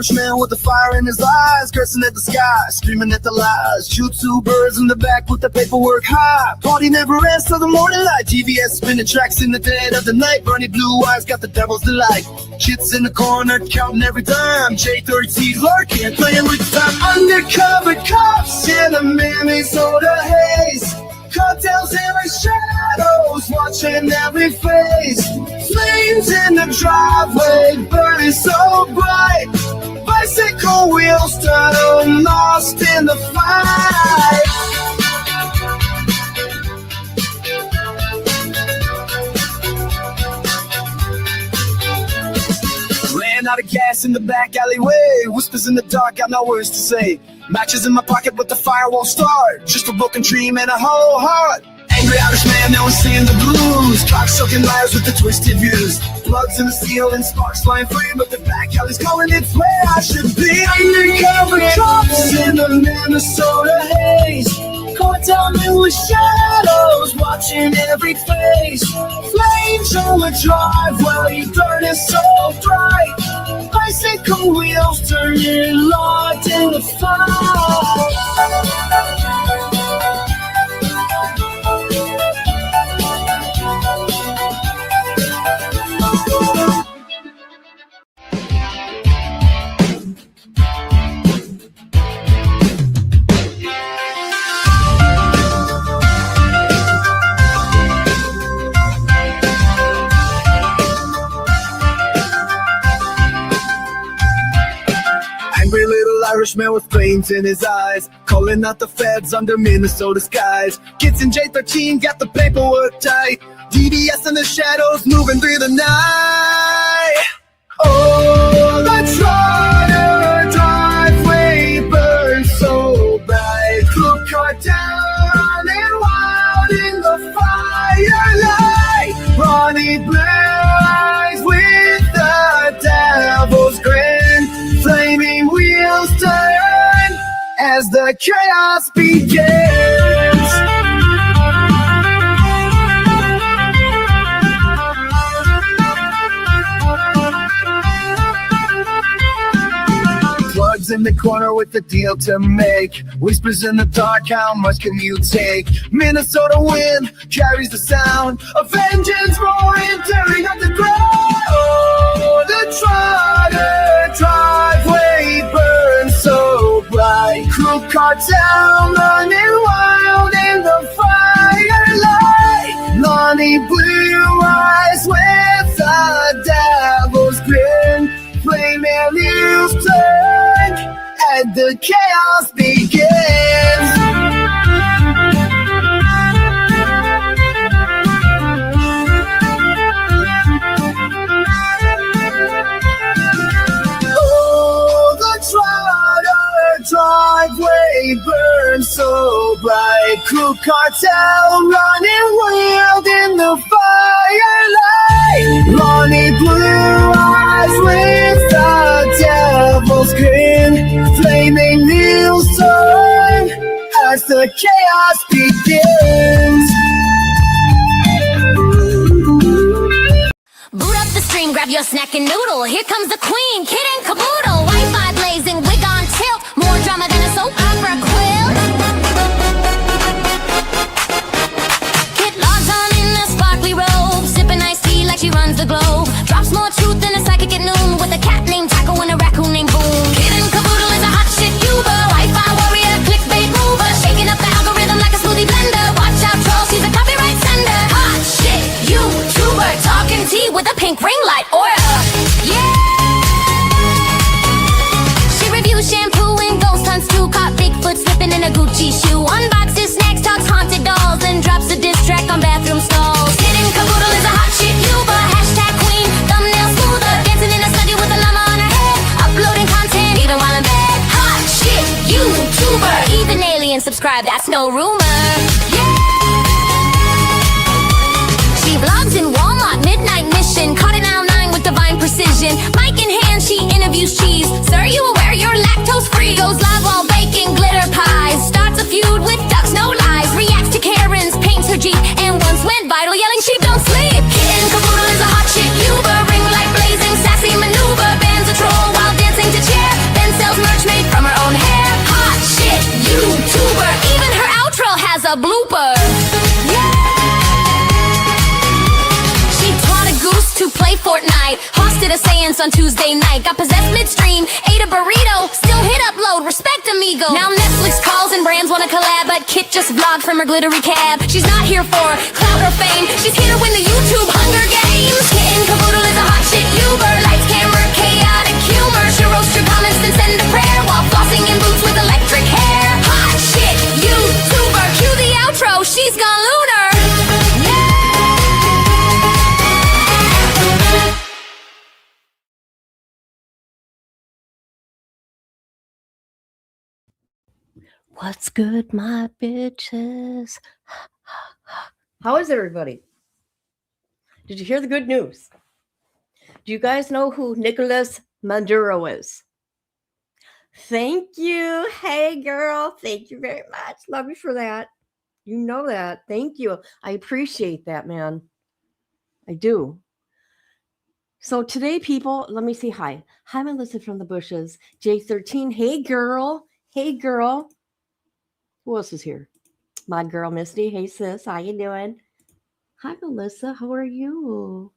Irishman with the fire in his eyes, cursing at the sky, screaming at the lies. Shoot two birds in the back with the paperwork high. Party never ends till the morning light. TVS spinning tracks in the dead of the night. Bernie blue eyes got the devil's delight. Chits in the corner counting every dime. J30's lurking, playing with time. Undercover cops in a Minnesota haze. Cartels in the shadows, watching every face. Flames in the driveway, burning so bright. Bicycle wheels turn, lost in the fight. Ran out of gas in the back alleyway. Whispers in the dark, got no words to say. Matches in my pocket, but the fire won't start. Just a broken dream and a hollow heart. Angry Irishman, now I'm seeing the blues. Cock-sucking liars with the twisted views. Plugs in the ceiling, sparks flying free, but the back alley's calling it where I should be. Undercover cops in the Minnesota haze. Cartel in the shadows, watching every face. Flames on the driveway, burning so bright. Bicycle wheels turning, locked in the fire. Angry little Irishman with flames in his eyes, calling out the feds under Minnesota skies. Kids in J13 got the paperwork tight. DDS in the shadows moving through the night. Oh, the Trotter driveway burns so bright. Crook car down and wild in the firelight. Ronnie blue eyes with the devil's grin. Flaming wheels turn as the chaos begins. Plugs in the corner with the deal to make. Whispers in the dark, how much can you take? Minnesota wind carries the sound of vengeance roaring, tearing up the ground. Oh, the Trotter driveway burns so bright. Crook cartel running wild in the firelight. Lonnie blue eyes with the devil's grin. Flaming wheels turn and the chaos begins. Oh, the Trotter driveway burns so bright. Crook cartel running wild in the firelight. Lonnie blue eyes with the devil's grin. Flaming wheels turn as the chaos begins. Boot up the stream, grab your snack and noodle. Here comes the queen, kid and caboodle. Wi-Fi blazing, wig on tilt. More drama than a soap opera quilt. Kid logs on in a sparkly robe, sipping iced tea like she runs the globe. Drops more truth than a psychic at noon, with a cat named Taco and a raccoon named Boom. Kid and caboodle is a hot shit Uber, Wi-Fi warrior, clickbait mover, shaking up the algorithm like a smoothie blender. Watch out, troll, she's a copyright sender. Hot shit YouTuber, talking tea with a pink ring light aura. Yeah. She reviews shampoo and ghost hunts too. Caught Bigfoot slipping in a Gucci shoe. Unboxes snacks, talks haunted dolls, and drops a diss track on bathroom stalls. Kid and caboodle is a hot shit Uber, hashtag queen, thumbnail smoother, dancing in a study with a llama on her head, uploading content even while in bed. Hot shit YouTuber, even aliens subscribe, that's no rumor. Yeah. She vlogs in Walmart, midnight mission, caught an aisle 9 with divine precision. Mic in hand, she interviews cheese. Sir, you aware you're lactose free? Goes live while baking glitter pies. Starts a feud with ducks, no lies. Reacts to Karens, paints her Jeep, and once went viral yelling sheep don't sleep. Kid and caboodle is a hot shit Uber, ring light blazing, sassy maneuver, bands a troll while dancing to cheer. a blooper. She taught a goose to play Fortnite. Hosted a seance on Tuesday night. Got possessed midstream, ate a burrito. Still hit upload, respect amigo. Now Netflix calls and brands wanna collab, but Kit just vlogged from her glittery cab. She's not here for clout or fame. She's here to win the YouTube Hunger Games. Kitten Caboodle is a hot shit Uber. Lights, camera, chaotic humor. She'll roast your comments and send a prayer while flossing in boots with electric hair. Hot shit YouTuber. Cue the outro. She's gone lunar. What's good, my bitches? How is everybody? Did you hear the good news? Do you guys know who Nicolas Manduro is? Thank you. Hey, girl. Thank you very much. Love you for that. You know that. Thank you. I appreciate that, man. I do. So today, people, let me say hi. Hi, Melissa from the bushes. J13. Hey, girl. Hey, girl. Who else is here? My girl, Misty. Hey, sis. How you doing? Hi, Melissa. How are you?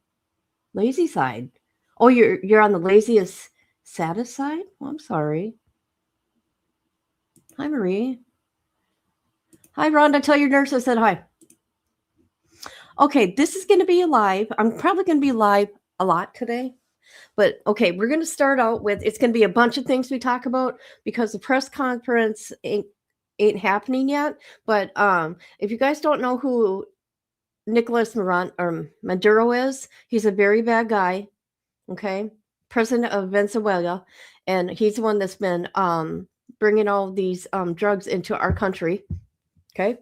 Lazy side. Oh, you're on the laziest, saddest side? Oh, I'm sorry. Hi, Marie. Hi, Rhonda. Tell your nurse I said hi. Okay, this is going to be live. I'm probably going to be live a lot today. But, okay, we're going to start out with, it's going to be a bunch of things we talk about because the press conference ain't happening yet. But if you guys don't know who Nicolas Manduro is, he's a very bad guy, okay? President of Venezuela, and he's the one that's been bringing all these drugs into our country, okay?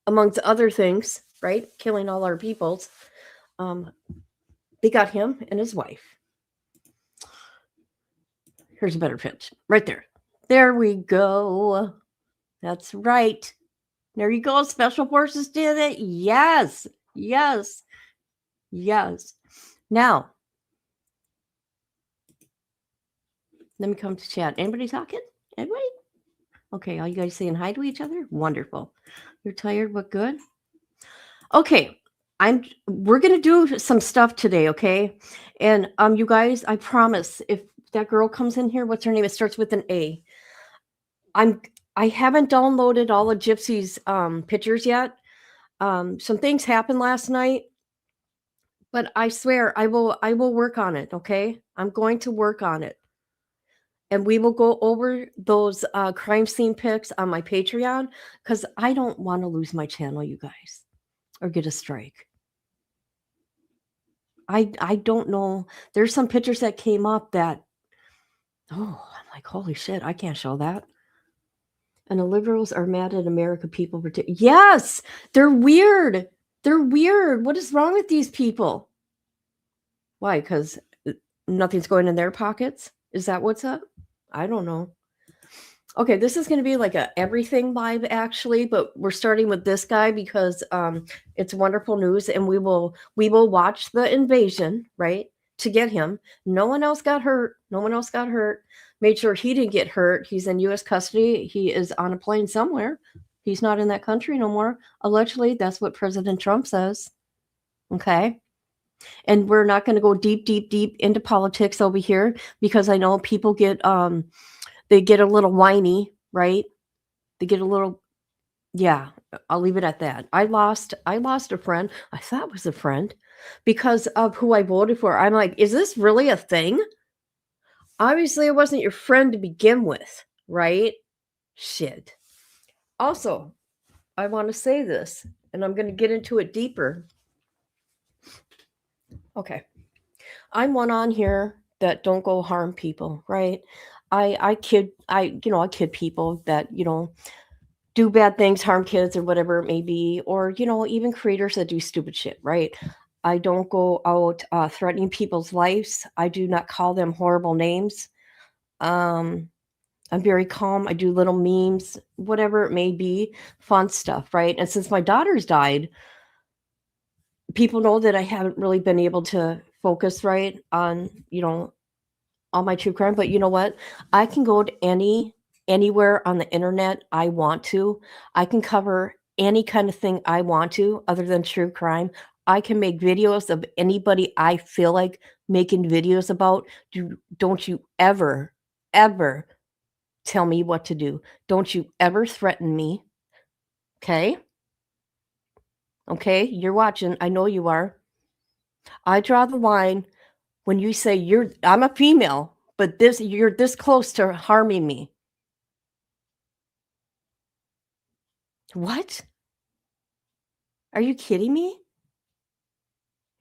Amongst other things, right? Killing all our peoples. They got him and his wife. Here's a better pitch. Right there. There we go. That's right. There you go. Special Forces did it. Yes. Yes. Yes. Now, let me come to chat. Anybody talking? Anybody? Okay. All you guys saying hi to each other? Wonderful. You're tired, but good. Okay. We're going to do some stuff today. Okay. And you guys, I promise if that girl comes in here, what's her name? It starts with an A. I haven't downloaded all of Gypsy's pictures yet. Some things happened last night, but I swear I will work on it. Okay. I'm going to work on it. And we will go over those crime scene pics on my Patreon because I don't want to lose my channel, you guys, or get a strike. I don't know. There's some pictures that came up that, oh, I'm like, holy shit, I can't show that. And the liberals are mad at American people. Yes, they're weird. They're weird. What is wrong with these people? Why? Because nothing's going in their pockets? Is that what's up? I don't know. Okay, this is going to be like a everything live actually, but we're starting with this guy because it's wonderful news, and we will watch the invasion, right? To get him. No one else got hurt. No one else got hurt. Made sure he didn't get hurt. He's in U.S. custody. He is on a plane somewhere. He's not in that country no more. Allegedly, that's what President Trump says. Okay. And we're not going to go deep into politics over here because I know people get they get a little whiny, right? They get a little, yeah, I'll leave it at that. I lost a friend. I thought was a friend because of who I voted for. I'm like, is this really a thing? Obviously, it wasn't your friend to begin with, right? Shit. Also, I want to say this, and I'm going to get into it deeper. Okay. I'm one on here that don't go harm people, right? I kid people that, do bad things, harm kids or whatever it may be, or, even creators that do stupid shit, right? I don't go out threatening people's lives. I do not call them horrible names. I'm very calm. I do little memes, whatever it may be, fun stuff, right? And since my daughter's died, people know that I haven't really been able to focus right on, all my true crime. But you know what? I can go to anywhere on the internet I want to. I can cover any kind of thing I want to other than true crime. I can make videos of anybody I feel like making videos about. Don't you ever, ever tell me what to do. Don't you ever threaten me. Okay? Okay? You're watching. I know you are. I draw the line when you say I'm a female, but you're this close to harming me. What? Are you kidding me?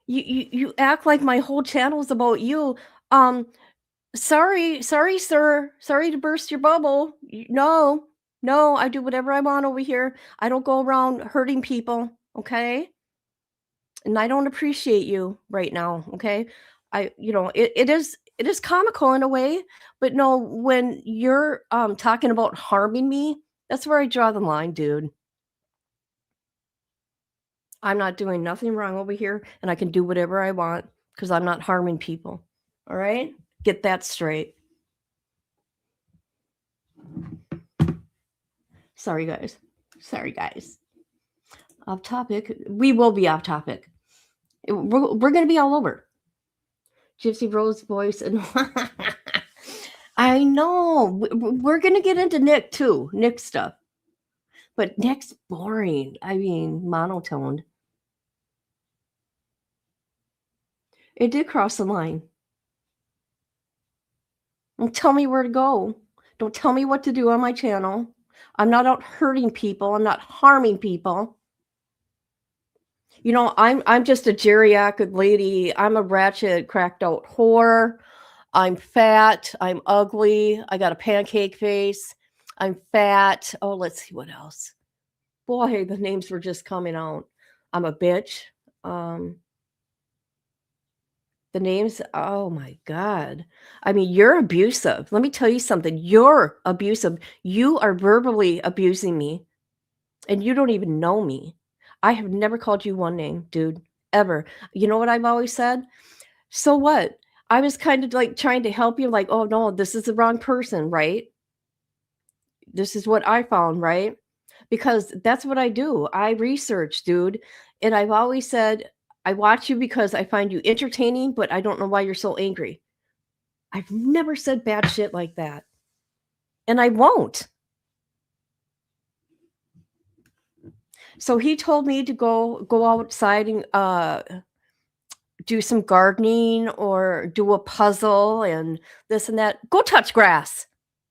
You act like my whole channel is about you. Um, sorry, sir. Sorry to burst your bubble. No, no, I do whatever I want over here. I don't go around hurting people, okay? And I don't appreciate you right now, okay? It is comical in a way, but no, when you're talking about harming me, that's where I draw the line, dude. I'm not doing nothing wrong over here, and I can do whatever I want because I'm not harming people. All right? Get that straight. Sorry, guys. Sorry, guys. Off topic. We will be off topic. We're going to be all over. Gypsy Rose voice and I know. We're going to get into Nick too. Nick stuff. But Nick's boring. I mean, monotoned. It did cross the line. Don't tell me where to go. Don't tell me what to do on my channel. I'm not out hurting people. I'm not harming people. You know, I'm just a geriatric lady. I'm a ratchet, cracked out whore. I'm fat. I'm ugly. I got a pancake face. I'm fat. Oh, let's see what else. Boy, the names were just coming out. I'm a bitch. The names, oh my God. I mean, you're abusive. Let me tell you something. You're abusive. You are verbally abusing me, and you don't even know me. I have never called you one name, dude, ever. You know what I've always said? So what? I was kind of like trying to help you, like, oh no, this is the wrong person, right? This is what I found, right? Because that's what I do. I research, dude. And I've always said, I watch you because I find you entertaining, but I don't know why you're so angry. I've never said bad shit like that. And I won't. So he told me to go outside and do some gardening or do a puzzle and this and that. Go touch grass.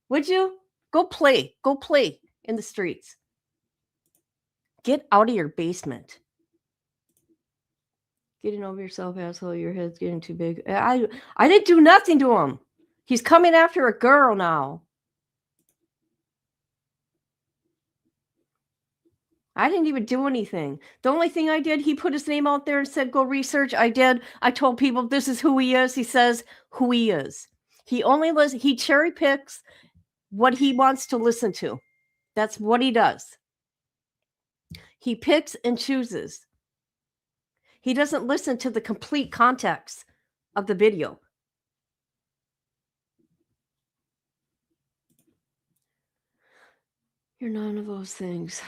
Would you? Go play. Go play in the streets. Get out of your basement. Getting over yourself, asshole. Your head's getting too big. I didn't do nothing to him. He's coming after a girl now. I didn't even do anything. The only thing I did, he put his name out there and said, go research. I did. I told people this is who he is. He says who he is. He cherry picks what he wants to listen to. That's what he does. He picks and chooses. He doesn't listen to the complete context of the video. You're none of those things.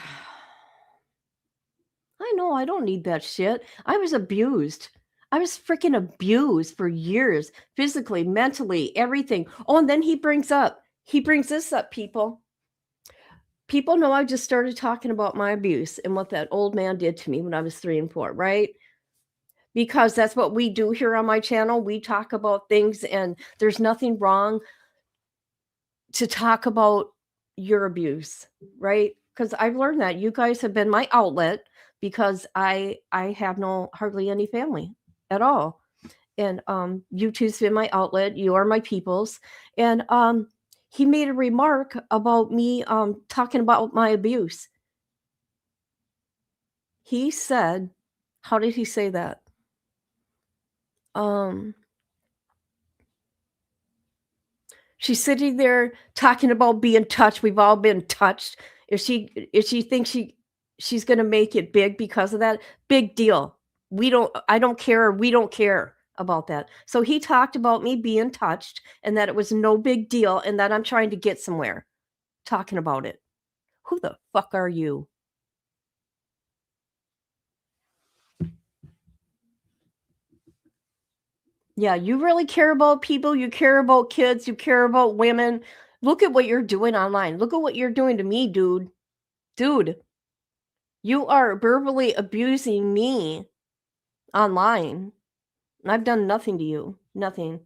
I know, I don't need that shit. I was abused. I was freaking abused for years, physically, mentally, everything. Oh, and then he brings this up, people. People know I just started talking about my abuse and what that old man did to me when I was 3 and 4, right? Because that's what we do here on my channel. We talk about things, and there's nothing wrong to talk about your abuse, right? Because I've learned that you guys have been my outlet because I have hardly any family at all. And YouTube's been my outlet. You are my peoples. And he made a remark about me talking about my abuse. He said, how did he say that? She's sitting there talking about being touched. We've all been touched. If she thinks she's going to make it big because of that, big deal. I don't care. We don't care about that. So he talked about me being touched and that it was no big deal and that I'm trying to get somewhere talking about it. Who the fuck are you? Yeah, you really care about people, you care about kids, you care about women. Look at what you're doing online. Look at what you're doing to me, dude. Dude, you are verbally abusing me online. And I've done nothing to you. Nothing.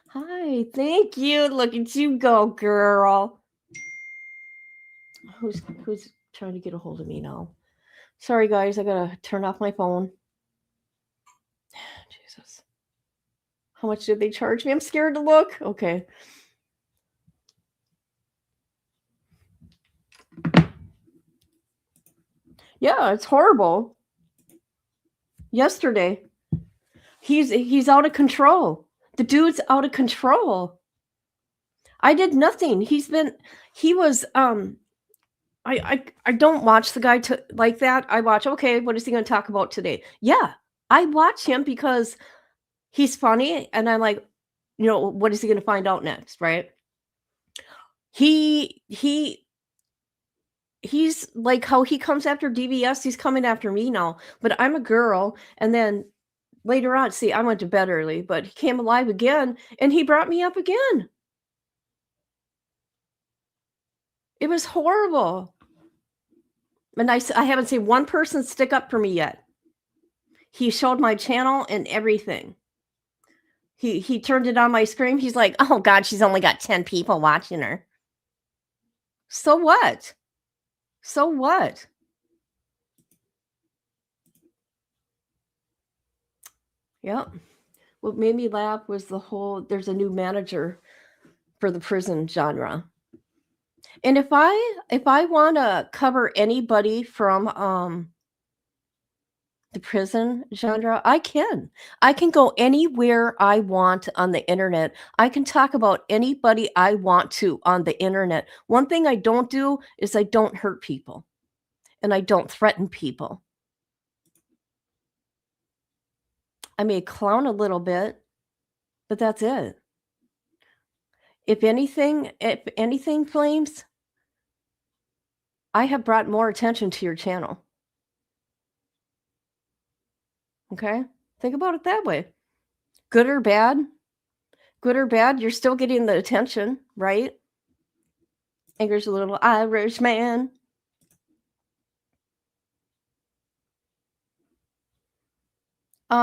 Hi, thank you. Look at you go, girl. Who's trying to get a hold of me now? Sorry, guys, I gotta turn off my phone. Jesus. How much did they charge me? I'm scared to look. Okay. Yeah, it's horrible. Yesterday. He's out of control. The dude's out of control. I did nothing. He was I don't watch the guy like that. I watch, okay, what is he going to talk about today? Yeah. I watch him because he's funny and I'm like, what is he going to find out next, right? He's like how he comes after DVS, he's coming after me now. But I'm a girl, and then later on, see, I went to bed early, but he came alive again and he brought me up again. It was horrible. And I haven't seen one person stick up for me yet. He showed my channel and everything. He turned it on my screen. He's like, oh God, she's only got 10 people watching her. So what? So what? Yep. What made me laugh was there's a new manager for the prison genre. And if I want to cover anybody from the prison genre, I can go anywhere I want on the internet. I can talk about anybody I want to on the internet. One thing I don't do is I don't hurt people and I don't threaten people. I may clown a little bit, but that's it. If anything, Flames, I have brought more attention to your channel. Okay? Think about it that way. Good or bad, you're still getting the attention, right? Anger's a little Irish man.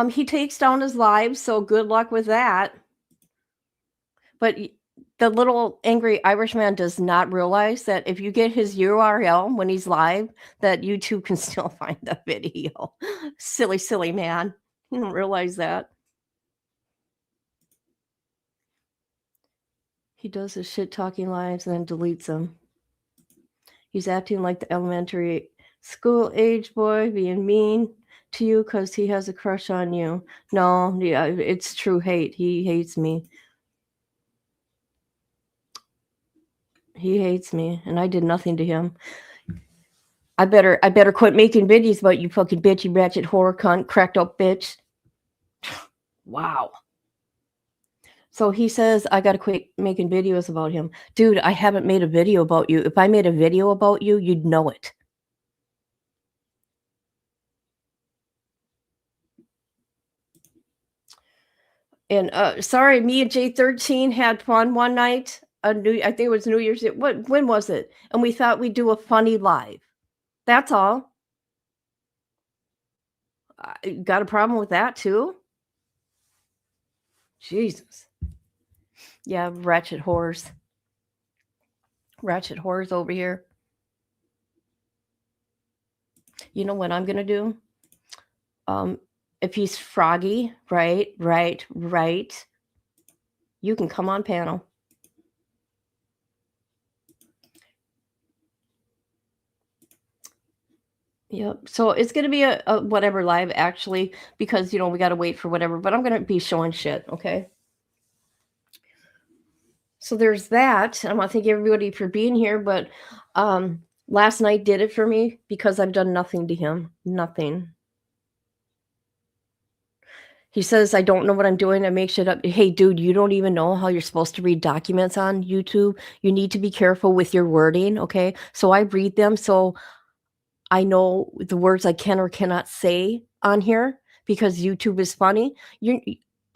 He takes down his live, so good luck with that. But the little angry Irishman does not realize that if you get his URL when he's live, that YouTube can still find the video. Silly man. You don't realize that. He does his shit talking lives and then deletes them. He's acting like the elementary school age boy, being mean to you because he has a crush on you. No, yeah, it's true hate. He hates me. He hates me, and I did nothing to him. I better quit making videos about you fucking bitch, you ratchet whore cunt, cracked up bitch. Wow. So he says I gotta quit making videos about him. Dude, I haven't made a video about you. If I made a video about you, you'd know it. And sorry, me and J13 had fun one night. I think it was New Year's. When was it? And we thought we'd do a funny live. That's all. Got a problem with that too? Jesus. Yeah, ratchet whores. Ratchet whores over here. You know what I'm gonna do? If he's froggy, right. You can come on panel. Yep. So it's going to be a whatever live actually, because, we got to wait for whatever, but I'm going to be showing shit. Okay. So there's that. I want to thank everybody for being here, but last night did it for me because I've done nothing to him. Nothing. He says, I don't know what I'm doing. I make shit up. Hey, dude, you don't even know how you're supposed to read documents on YouTube. You need to be careful with your wording. Okay. So I read them. So I know the words I can or cannot say on here because YouTube is funny.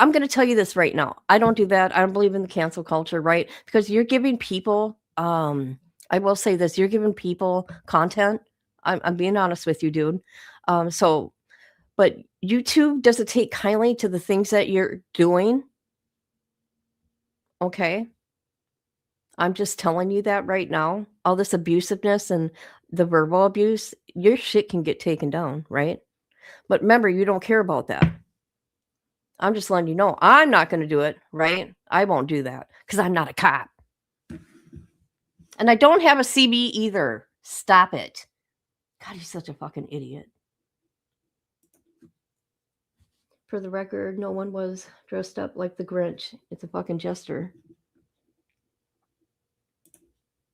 I'm going to tell you this right now. I don't do that. I don't believe in the cancel culture, right? Because you're giving people, I will say this, you're giving people content. I'm being honest with you, dude. But YouTube doesn't take kindly to the things that you're doing. Okay. I'm just telling you that right now. All this abusiveness and the verbal abuse, your shit can get taken down, right? But remember, you don't care about that. I'm just letting you know, I'm not going to do it, right? I won't do that because I'm not a cop. And I don't have a CB either. Stop it. God, he's such a fucking idiot. For the record, no one was dressed up like the Grinch. It's a fucking jester.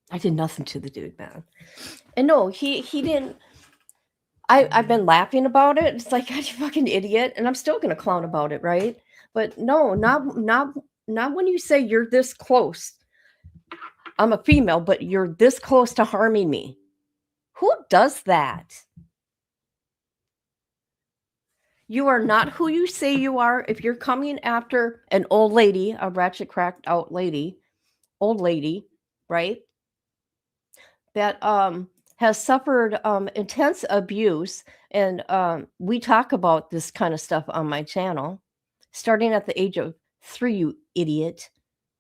I did nothing to the dude, man. And no, he didn't. I've been laughing about it. It's like, God, you fucking idiot. And I'm still going to clown about it, right? But no, not when you say you're this close. I'm a female, but you're this close to harming me. Who does that? You are not who you say you are. If you're coming after an old lady, a ratchet cracked out lady, old lady, right? That has suffered intense abuse. And we talk about this kind of stuff on my channel, starting at the age of 3, you idiot,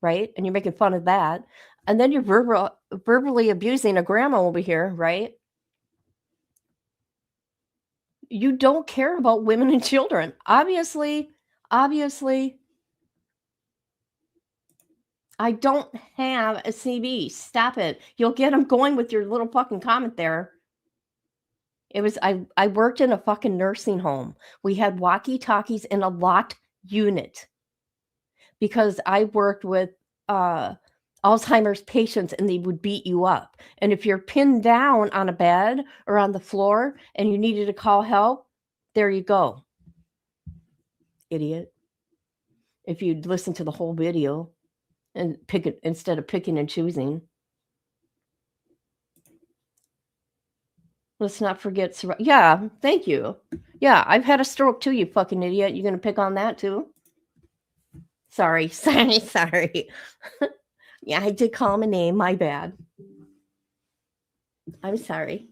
right? And you're making fun of that. And then you're verbally abusing a grandma over here, right? You don't care about women and children. Obviously, I don't have a CB. Stop it. You'll get them going with your little fucking comment there. It was, I worked in a fucking nursing home. We had walkie-talkies in a locked unit because I worked with Alzheimer's patients and they would beat you up. And if you're pinned down on a bed or on the floor and you needed to call help, there you go. Idiot. If you'd listen to the whole video and pick it instead of picking and choosing. Let's not forget. Yeah, thank you. Yeah, I've had a stroke too, you fucking idiot. You gonna pick on that too? Sorry. Yeah, I did call him a name. My bad. I'm sorry.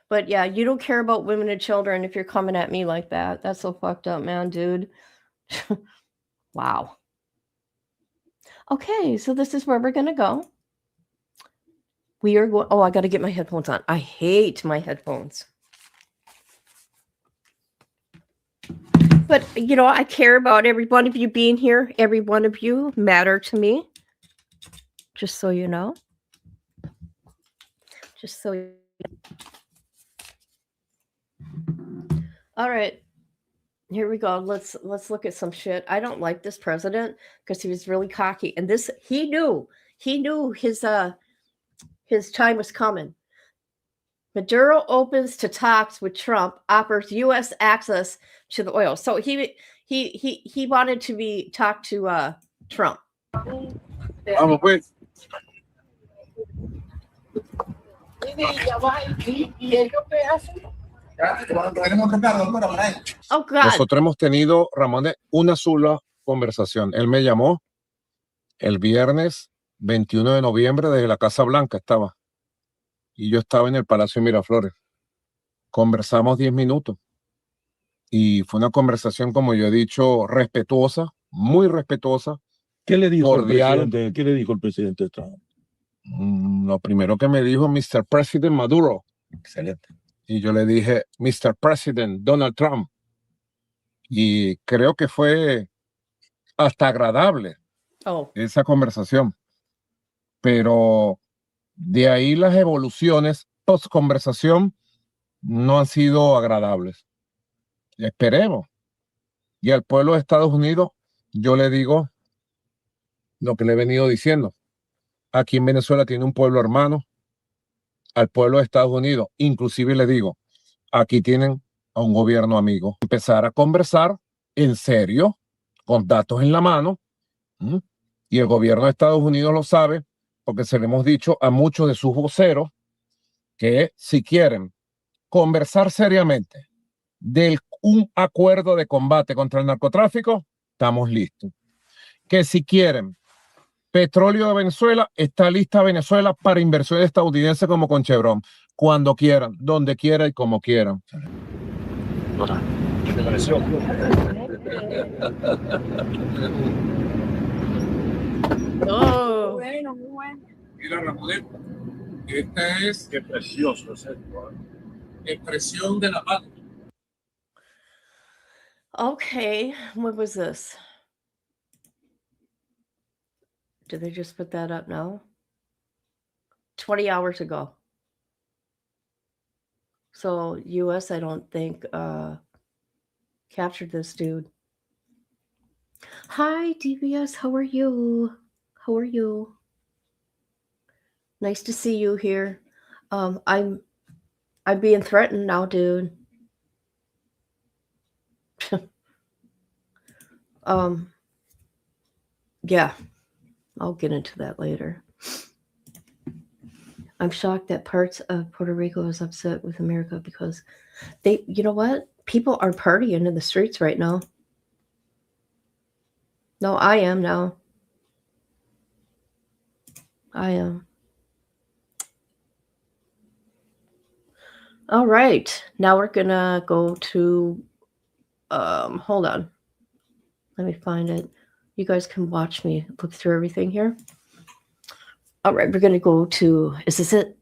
But yeah, you don't care about women and children if you're coming at me like that. That's so fucked up, man, dude. Wow. Okay, so this is where we're going to go. We are going. Oh, I got to get my headphones on. I hate my headphones. But, you know, I care about every one of you being here. Every one of you matter to me. Just so you know. Just so you know. All right. Here we go. Let's look at some shit. I don't like this president because he was really cocky. And this, he knew his time was coming. Manduro opens to talks with Trump, offers U.S. access to the oil. So he wanted to talk to Trump. Oh, God. Nosotros hemos tenido, Ramón, una sola conversación. Él me llamó el viernes 21 de noviembre desde la Casa Blanca estaba. Y yo estaba en el Palacio de Miraflores. Conversamos 10 minutos. Y fue una conversación, como yo he dicho, respetuosa, muy respetuosa. ¿Qué le dijo cordial. el presidente? ¿Qué le dijo el presidente Trump? Lo primero que me dijo, Mr. President Manduro. Excelente. Y yo le dije, Mr. President Donald Trump. Y creo que fue hasta agradable esa conversación. Pero de ahí las evoluciones post conversación no han sido agradables. Esperemos. Y al pueblo de Estados Unidos yo le digo lo que le he venido diciendo. Aquí en Venezuela tiene un pueblo hermano al pueblo de Estados Unidos. Inclusive le digo, aquí tienen a un gobierno amigo. Empezar a conversar en serio, con datos en la mano. Y el gobierno de Estados Unidos lo sabe, porque se le hemos dicho a muchos de sus voceros que si quieren conversar seriamente de un acuerdo de combate contra el narcotráfico, estamos listos. Que si quieren petróleo de Venezuela, está lista Venezuela para inversiones estadounidenses como con Chevron, cuando quieran, donde quieran y como quieran. ¿Qué te pareció? Oh. Bueno, muy bueno. Mira, Ramón, esta es Qué precioso es esto. expresión de la paz. Okay, what was this? Did they just put that up now? 20 hours ago. So US, I don't think, captured this dude. Hi, DBS, how are you? How are you? Nice to see you here. I'm being threatened now, dude. Yeah, I'll get into that later. I'm shocked that parts of Puerto Rico is upset with America because they, you know what? People are partying in the streets right now. No, I am now. I am. All right. Now we're gonna go to hold on. Let me find it. You guys can watch me look through everything here. All right, we're gonna go to, is this it?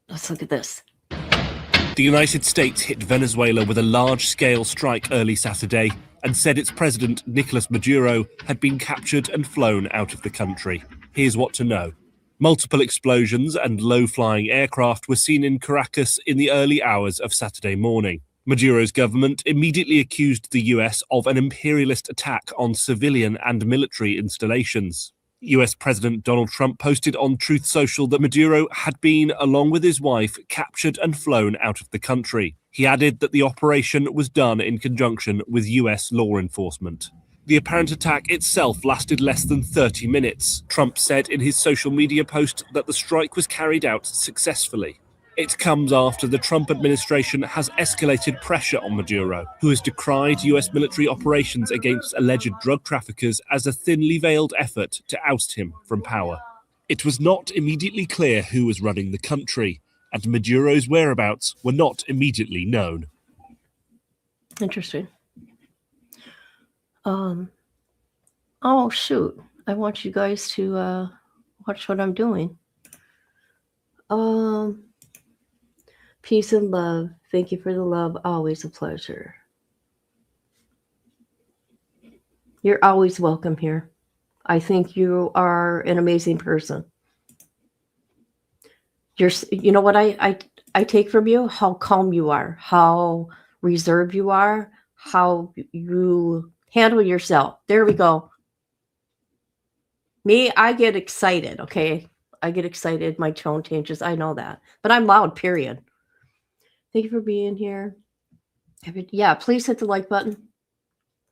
Let's look at this. The United States hit Venezuela with a large-scale strike early Saturday and said its president, Nicolas Maduro, had been captured and flown out of the country. Here's what to know. Multiple explosions and low-flying aircraft were seen in Caracas in the early hours of Saturday morning. Maduro's government immediately accused the US of an imperialist attack on civilian and military installations. US President Donald Trump posted on Truth Social that Maduro had been, along with his wife, captured and flown out of the country. He added that the operation was done in conjunction with US law enforcement. The apparent attack itself lasted less than 30 minutes. Trump said in his social media post that the strike was carried out successfully. It comes after the Trump administration has escalated pressure on Maduro, who has decried US military operations against alleged drug traffickers as a thinly veiled effort to oust him from power. It was not immediately clear who was running the country, and Maduro's whereabouts were not immediately known. Interesting. Oh shoot. I want you guys to watch what I'm doing. Peace and love. Thank you for the love. Always a pleasure. You're always welcome here. I think you are an amazing person. You know what I take from you? How calm you are, how reserved you are, how you handle yourself. There we go. Me, I get excited, okay? I get excited. My tone changes. I know that. But I'm loud, period. Thank you for being here. Yeah, please hit the like button.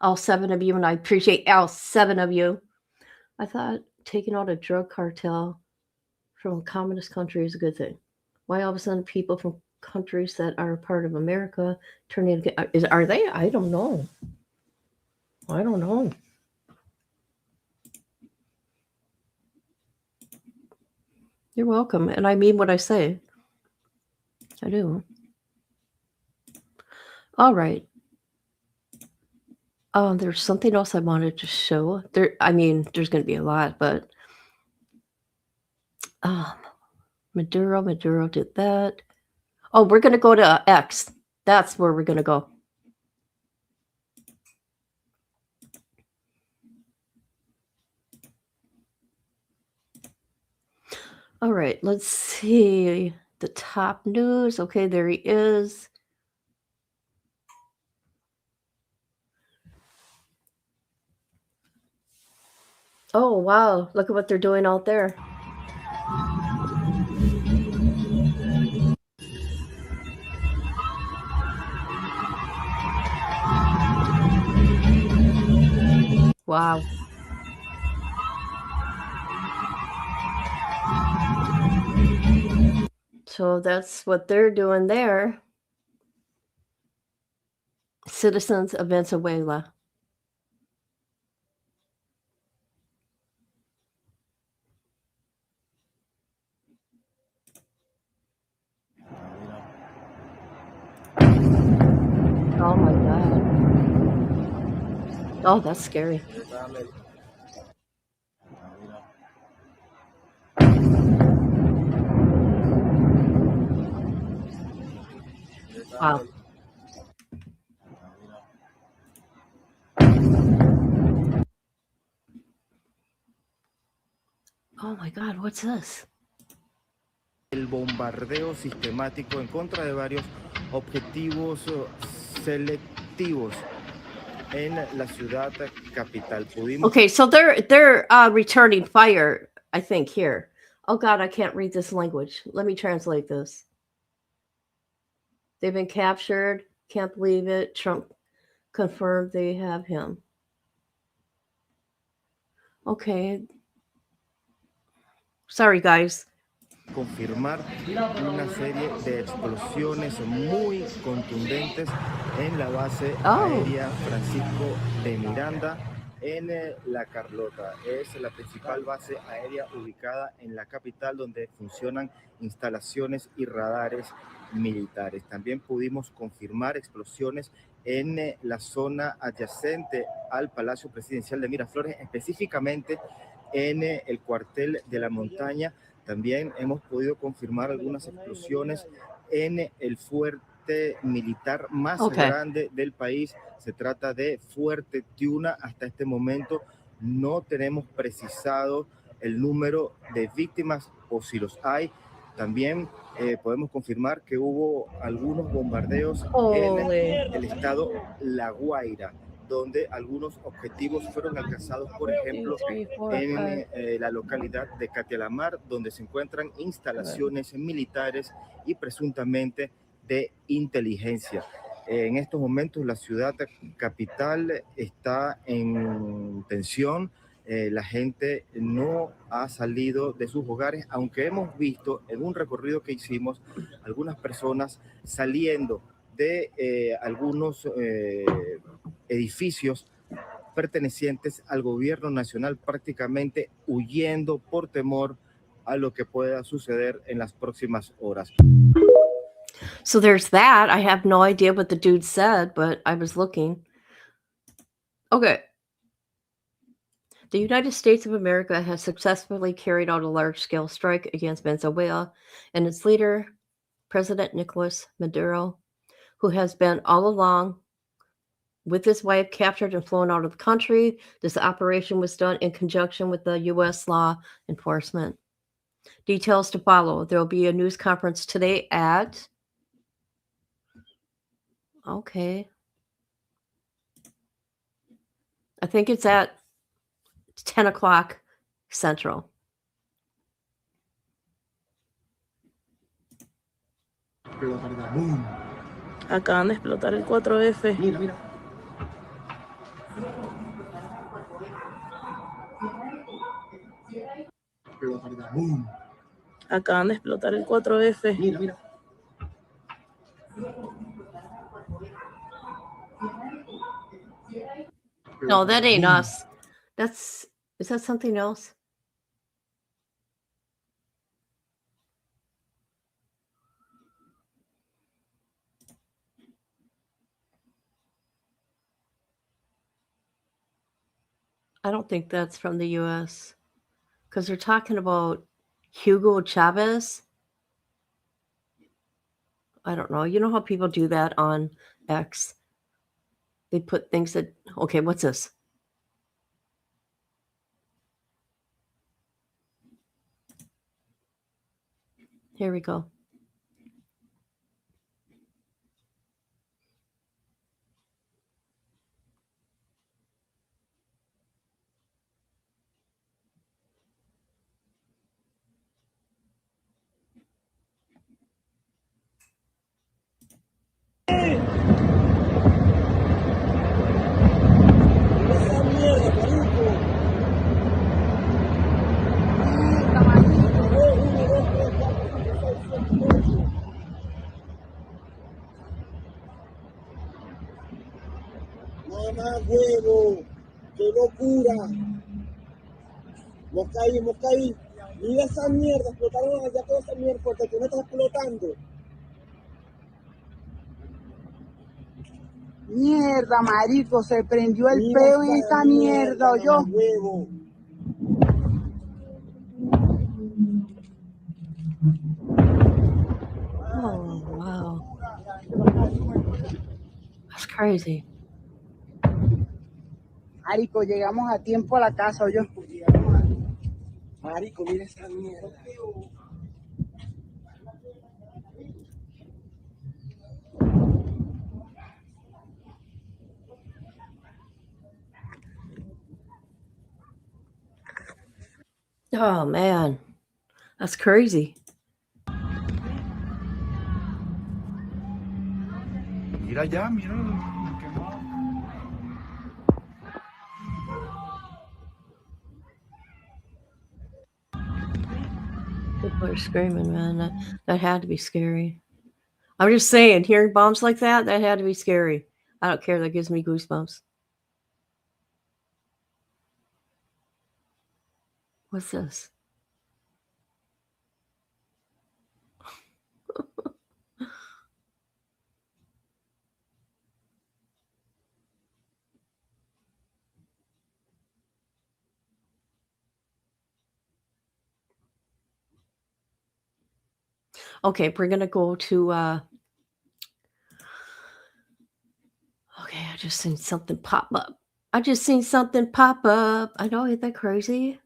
All 7 of you, and I appreciate all 7 of you. I thought taking out a drug cartel from a communist country is a good thing. Why all of a sudden people from countries that are a part of America turning into, are they? I don't know. I don't know. You're welcome. And I mean what I say. I do. All right. There's something else I wanted to show. There's going to be a lot, but Manduro did that. Oh, we're going to go to X. That's where we're going to go. All right, let's see the top news. Okay, there he is. Oh, wow. Look at what they're doing out there. Wow. So that's what they're doing there. citizens of Venezuela. Oh my God. Oh, that's scary. Wow. Oh my God, what's this? El bombardeo sistemático en contra de varios objetivos selectivos en la ciudad capital. Okay, so they're returning fire, I think, here. Oh God, I can't read this language. Let me translate this. They've been captured. Can't believe it. Trump confirmed they have him. Okay. Sorry, guys. Confirmar una serie de explosiones muy contundentes en la base aérea Francisco de Miranda en La Carlota. Es la principal base aérea ubicada en la capital donde funcionan instalaciones y radares militares. También pudimos confirmar explosiones en la zona adyacente al Palacio Presidencial de Miraflores, específicamente en el cuartel de la montaña. También hemos podido confirmar algunas explosiones en el fuerte militar más grande del país. Se trata de Fuerte Tiuna. Hasta este momento no tenemos precisado el número de víctimas o si los hay. También podemos confirmar que hubo algunos bombardeos en el estado La Guaira, donde algunos objetivos fueron alcanzados, por ejemplo, en la localidad de Catialamar, donde se encuentran instalaciones militares y presuntamente de inteligencia. En estos momentos la ciudad capital está en tensión. La gente no ha salido de sus hogares, aunque hemos visto en un recorrido que hicimos algunas personas saliendo de algunos edificios pertenecientes al gobierno nacional, prácticamente huyendo por temor a lo que pueda suceder en las próximas horas. So there's that. I have no idea what the dude said, but I was looking. Okay. The United States of America has successfully carried out a large-scale strike against Venezuela and its leader, President Nicolas Manduro, who has been all along with his wife captured and flown out of the country. This operation was done in conjunction with the U.S. law enforcement. Details to follow. There will be a news conference today at... Okay. I think it's at 10 o'clock Central. Acaban de explotar el 4F. Mira, mira. Acaban de explotar el 4F. Mira, mira. No, that ain't us. Is that something else? I don't think that's from the U.S. because they're talking about Hugo Chavez. I don't know. You know how people do that on X? They put things that... Okay, what's this? Here we go. Mamá huevo, qué locura. Moscaí. Mira esa mierda, explotaron allá toda esa mierda porque tú no estás explotando. Mierda, marico, se prendió el peo en esta mierda, yo. Huevo. Oh, wow. That's crazy. Marico, llegamos a tiempo a la casa, yo. Marico, mira esa mierda. Oh, man. That's crazy. Mira allá, mira lo quemado. People are screaming, man. That had to be scary. I'm just saying, hearing bombs like that had to be scary. I don't care. That gives me goosebumps. What's this? Okay, we're going to go to... Okay, I just seen something pop up. I know, ain't that crazy?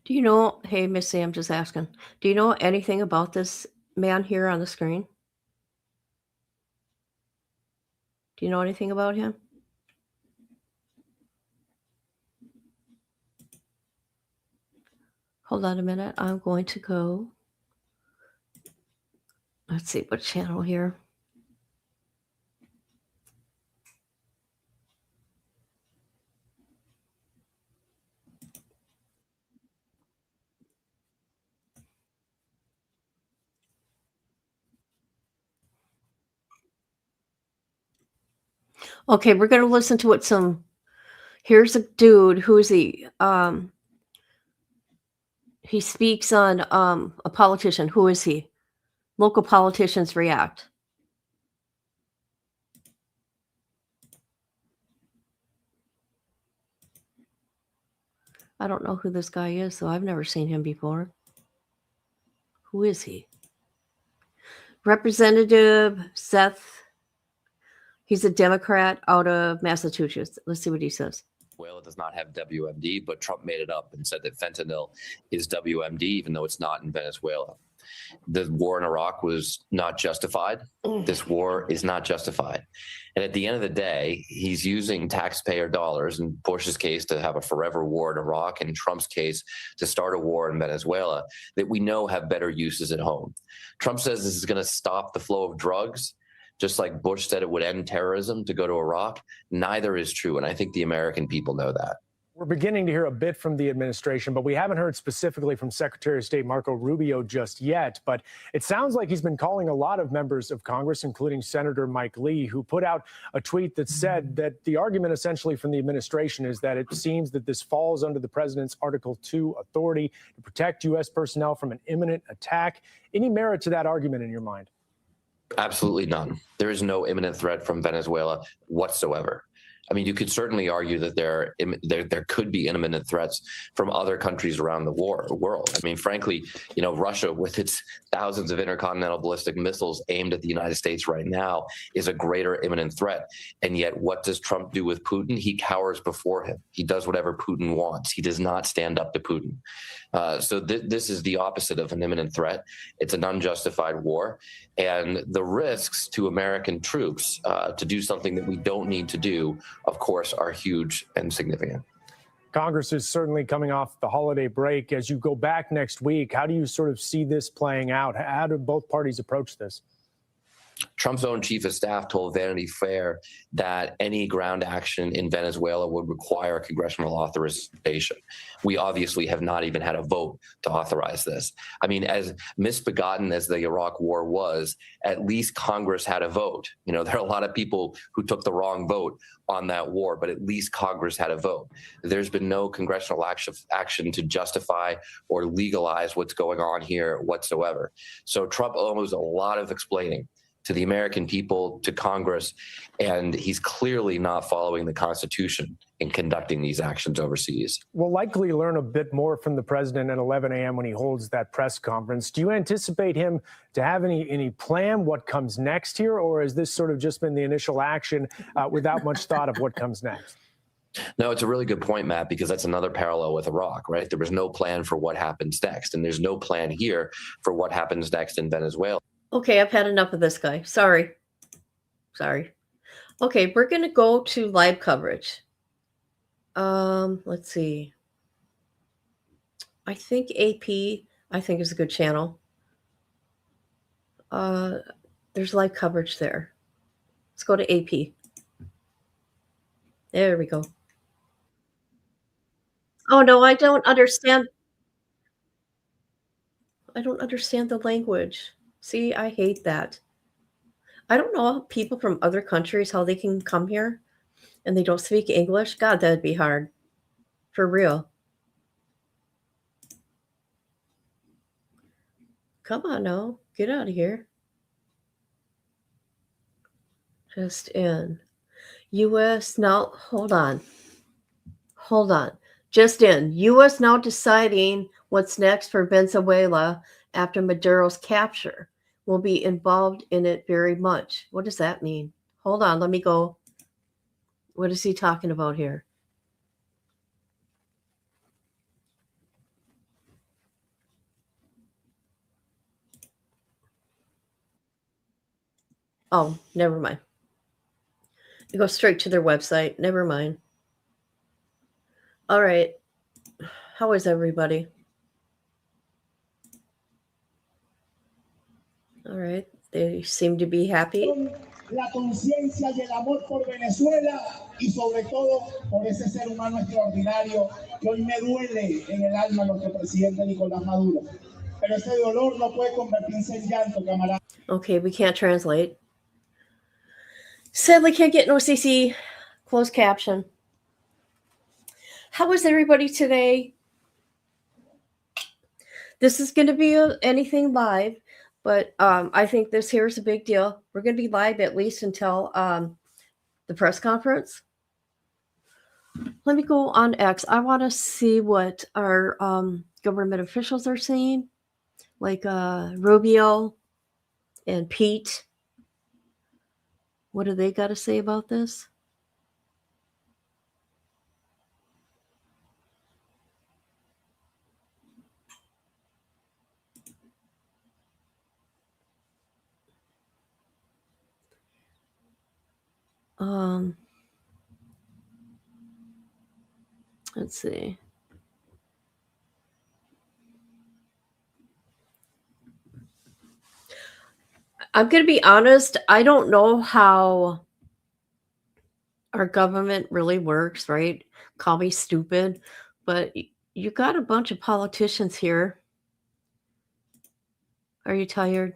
Do you know, hey, Miss Sam, just asking, do you know anything about this man here on the screen? Do you know anything about him? Hold on a minute. I'm going to go. Let's see what channel here. Okay, we're going to listen to what here's a dude, who is he? He speaks on a politician. Who is he? Local politicians react. I don't know who this guy is, so I've never seen him before. Who is he? Representative Seth. He's a Democrat out of Massachusetts. Let's see what he says. Venezuela does not have WMD, but Trump made it up and said that fentanyl is WMD, even though it's not in Venezuela. The war in Iraq was not justified. This war is not justified. And at the end of the day, he's using taxpayer dollars, in Bush's case, to have a forever war in Iraq, and in Trump's case, to start a war in Venezuela that we know have better uses at home. Trump says this is going to stop the flow of drugs, just like Bush said it would end terrorism to go to Iraq. Neither is true, and I think the American people know that. We're beginning to hear a bit from the administration, but we haven't heard specifically from Secretary of State Marco Rubio just yet. But it sounds like he's been calling a lot of members of Congress, including Senator Mike Lee, who put out a tweet that said that the argument essentially from the administration is that it seems that this falls under the president's Article 2 authority to protect U.S. personnel from an imminent attack. Any merit to that argument in your mind? Absolutely none. There is no imminent threat from Venezuela whatsoever. I mean, you could certainly argue that there could be imminent threats from other countries around the world. I mean, frankly, you know, Russia, with its thousands of intercontinental ballistic missiles aimed at the United States right now, is a greater imminent threat. And yet, what does Trump do with Putin? He cowers before him. He does whatever Putin wants. He does not stand up to Putin. So this is the opposite of an imminent threat. It's an unjustified war. And the risks to American troops to do something that we don't need to do, of course, are huge and significant. Congress is certainly coming off the holiday break. As you go back next week, how do you sort of see this playing out? How do both parties approach this? Trump's own chief of staff told Vanity Fair that any ground action in Venezuela would require congressional authorization. We obviously have not even had a vote to authorize this. I mean, as misbegotten as the Iraq War was, at least Congress had a vote. You know, there are a lot of people who took the wrong vote on that war, but at least Congress had a vote. There's been no congressional action to justify or legalize what's going on here whatsoever. So Trump owes a lot of explaining to the American people, to Congress, and he's clearly not following the Constitution in conducting these actions overseas. We'll likely learn a bit more from the president at 11 a.m. when he holds that press conference. Do you anticipate him to have any plan what comes next here, or has this sort of just been the initial action without much thought of what comes next? No, it's a really good point, Matt, because that's another parallel with Iraq, right? There was no plan for what happens next, and there's no plan here for what happens next in Venezuela. Okay, I've had enough of this guy. Sorry. Okay, we're going to go to live coverage. Let's see. I think AP, is a good channel. There's live coverage there. Let's go to AP. There we go. Oh, no, I don't understand. I don't understand the language. See, I hate that. I don't know people from other countries, how they can come here and they don't speak English. God, that'd be hard. For real. Come on now. Get out of here. Just in. U.S. now. Hold on. Just in. U.S. now deciding what's next for Venezuela after Maduro's capture. Will be involved in it very much. What does that mean? Hold on, let me go. What is he talking about here? Oh, never mind. You go straight to their website. Never mind. All right. How is everybody? All right, they seem to be happy. La conciencia y el amor por Venezuela y sobre todo por ese ser humano extraordinario que hoy me duele en el alma nuestro presidente Nicolas Maduro. Pero ese dolor no puede convertirse en llanto, camarada. Okay, we can't translate. Sadly, can't get no CC closed caption. How is everybody today? This is going to be anything live. But I think this here is a big deal. We're going to be live at least until the press conference. Let me go on X. I want to see what our government officials are saying, like Rubio and Pete. What do they got to say about this? Let's see. I'm going to be honest. I don't know how our government really works, right? Call me stupid, but you got a bunch of politicians here. Are you tired?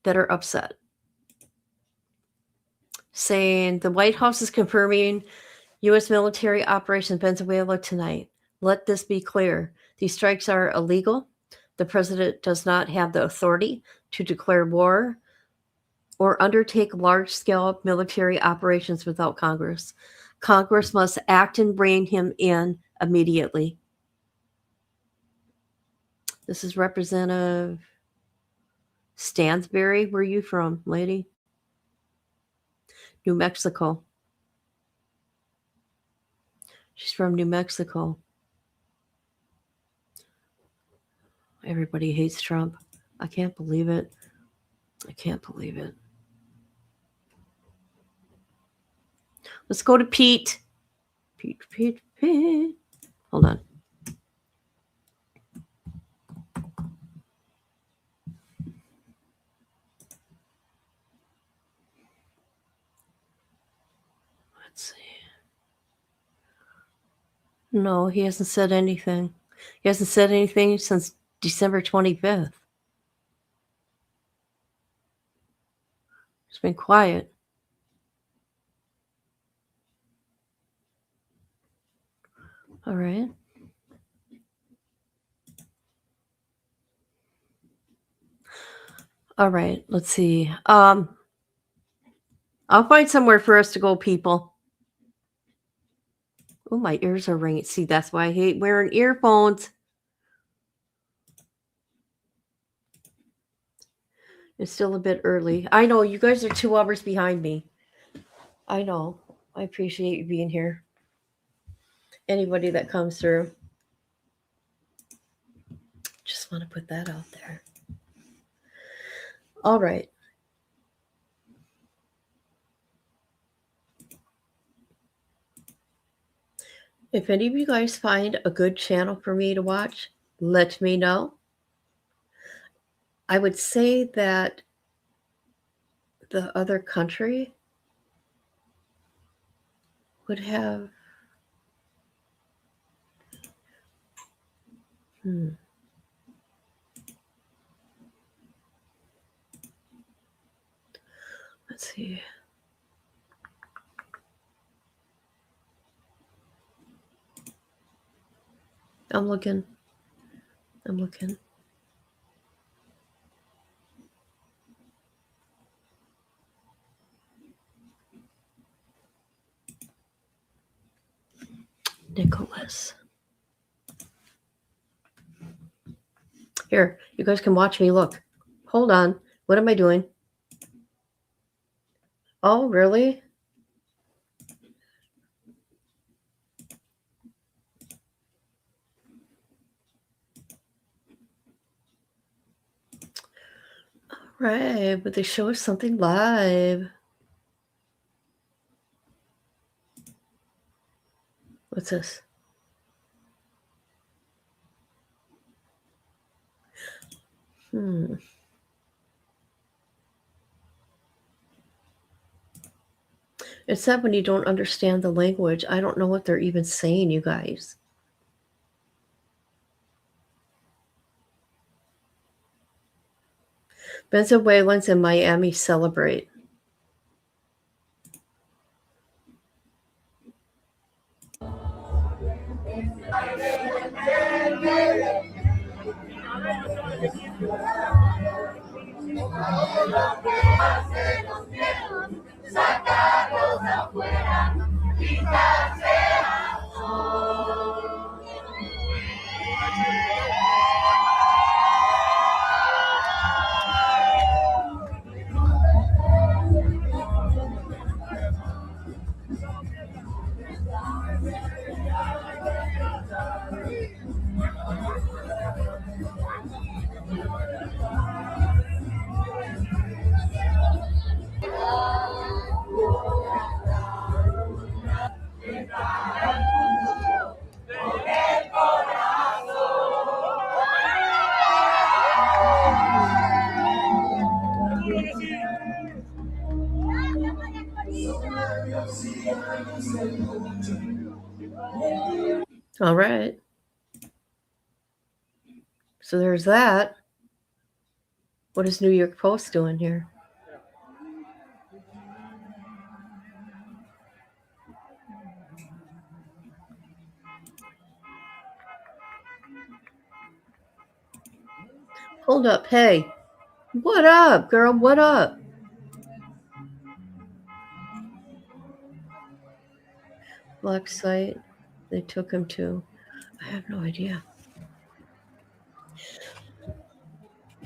That are upset. Saying the White House is confirming U.S. military operation in Venezuela tonight. Let this be clear. These strikes are illegal. The president does not have the authority to declare war or undertake large-scale military operations without Congress. Congress must act and bring him in immediately. This is Representative Stansberry. Where are you from, lady? New Mexico. She's from New Mexico. Everybody hates Trump. I can't believe it. Let's go to Pete. Pete. Hold on. Let's see. No, he hasn't said anything. He hasn't said anything since December 25th. It's been quiet. All right. All right. Let's see. I'll find somewhere for us to go, people. Oh, my ears are ringing. See, that's why I hate wearing earphones. It's still a bit early. I know you guys are 2 hours behind me. I know. I appreciate you being here. Anybody that comes through. Just want to put that out there. All right. If any of you guys find a good channel for me to watch, let me know. I would say that the other country would have let's see. I'm looking. Nicolas. Here, you guys can watch me. Look. Hold on. What am I doing? Oh, really? All right, but they show us something live. What's this? It's sad when you don't understand the language. I don't know what they're even saying, you guys. Venezuelans in Miami celebrate. All right. So there's that. What is New York Post doing here? Hold up. Hey. What up, girl? What up? Black site. They took him to. I have no idea.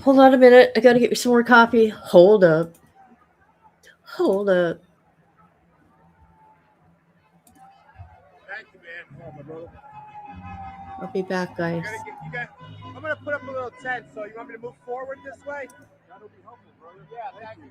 Hold on a minute. I got to get you some more coffee. Hold up. Hold up. Thank you, man. I'll be back, guys. I'm going to put up a little tent, so you want me to move forward this way? That'll be helpful, brother. Yeah, thank you.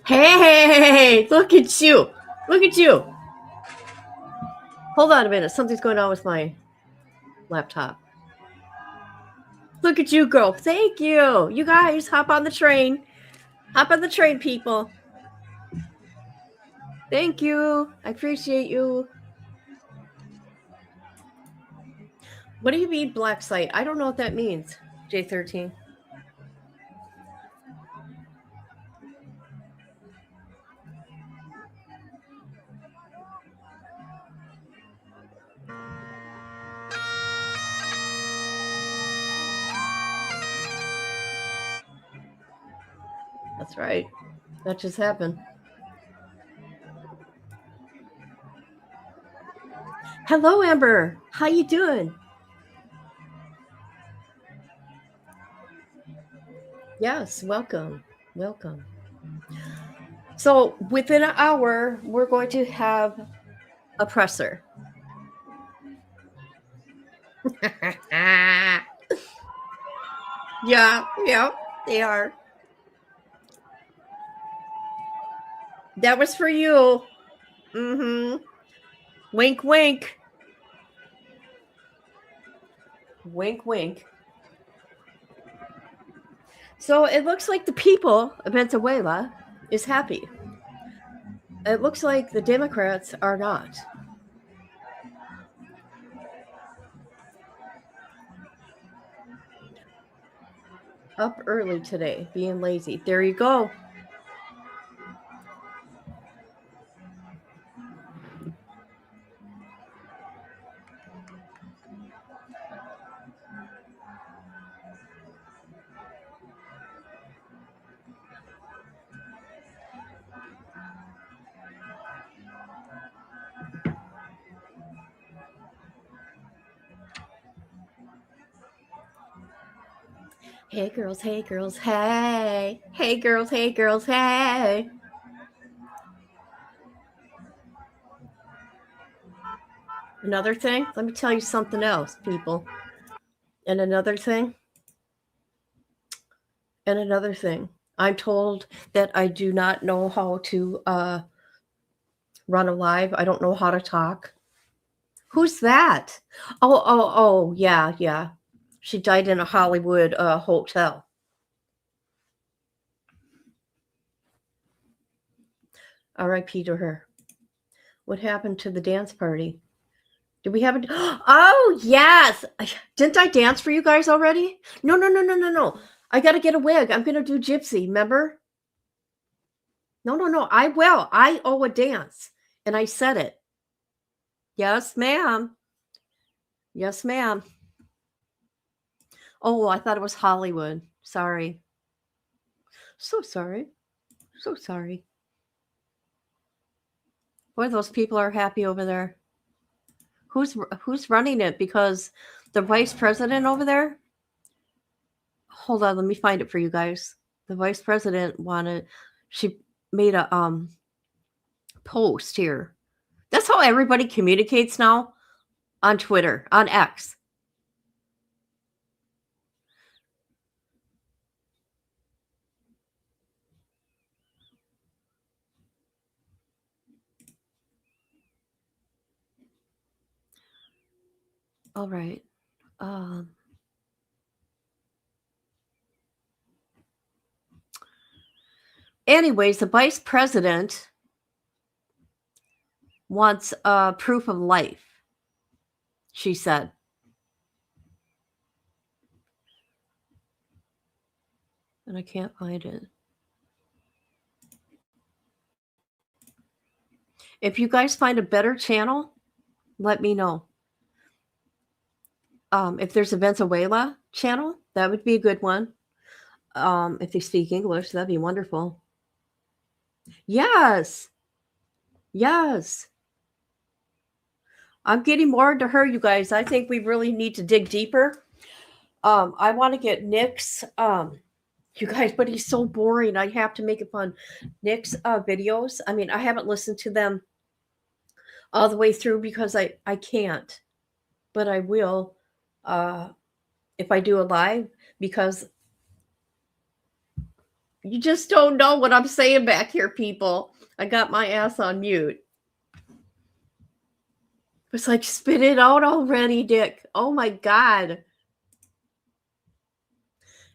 Hey, look at you. Look at you. Hold on a minute. Something's going on with my laptop. Look at you, girl. Thank you. You guys, hop on the train. Hop on the train, people. Thank you. I appreciate you. What do you mean black site? I don't know what that means, J13. That's right. That just happened. Hello, Amber. How you doing? Yes, welcome. Welcome. So within an hour, we're going to have a presser. Yeah, they are. That was for you. Mm-hmm. Wink, wink. Wink, wink. So it looks like the people of Venezuela is happy. It looks like the Democrats are not. Up early today, being lazy. There you go. Hey girls, hey girls, hey. Hey girls, hey. Another thing, let me tell you something else, people. And another thing. And another thing. I'm told that I do not know how to run a live. I don't know how to talk. Who's that? Oh, yeah. She died in a Hollywood hotel. R.I.P. to her. What happened to the dance party? Did we have a... Oh, yes. Didn't I dance for you guys already? No. I got to get a wig. I'm going to do gypsy, remember? No. I will. I owe a dance. And I said it. Yes, ma'am. Yes, ma'am. Oh, I thought it was Hollywood. Sorry. So sorry. Boy, those people are happy over there. Who's running it? Because the vice president over there... Hold on, let me find it for you guys. The vice president she made a post here. That's how everybody communicates now on Twitter, on X. All right. Anyways, the vice president wants proof of life, she said. And I can't find it. If you guys find a better channel, let me know. If there's a Venezuela channel, that would be a good one. If they speak English, that'd be wonderful. Yes. I'm getting more into her, you guys. I think we really need to dig deeper. I want to get Nick's, you guys, but he's so boring. I have to make it fun. Nick's videos. I mean, I haven't listened to them all the way through because I can't, but I will if I do a live, because You just don't know what I'm saying back here, people. I got my ass on mute. It's like, spit it out already, Dick. Oh my God.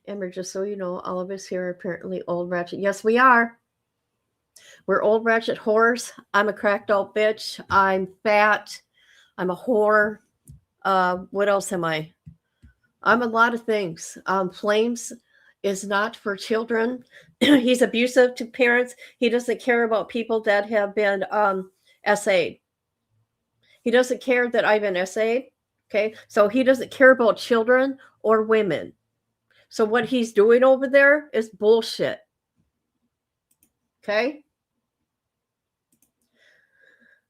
Amber, just so you know, all of us here are apparently old ratchet. Yes, we are. We're old ratchet whores. I'm a cracked out bitch. I'm fat. I'm a whore. What else am I? I'm a lot of things. Flames is not for children. He's abusive to parents. He doesn't care about people that have been SA'd. He doesn't care that I've been SA'd. Okay, so he doesn't care about children or women. So what he's doing over there is bullshit. Okay?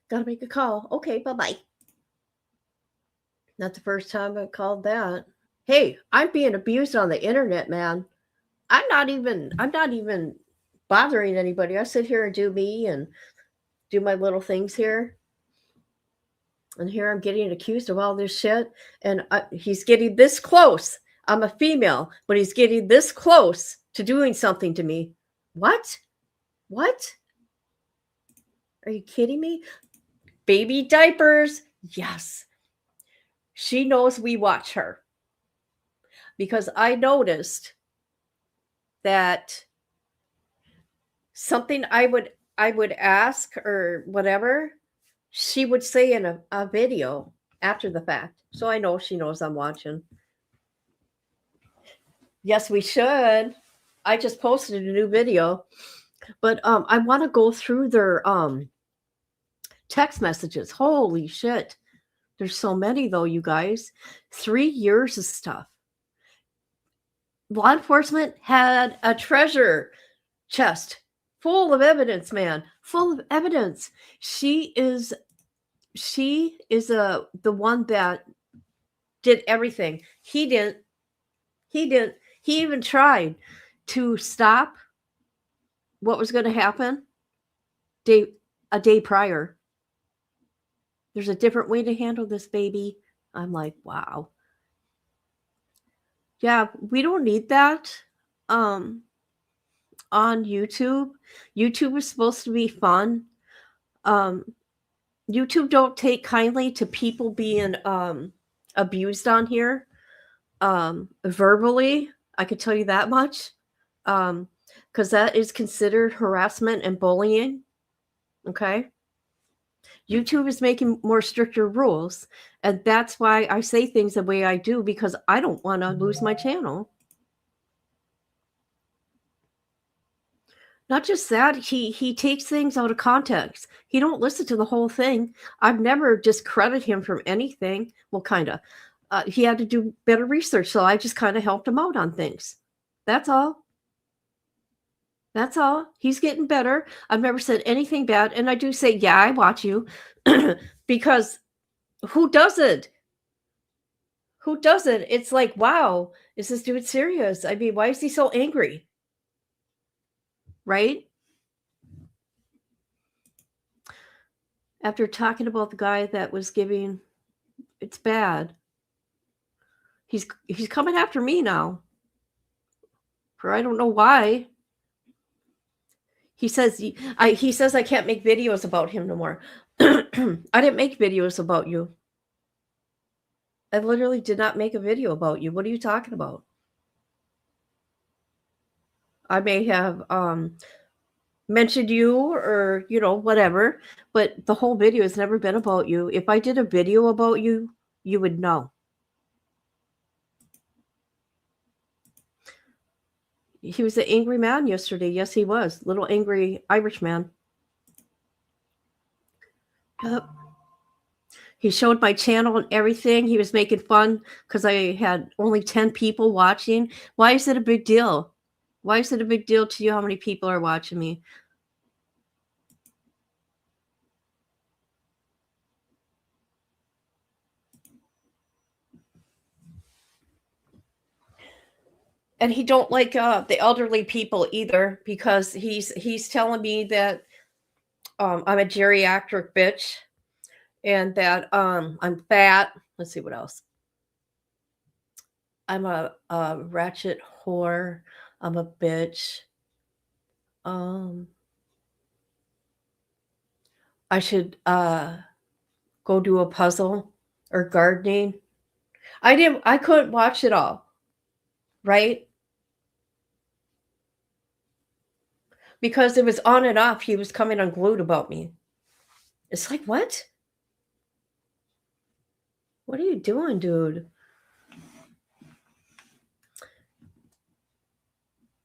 Gotta make a call. Okay, bye-bye. Not the first time I've called that. Hey, I'm being abused on the internet, man. I'm not even bothering anybody. I sit here and do me and do my little things here. And here I'm getting accused of all this shit. And he's getting this close. I'm a female, but he's getting this close to doing something to me. What? What? Are you kidding me? Baby diapers. Yes. She knows we watch her. Because I noticed that something I would ask or whatever, she would say in a video after the fact. So I know she knows I'm watching. Yes, we should. I just posted a new video. But I want to go through their text messages. Holy shit. There's so many, though, you guys. 3 years of stuff. Law enforcement had a treasure chest full of evidence, man. Full of evidence. She is the one that did everything. He didn't. He even tried to stop what was going to happen a day prior. There's a different way to handle this, baby. I'm like, wow. Yeah, we don't need that on YouTube. YouTube is supposed to be fun. YouTube don't take kindly to people being abused on here verbally. I could tell you that much. Because that is considered harassment and bullying. Okay? YouTube is making more stricter rules. And that's why I say things the way I do, because I don't want to lose my channel. Not just that, he takes things out of context. He don't listen to the whole thing. I've never discredited him from anything. Well, kind of. He had to do better research, so I just kind of helped him out on things. That's all. That's all. He's getting better. I've never said anything bad. And I do say, yeah, I watch you. Because who doesn't? Who doesn't? It's like, wow, is this dude serious? I mean, why is he so angry? Right? After talking about the guy that was giving, it's bad. He's coming after me now. For I don't know why. He says I can't make videos about him no more. I didn't make videos about you. I literally did not make a video about you. What are you talking about? I may have mentioned you or, whatever, but the whole video has never been about you. If I did a video about you, you would know. He was an angry man yesterday. Yes, he was. Little angry Irish man. Yep. He showed my channel and everything. He was making fun because I had only 10 people watching. Why is it a big deal? Why is it a big deal to you how many people are watching me? And he don't like the elderly people either, because he's telling me that I'm a geriatric bitch and that I'm fat. Let's see what else. I'm a ratchet whore. I'm a bitch. I should go do a puzzle or gardening. I couldn't watch it all, right? Because it was on and off. He was coming unglued about me. It's like, what? What are you doing, dude?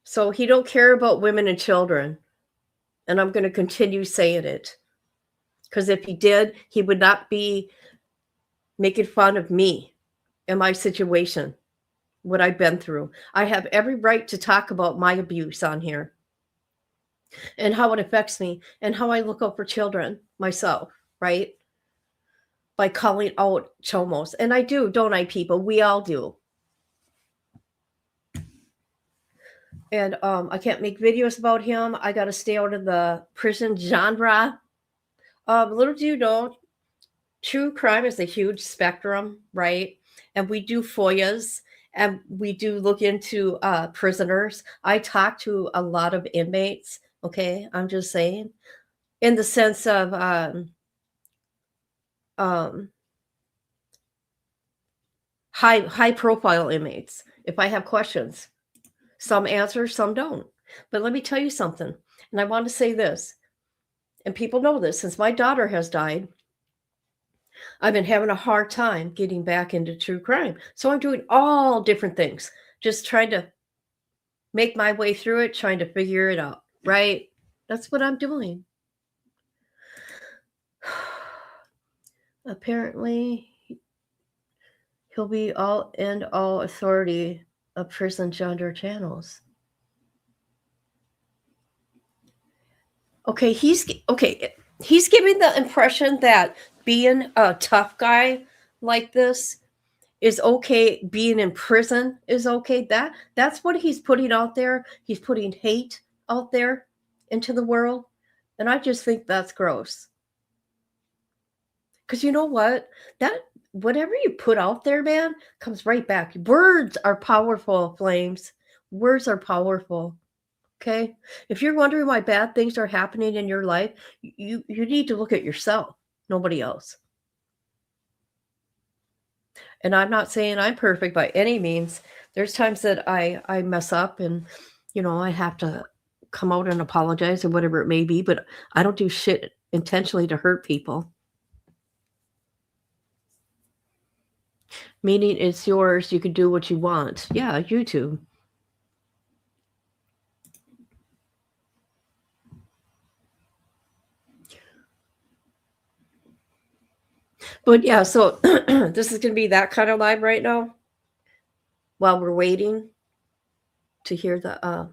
So he don't care about women and children. And I'm going to continue saying it. Because if he did, he would not be making fun of me and my situation, what I've been through. I have every right to talk about my abuse on here and how it affects me and how I look out for children myself, right? By calling out chomos. And I do, don't I, people? We all do. And I can't make videos about him. I got to stay out of the prison genre. Little do you know, true crime is a huge spectrum, right? And we do FOIAs and we do look into prisoners. I talk to a lot of inmates, okay? I'm just saying, in the sense of high profile inmates. If I have questions, some answer, some don't. But let me tell you something, and I want to say this, and people know this, since my daughter has died, I've been having a hard time getting back into true crime. So I'm doing all different things, just trying to make my way through it, trying to figure it out, right? That's what I'm doing. Apparently, he'll be all authority of prison gender channels. Okay, he's giving the impression that being a tough guy like this is okay, being in prison is okay. That's what he's putting out there. He's putting hate out there into the world, and I just think that's gross. Because you know what? That whatever you put out there, man, comes right back. Words are powerful, Flames. Words are powerful. Okay? If you're wondering why bad things are happening in your life, you need to look at yourself, nobody else. And I'm not saying I'm perfect by any means. There's times that I mess up and, I have to come out and apologize or whatever it may be, but I don't do shit intentionally to hurt people. Meaning it's yours, you can do what you want. Yeah, YouTube. But yeah, so this is going to be that kind of live right now while we're waiting to hear the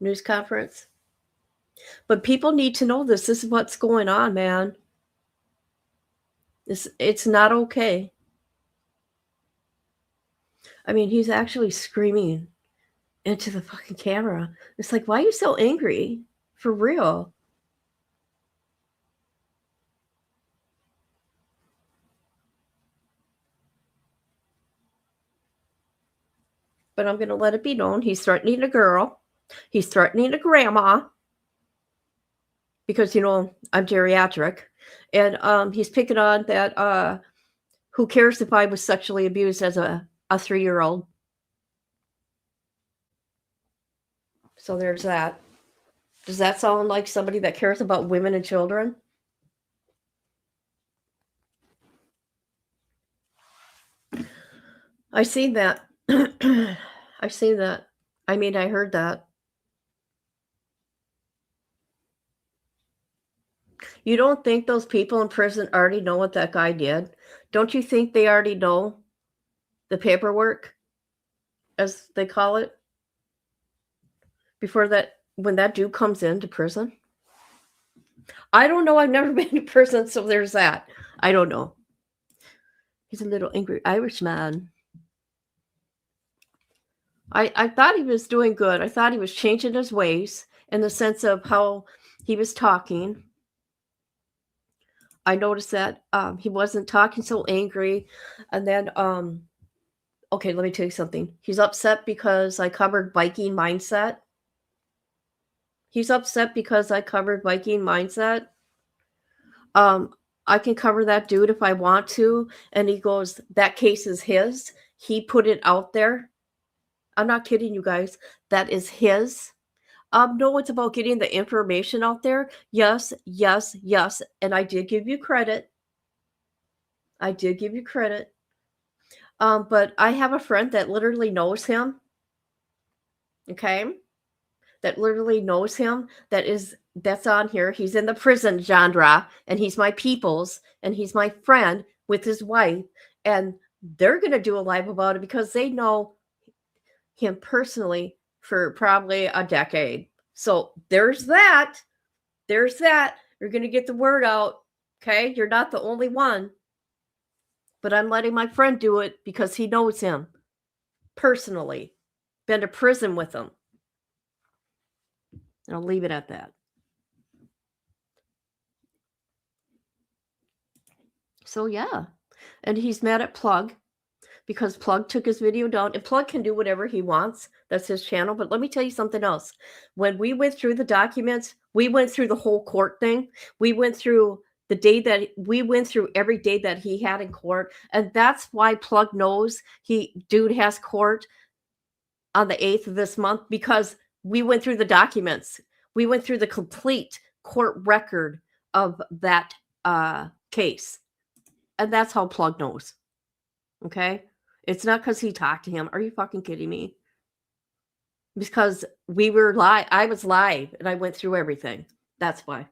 news conference. But people need to know this. This is what's going on, man. It's not okay. I mean, he's actually screaming into the fucking camera. It's like, why are you so angry? For real. But I'm going to let it be known. He's threatening a girl. He's threatening a grandma. Because, I'm geriatric. And he's picking on that, who cares if I was sexually abused as a 3-year-old. So there's that. Does that sound like somebody that cares about women and children? I see that. I see that. I mean, I heard that. You don't think those people in prison already know what that guy did? Don't you think they already know the paperwork, as they call it, before that, when that dude comes into prison? I don't know. I've never been to prison, so there's that. I don't know. He's a little angry Irishman. I thought he was doing good. I thought he was changing his ways in the sense of how he was talking. I noticed that he wasn't talking so angry. And then, okay, let me tell you something. He's upset because I covered Viking mindset. He's upset because I covered Viking mindset. I can cover that dude if I want to. And he goes, that case is his. He put it out there. I'm not kidding you guys. That is his. No, it's about getting the information out there. Yes, yes, yes. And I did give you credit. I did give you credit. But I have a friend that literally knows him. Okay? That literally knows him. That's on here. He's in the prison genre, and he's my people's, and he's my friend with his wife. And they're going to do a live about it because they know him personally for probably a decade. So there's that. There's that. You're going to get the word out. Okay? You're not the only one. But I'm letting my friend do it because he knows him personally. Been to prison with him. And I'll leave it at that. So yeah. And he's mad at Plug because Plug took his video down. And Plug can do whatever he wants. That's his channel. But let me tell you something else. When we went through the documents, we went through the whole court thing. We went through every day that he had in court. And that's why Plug knows dude has court on the 8th of this month, because we went through the documents. We went through the complete court record of that case. And that's how Plug knows. Okay? It's not because he talked to him. Are you fucking kidding me? Because we were live. I was live and I went through everything. That's why.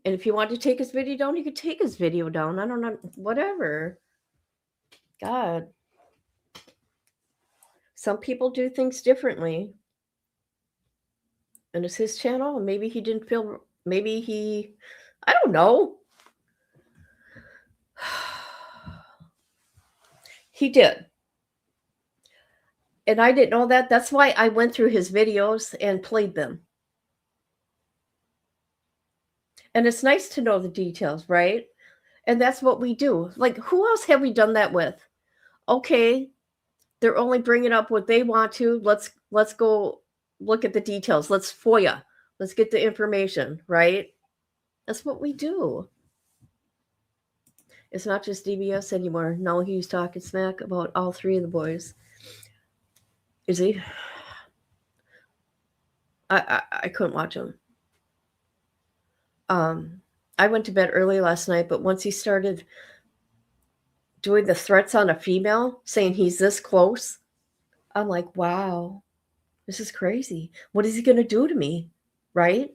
And if you want to take his video down, you could take his video down. I don't know. Whatever. God. Some people do things differently. And it's his channel. And maybe he didn't feel, I don't know. He did. And I didn't know that. That's why I went through his videos and played them. And it's nice to know the details, right? And that's what we do. Like, who else have we done that with? Okay, they're only bringing up what they want to. Let's go look at the details. Let's FOIA. Let's get the information, right? That's what we do. It's not just DBS anymore. No, he's talking smack about all three of the boys. Is he? I couldn't watch him. I went to bed early last night, but once he started doing the threats on a female, saying he's this close, I'm like, wow, this is crazy. What is he going to do to me? Right?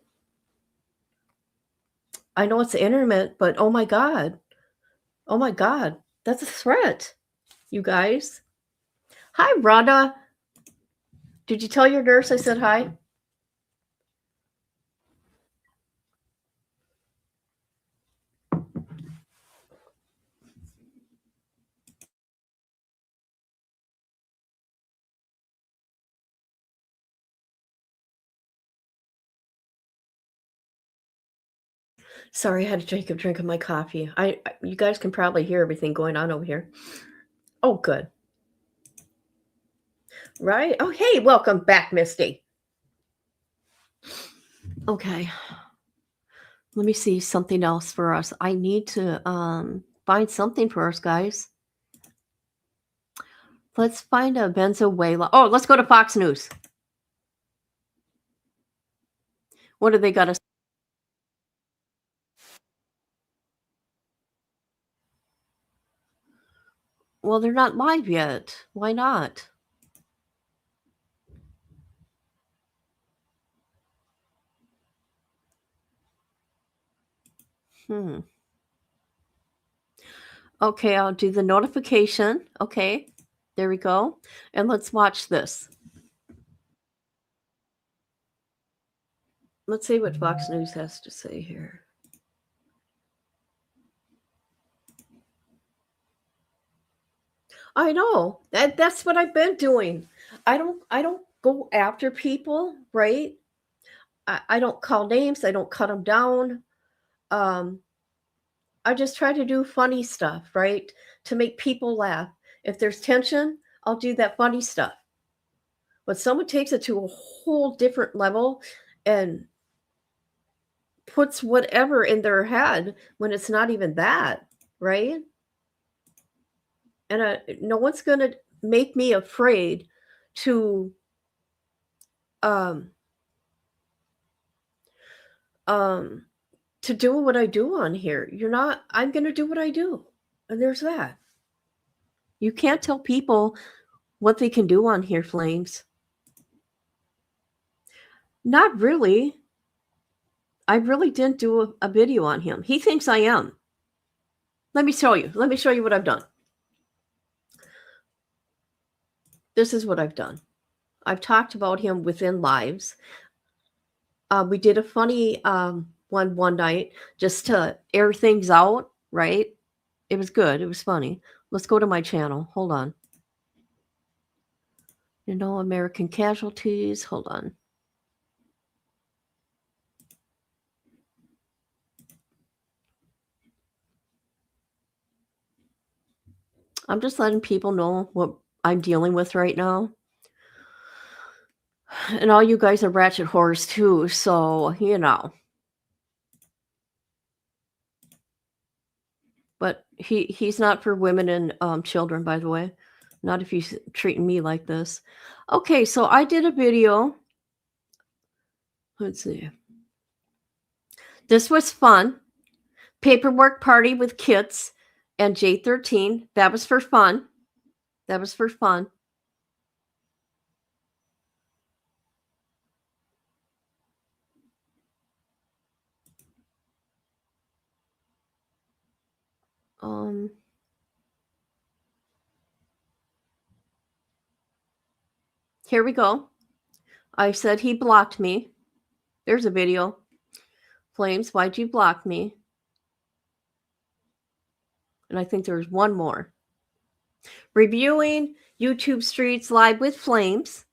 I know it's the internet, but oh my God. Oh my God. That's a threat, you guys. Hi, Rhonda. Did you tell your nurse I said hi? Sorry, I had to take a drink of my coffee. You guys can probably hear everything going on over here. Oh, good. Right? Oh, hey, welcome back, Misty. Okay. Let me see something else for us. I need to find something for us, guys. Let's find a Venezuela. Oh, let's go to Fox News. What do they got to say? Well, they're not live yet. Why not? Okay, I'll do the notification. Okay, there we go. And let's watch this. Let's see what Fox News has to say here. I know. That's what I've been doing. I don't go after people, right? I don't call names. I don't cut them down. I just try to do funny stuff, right? To make people laugh. If there's tension, I'll do that funny stuff. But someone takes it to a whole different level and puts whatever in their head when it's not even that, right? And no one's going to make me afraid to to do what I do on here. I'm going to do what I do. And there's that. You can't tell people what they can do on here, Flames. Not really. I really didn't do a video on him. He thinks I am. Let me show you. Let me show you what I've done. This is what I've done. I've talked about him within lives. We did a funny one night just to air things out, right? It was good. It was funny. Let's go to my channel. Hold on. American casualties. Hold on. I'm just letting people know what I'm dealing with right now. And all you guys are ratchet whores too, so, But he's not for women and children, by the way. Not if he's treating me like this. Okay, so I did a video. Let's see. This was fun. Paperwork party with kids and J13. That was for fun. That was for fun. Here we go. I said he blocked me. There's a video. Flames, why'd you block me? And I think there's one more. Reviewing YouTube Streets Live with Flames.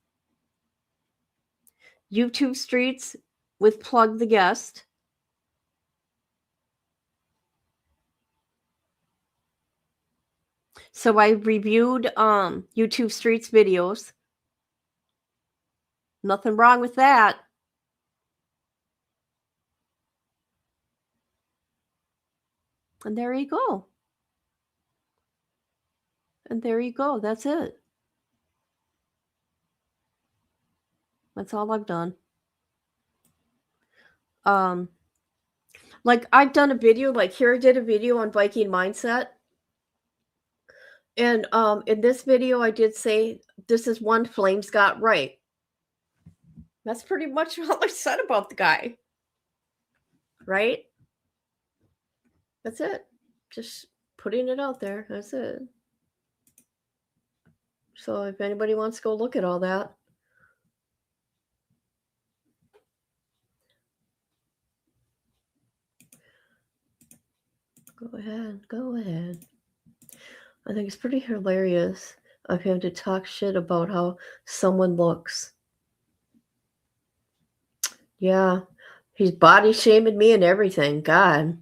YouTube Streets with Plug the Guest. So I reviewed YouTube Streets videos. Nothing wrong with that. And there you go. And there you go. That's it. That's all I've done. Like I've done a video, like here I did a video on Viking mindset. And in this video, I did say this is one Flames got right. That's pretty much all I said about the guy. Right? That's it. Just putting it out there. That's it. So if anybody wants to go look at all that. Go ahead. Go ahead. I think it's pretty hilarious of him to talk shit about how someone looks. Yeah. He's body shaming me and everything. God.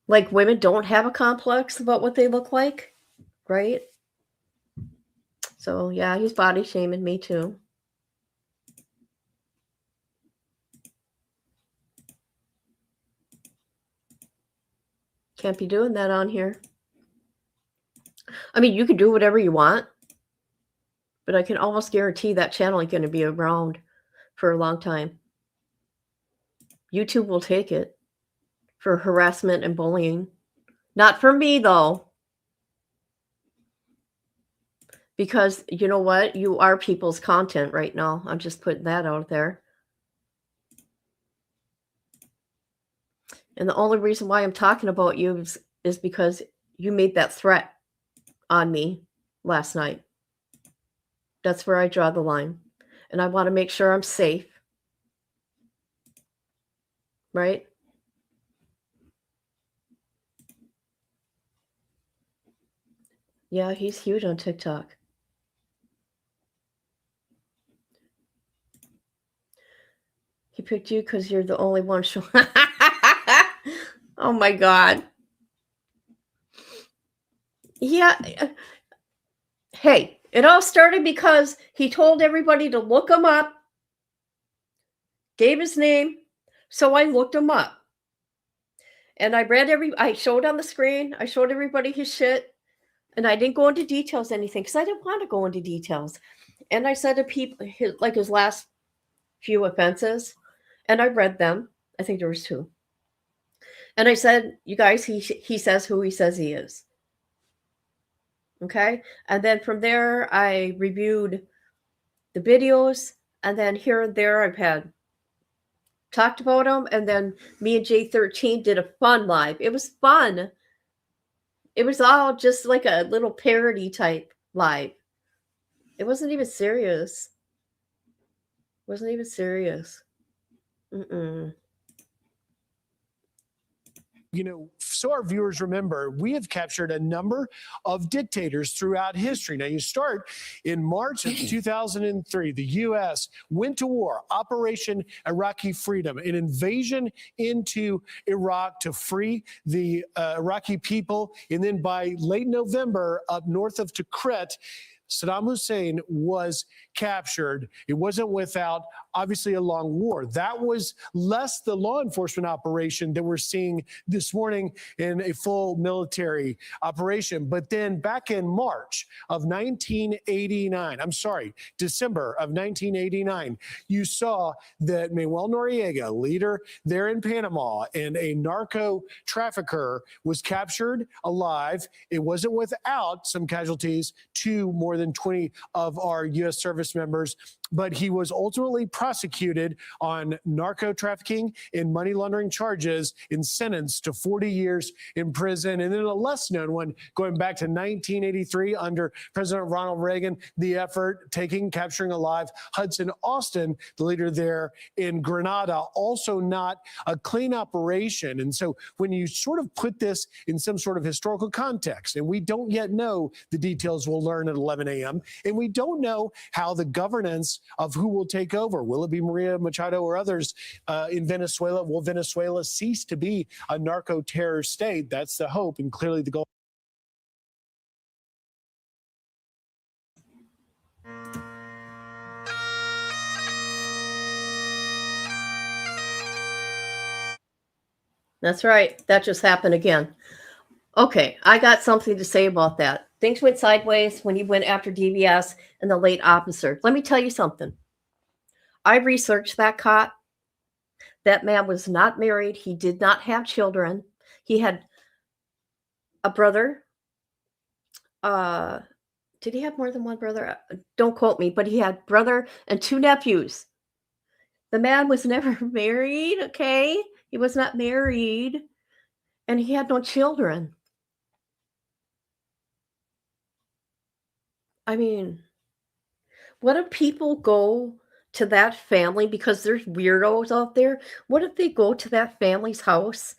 Like women don't have a complex about what they look like. Right? So yeah, he's body shaming me too. Can't be doing that on here. I mean, you can do whatever you want, but I can almost guarantee that channel ain't going to be around for a long time. YouTube will take it for harassment and bullying. Not for me, though. Because you know what? You are people's content right now. I'm just putting that out there. And the only reason why I'm talking about you is because you made that threat on me last night. That's where I draw the line. And I want to make sure I'm safe. Right? Yeah, he's huge on TikTok. He picked you because you're the only one showing. Oh my God. Yeah. Hey, it all started because he told everybody to look him up gave his name. So I looked him up. And I showed on the screen, I showed everybody his shit. And I didn't go into details anything because I didn't want to go into details. And I said to people, his last few offenses, and I read them. I think there was 2. And I said, you guys, he says who he says he is. Okay? And then from there, I reviewed the videos. And then here and there, I've had talked about them. And then me and J13 did a fun live. It was fun. It was all just like a little parody type live. It wasn't even serious. Mm-mm. You know, so our viewers remember, we have captured a number of dictators throughout history. Now, you start in March of 2003. The U.S. went to war, Operation Iraqi Freedom, an invasion into Iraq to free the Iraqi people. And then by late November, up north of Tikrit, Saddam Hussein was captured. It wasn't without, obviously, a long war. That was less the law enforcement operation that we're seeing this morning in a full military operation. But then back in March of 1989, December of 1989, you saw that Manuel Noriega, leader there in Panama, and a narco trafficker was captured alive. It wasn't without some casualties, more than 20 of our U.S. service members, but he was ultimately prosecuted on narco trafficking and money laundering charges and sentenced to 40 years in prison. And then a less known one, going back to 1983 under President Ronald Reagan, the effort capturing alive Hudson Austin, the leader there in Grenada, also not a clean operation. And so when you sort of put this in some sort of historical context, and we don't yet know the details, we'll learn at 11 a.m., and we don't know how the governance of who will take over. Will it be Maria Machado or others in Venezuela? Will Venezuela cease to be a narco-terror state? That's the hope, and clearly the goal. That's right. That just happened again. Okay, I got something to say about that. Things went sideways when he went after DVS and the late officer. Let me tell you something. I researched that cop. That man was not married. He did not have children. He had a brother. Did he have more than one brother? Don't quote me, but he had brother and 2 nephews. The man was never married, okay? He was not married, and he had no children. I mean, what if people go to that family because there's weirdos out there? What if they go to that family's house,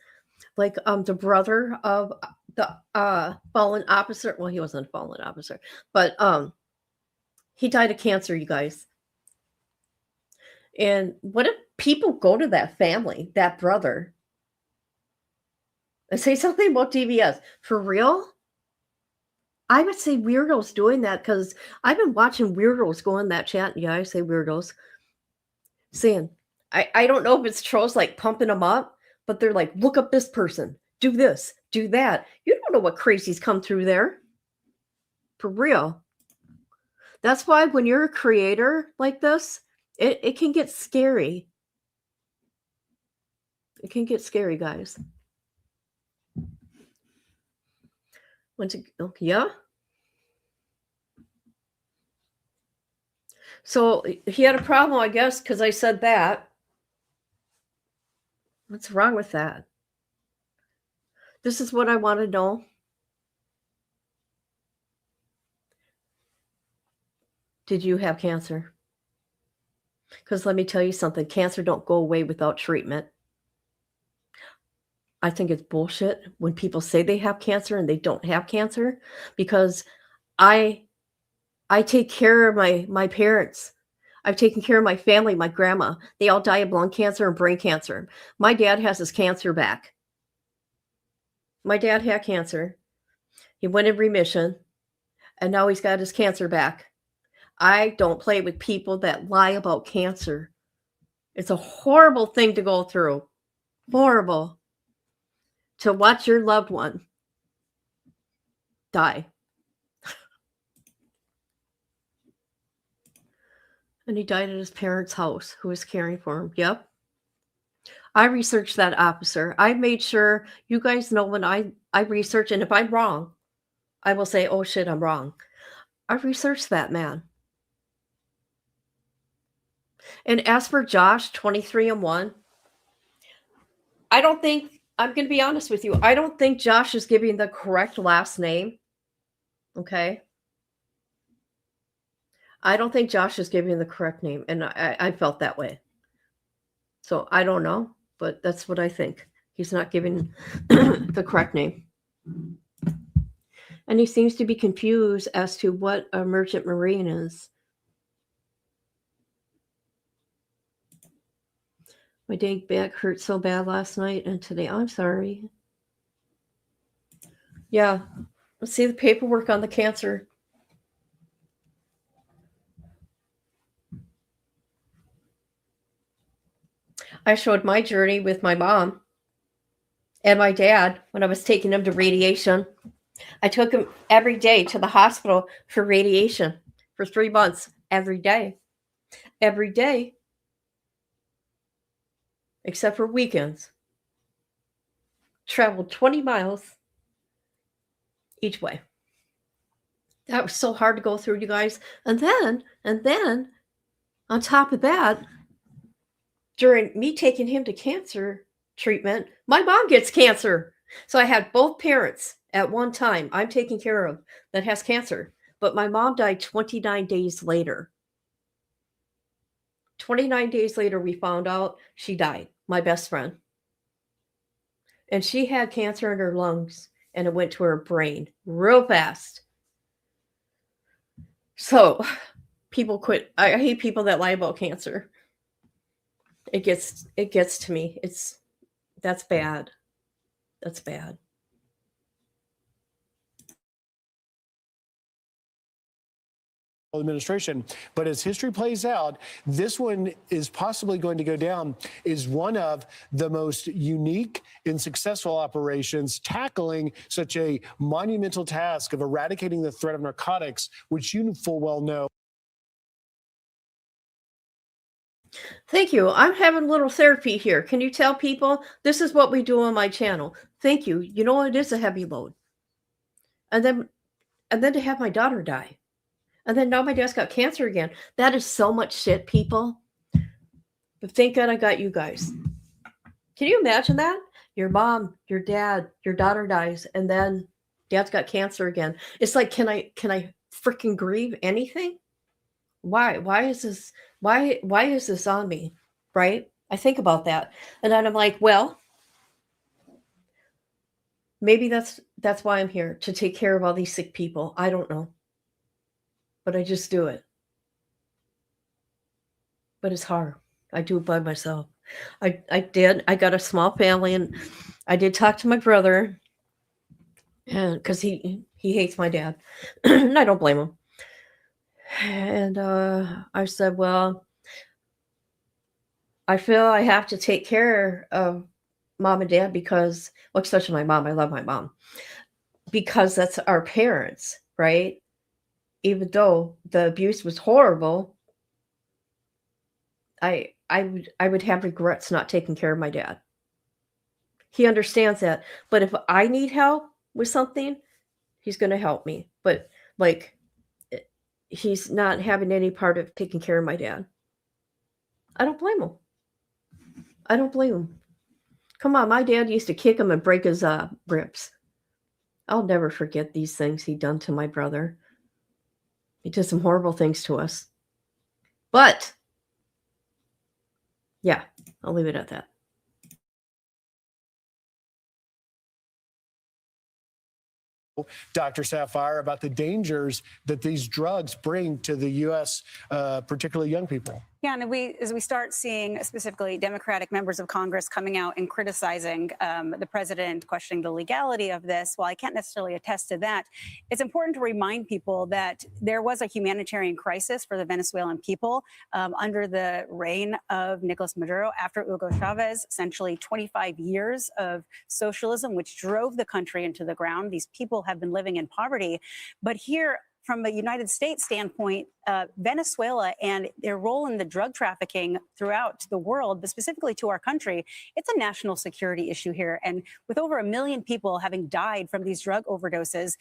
like the brother of the fallen officer? Well, he wasn't a fallen officer, but he died of cancer, you guys. And what if people go to that family, that brother, and say something about DVS? For real? I would say weirdos doing that because I've been watching weirdos go in that chat. Yeah, I say weirdos. Saying, I don't know if it's trolls like pumping them up, but they're like, look up this person, do this, do that. You don't know what crazies come through there. For real. That's why when you're a creator like this, it can get scary. It can get scary, guys. Yeah. So he had a problem, I guess, because I said that. What's wrong with that? This is what I want to know. Did you have cancer? Because let me tell you something. Cancer don't go away without treatment. I think it's bullshit when people say they have cancer and they don't have cancer, because I take care of my parents. I've taken care of my family, my grandma. They all die of lung cancer and brain cancer. My dad has his cancer back. My dad had cancer. He went in remission, and now he's got his cancer back. I don't play with people that lie about cancer. It's a horrible thing to go through. Horrible. To watch your loved one die. And he died at his parents' house, who was caring for him. Yep. I researched that, officer. I made sure you guys know when I research, and if I'm wrong, I will say, oh shit, I'm wrong. I researched that man. And as for Josh, 23-1, I don't think, I'm going to be honest with you, I don't think Josh is giving the correct last name. Okay? I don't think Josh is giving the correct name, and I felt that way. So I don't know, but that's what I think. He's not giving the correct name. And he seems to be confused as to what a merchant marine is. My dang back hurt so bad last night and today. I'm sorry. Yeah. Let's see the paperwork on the cancer. I showed my journey with my mom and my dad when I was taking him to radiation. I took him every day to the hospital for radiation for 3 months, every day. Every day. Except for weekends. Traveled 20 miles each way. That was so hard to go through, you guys. And then, on top of that, during me taking him to cancer treatment, my mom gets cancer. So I had both parents at one time I'm taking care of that has cancer. But my mom died 29 days later. 29 days later, we found out she died, my best friend. And she had cancer in her lungs, and it went to her brain real fast. So people quit. I hate people that lie about cancer. It gets to me. That's bad. That's bad. Administration. But as history plays out, this one is possibly going to go down as one of the most unique and successful operations tackling such a monumental task of eradicating the threat of narcotics, which you full well know. Thank you. I'm having a little therapy here. Can you tell people this is what we do on my channel? Thank you. You know, it is a heavy load. And then to have my daughter die. And then now my dad's got cancer again. That is so much shit, people. But thank God I got you guys. Can you imagine that? Your mom, your dad, your daughter dies, and then dad's got cancer again. It's like, can I freaking grieve anything? Why is this on me? Right? I think about that. And then I'm like, well, maybe that's why I'm here, to take care of all these sick people. I don't know. But I just do it. But it's hard. I do it by myself. I got a small family, and I did talk to my brother, and because he hates my dad, and I don't blame him. And I said, well, I feel I have to take care of mom and dad because, well, especially my mom. I love my mom because that's our parents, right? Even though the abuse was horrible, I would have regrets not taking care of my dad. He understands that. But if I need help with something, he's going to help me. But like, he's not having any part of taking care of my dad. I don't blame him. I don't blame him. Come on, my dad used to kick him and break his ribs. I'll never forget these things he done to my brother. He did some horrible things to us. But, yeah, I'll leave it at that. Dr. Sapphire, about the dangers that these drugs bring to the U.S., particularly young people. Yeah, and as we start seeing specifically Democratic members of Congress coming out and criticizing the president, questioning the legality of this, while I can't necessarily attest to that, it's important to remind people that there was a humanitarian crisis for the Venezuelan people under the reign of Nicolas Maduro after Hugo Chavez, essentially 25 years of socialism, which drove the country into the ground. These people have been living in poverty. But here, from a United States standpoint, Venezuela and their role in the drug trafficking throughout the world, but specifically to our country, it's a national security issue here. And with over 1 million people having died from these drug overdoses,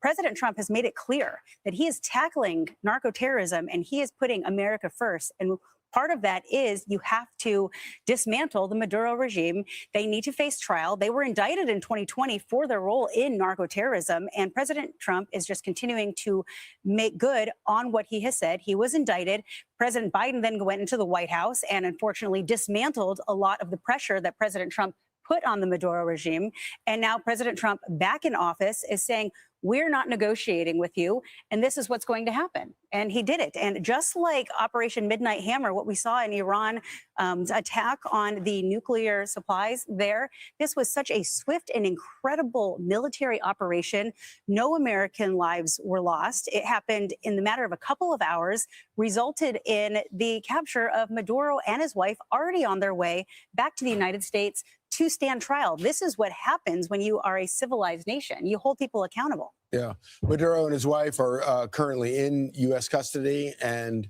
President Trump has made it clear that he is tackling narco-terrorism and he is putting America first. And part of that is you have to dismantle the Maduro regime. They need to face trial. They were indicted in 2020 for their role in narco-terrorism, and President Trump is just continuing to make good on what he has said. He was indicted. President Biden then went into the White House and unfortunately dismantled a lot of the pressure that President Trump put on the Maduro regime. And now President Trump, back in office, is saying, we're not negotiating with you, and this is what's going to happen. And he did it. And just like Operation Midnight Hammer, what we saw in Iran, attack on the nuclear supplies there, this was such a swift and incredible military operation. No American lives were lost. It happened in the matter of a couple of hours, resulted in the capture of Maduro and his wife, already on their way back to the United States to stand trial. This is what happens when you are a civilized nation. You hold people accountable. Yeah. Maduro and his wife are currently in U.S. custody, and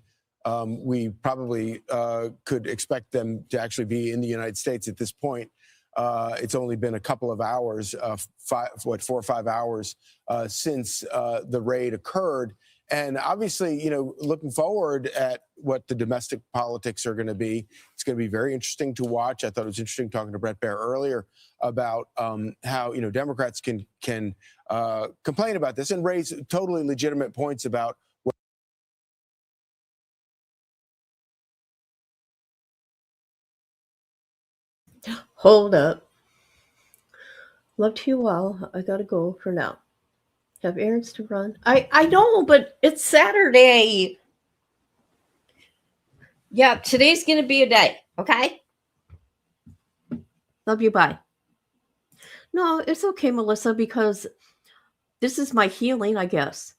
we probably could expect them to actually be in the United States at this point. It's only been a couple of hours, 4 or 5 hours since the raid occurred. And obviously, you know, looking forward at what the domestic politics are going to be, it's going to be very interesting to watch. I thought it was interesting talking to Brett Baer earlier about how, you know, Democrats can complain about this and raise totally legitimate points about what. Hold up. Love to you all. I gotta go for now. Have errands to run. I know, but it's Saturday. Yeah, today's gonna be a day, okay? Love you, bye. No, it's okay, Melissa, because this is my healing, I guess.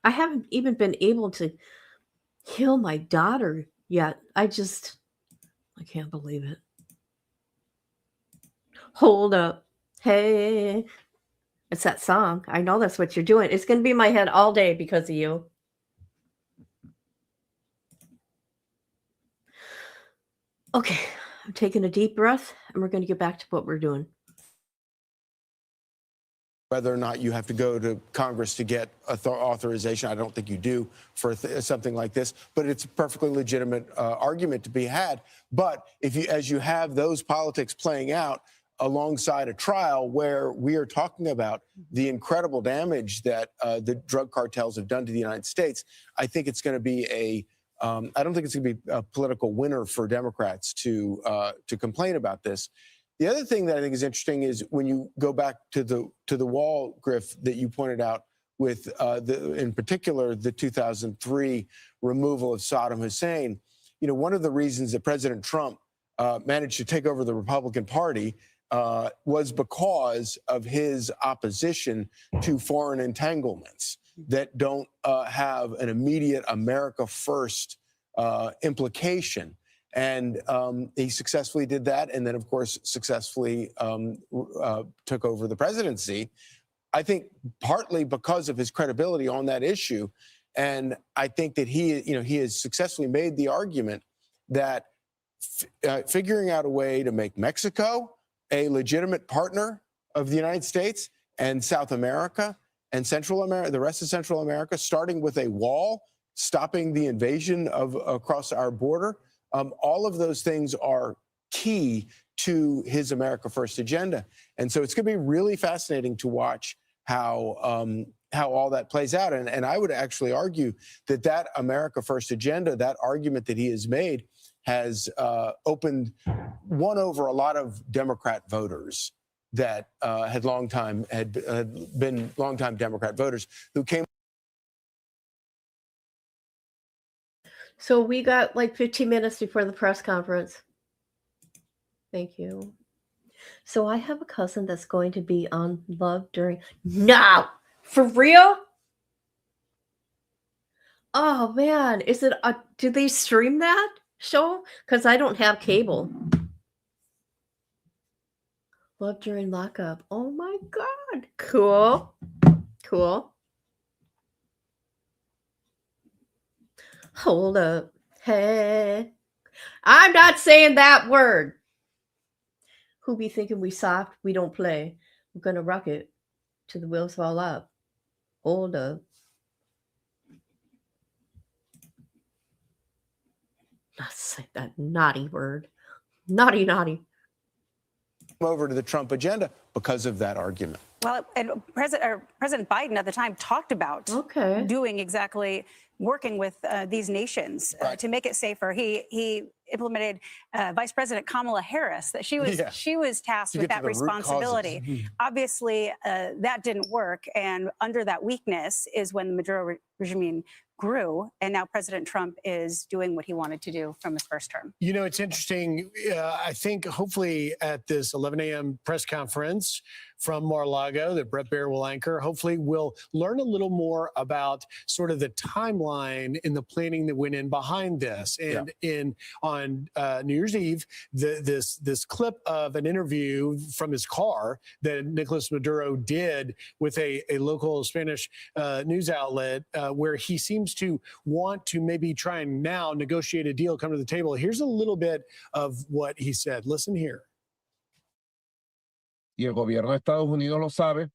I haven't even been able to heal my daughter yet. I can't believe it. Hold up. Hey. It's that song. I know that's what you're doing. It's going to be in my head all day because of you. Okay, I'm taking a deep breath, and we're going to get back to what we're doing. Whether or not you have to go to Congress to get authorization, I don't think you do for something like this, but it's a perfectly legitimate argument to be had. But as you have those politics playing out alongside a trial where we are talking about the incredible damage that the drug cartels have done to the United States, I think it's going to be I don't think it's going to be a political winner for Democrats to complain about this. The other thing that I think is interesting is when you go back to the wall, Griff, that you pointed out with in particular the 2003 removal of Saddam Hussein. You know, one of the reasons that President Trump managed to take over the Republican Party was because of his opposition to foreign entanglements that don't have an immediate America First implication. And he successfully did that, and then, of course, successfully took over the presidency, I think partly because of his credibility on that issue. And I think that he has successfully made the argument that figuring out a way to make Mexico a legitimate partner of the United States and South America and Central America, the rest of Central America, starting with a wall, stopping the invasion across our border. All of those things are key to his America First agenda. And so it's going to be really fascinating to watch how all that plays out. And I would actually argue that America First agenda, that argument that he has made, has won over a lot of Democrat voters that had been longtime Democrat voters who came. So we got like 15 minutes before the press conference. Thank you. So I have a cousin that's going to be on Love during... No! For real? Oh, man. Is it... do they stream that show? Because I don't have cable. Love during lockup. Oh, my God. Cool. Cool. Hold up. Hey. I'm not saying that word. Who be thinking we soft? We don't play. We're going to rock it till the wheels fall up. Hold up. Not say that naughty word. Naughty, naughty. Over to the Trump agenda because of that argument. Well, and President Biden at the time talked about doing exactly, working with these nations to make it safer. He implemented Vice President Kamala Harris, that she was tasked with that responsibility. Obviously, that didn't work, and under that weakness is when the Maduro regime grew, and now President Trump is doing what he wanted to do from his first term. You know, it's interesting. I think hopefully at this 11 a.m. press conference from Mar-a-Lago that Brett Baer will anchor, hopefully we'll learn a little more about sort of the timeline in the planning that went in behind this. And on New Year's Eve, this clip of an interview from his car that Nicolas Maduro did with a local Spanish news outlet where he seems to want to maybe try and now negotiate a deal, come to the table. Here's a little bit of what he said. Listen here. Y el gobierno de Estados Unidos lo sabe.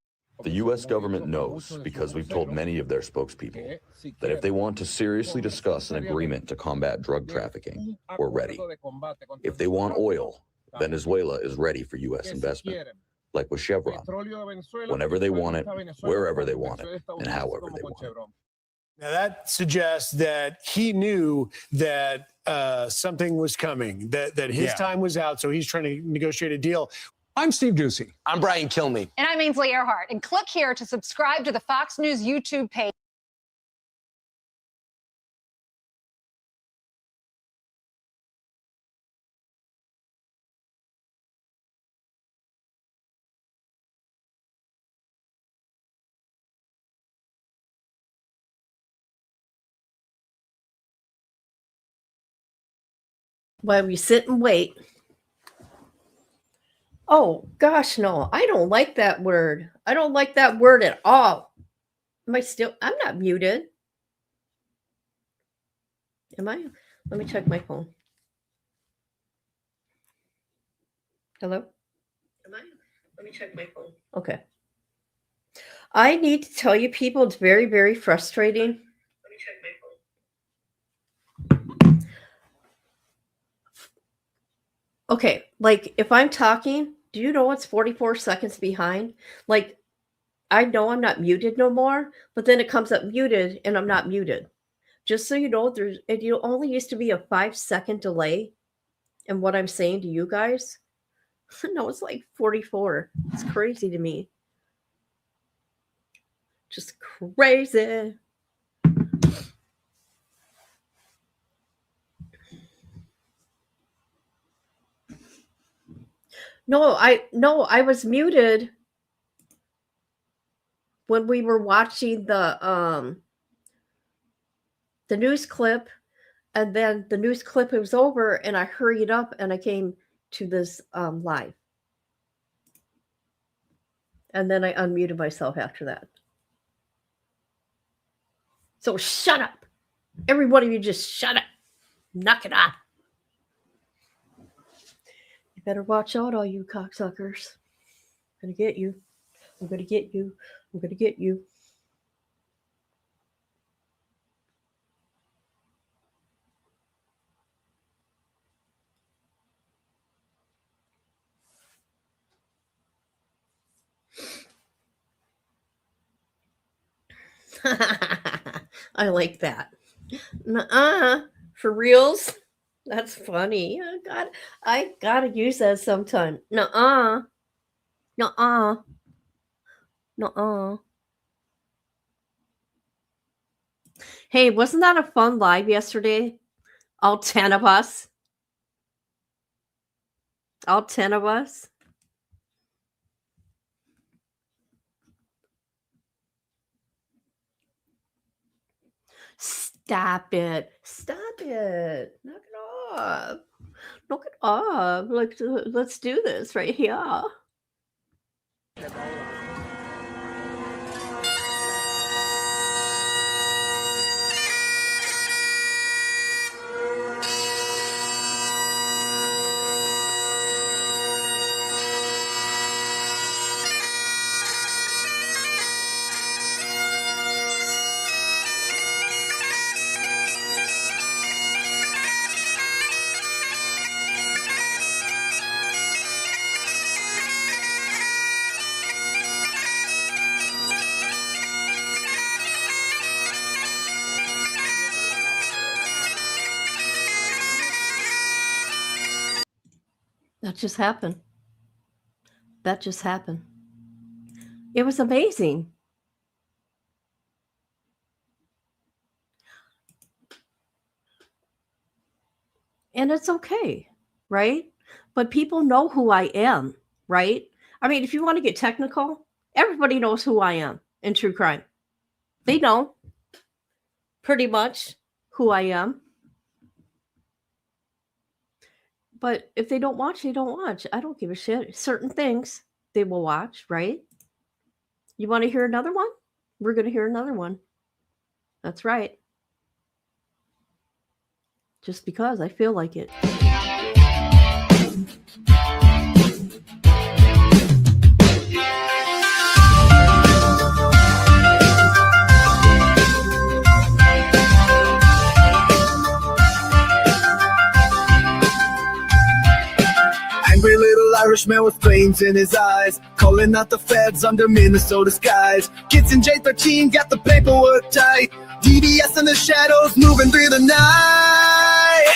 The U.S. government knows, because we've told many of their spokespeople, that if they want to seriously discuss an agreement to combat drug trafficking, we're ready. If they want oil, Venezuela is ready for U.S. investment, like with Chevron, whenever they want it, wherever they want it, and however they want it. Now that suggests that he knew that something was coming, that his time was out, so he's trying to negotiate a deal. I'm Steve Doocy. I'm Brian Kilmeade. And I'm Ainsley Earhart. And click here to subscribe to the Fox News YouTube page. While we sit and wait. Oh, gosh, no. I don't like that word. I don't like that word at all. Am I still? I'm not muted. Am I? Let me check my phone. Hello? Am I? Let me check my phone. Okay. I need to tell you, people, it's very, very frustrating. Let me check my phone. Okay, like if I'm talking, do you know it's 44 seconds behind? Like, I know I'm not muted no more, but then it comes up muted and I'm not muted. Just so you know, it only used to be a 5-second delay in what I'm saying to you guys. No, it's like 44. It's crazy to me. Just crazy. No, I was muted when we were watching the news clip, and then the news clip was over and I hurried up and I came to this live. And then I unmuted myself after that. So shut up. Every one of you just shut up. Knock it off. You better watch out, all you cocksuckers. I'm gonna get you. I'm gonna get you. I'm gonna get you. I like that. Nuh-uh. For reals? That's funny. I gotta use that sometime. Nuh-uh. Nuh-uh. Nuh-uh. Hey, wasn't that a fun live yesterday? All 10 of us. All 10 of us. Stop it. Stop it. Knock it off. Knock it off. Like, let's do this right here. That just happened. That just happened. It was amazing. And it's okay, right? But people know who I am, right? I mean, if you want to get technical, everybody knows who I am in true crime. They know pretty much who I am. But if they don't watch, they don't watch. I don't give a shit. Certain things they will watch, right? You want to hear another one? We're going to hear another one. That's right. Just because I feel like it. Angry little Irishman with flames in his eyes, calling out the feds under Minnesota skies. Kids in J13 got the paperwork tight. DBS in the shadows moving through the night.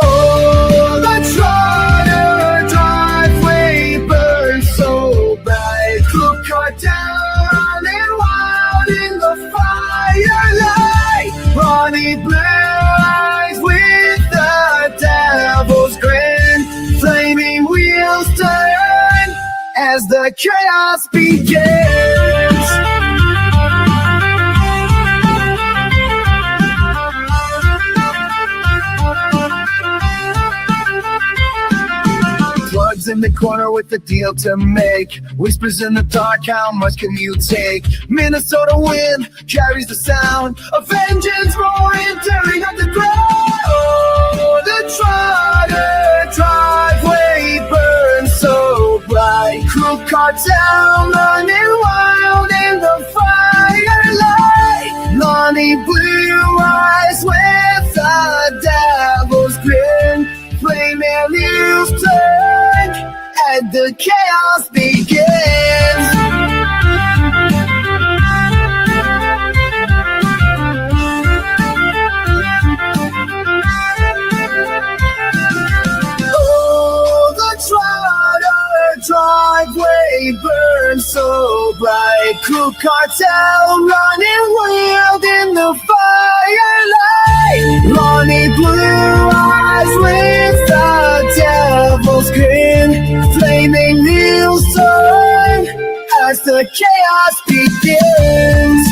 Oh, the Trotter driveway burns so bright. Club cartel running wild in the firelight. Ronnie blue eyes with the devil's grin. Flaming wheels turn as the chaos begins. Plugs in the corner with the deal to make. Whispers in the dark, how much can you take? Minnesota wind carries the sound of engines roaring, tearing up the ground. Oh, the Trotter driveway burns so bright. Crew cartel running wild in the firelight. Lonnie blue eyes with the devil's grin. Flaming wheels turn and the chaos begins. Oh, the Trotter driveway burns so bright. Crew cartel running wild in the firelight. Lonnie blue eyes with the devil's grin. Flaming wheels turn as the chaos begins.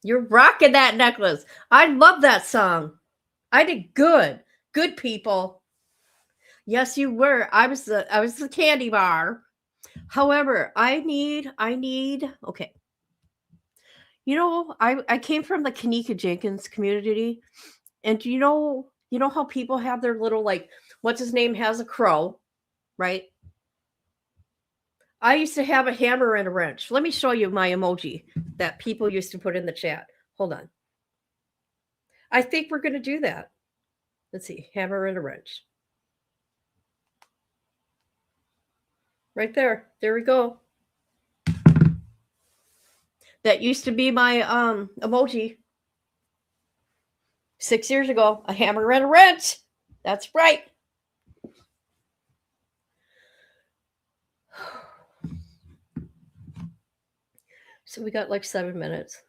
You're rocking that necklace. I love that song. I did good. Good people. Yes, you were. I was the candy bar. However, I need okay. You know, I came from the Kanika Jenkins community, and you know how people have their little, like, what's his name has a crow, right? I used to have a hammer and a wrench. Let me show you my emoji that people used to put in the chat. Hold on. I think we're going to do that. Let's see, hammer and a wrench. Right there. There we go. That used to be my emoji 6 years ago. A hammer and a wrench. That's right. So we got like 7 minutes.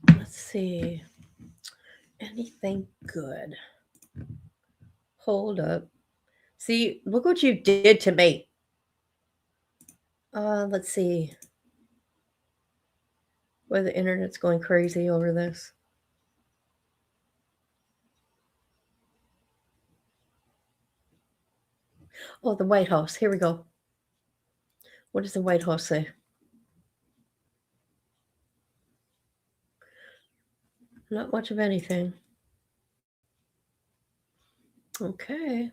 Let's see. Anything good? Hold up. See, look what you did to me. Let's see. Where the internet's going crazy over this. Oh, the White House. Here we go. What does the White House say? Not much of anything. Okay.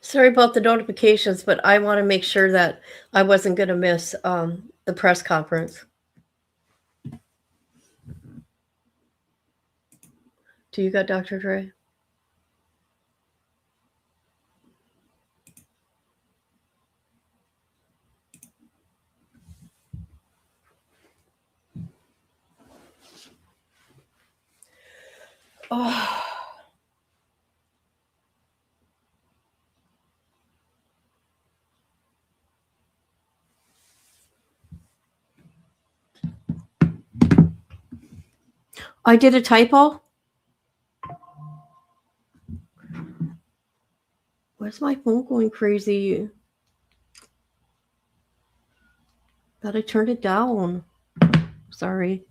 Sorry about the notifications, but I want to make sure that I wasn't going to miss the press conference. Do you got Dr. Dre? Oh. I did a typo. Where's my phone going crazy? Thought I turned it down. Sorry.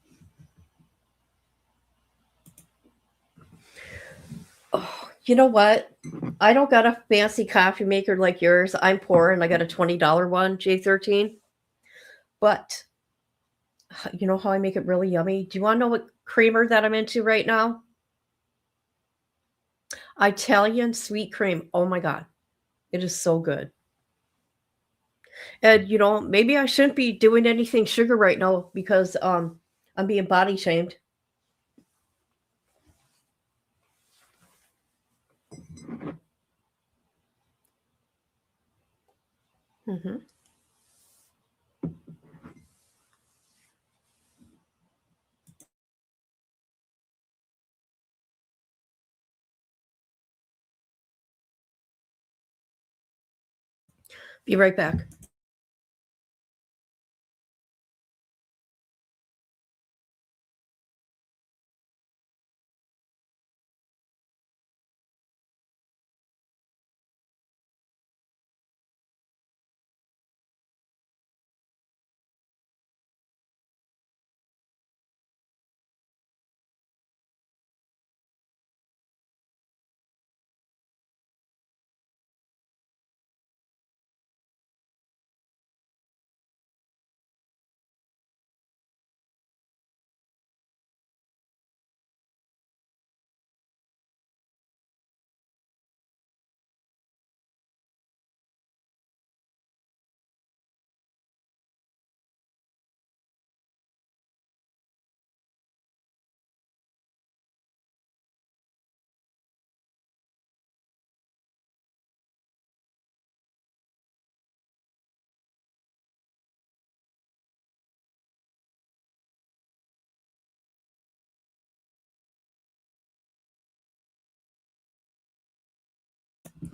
Oh, you know what? I don't got a fancy coffee maker like yours. I'm poor and I got a $20 one, J13. But you know how I make it really yummy? Do you want to know what creamer that I'm into right now? Italian sweet cream. Oh my God. It is so good. And you know, maybe I shouldn't be doing anything sugar right now because I'm being body shamed. Mm-hmm. Be right back.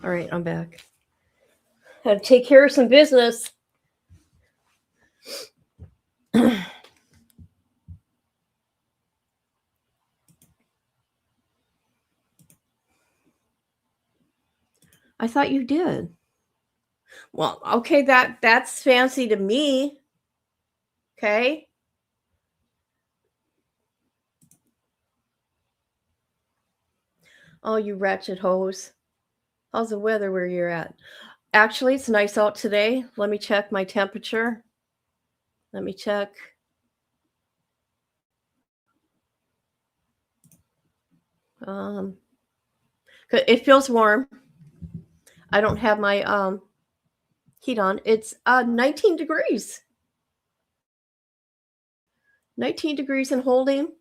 All right, I'm back. Had to take care of some business. I thought you did. Well, okay, that's fancy to me. Okay. Oh, you wretched hose. How's the weather where you're at? Actually, it's nice out today. Let me check my temperature. Let me check. It feels warm. I don't have my heat on. It's 19 degrees. 19 degrees and holding.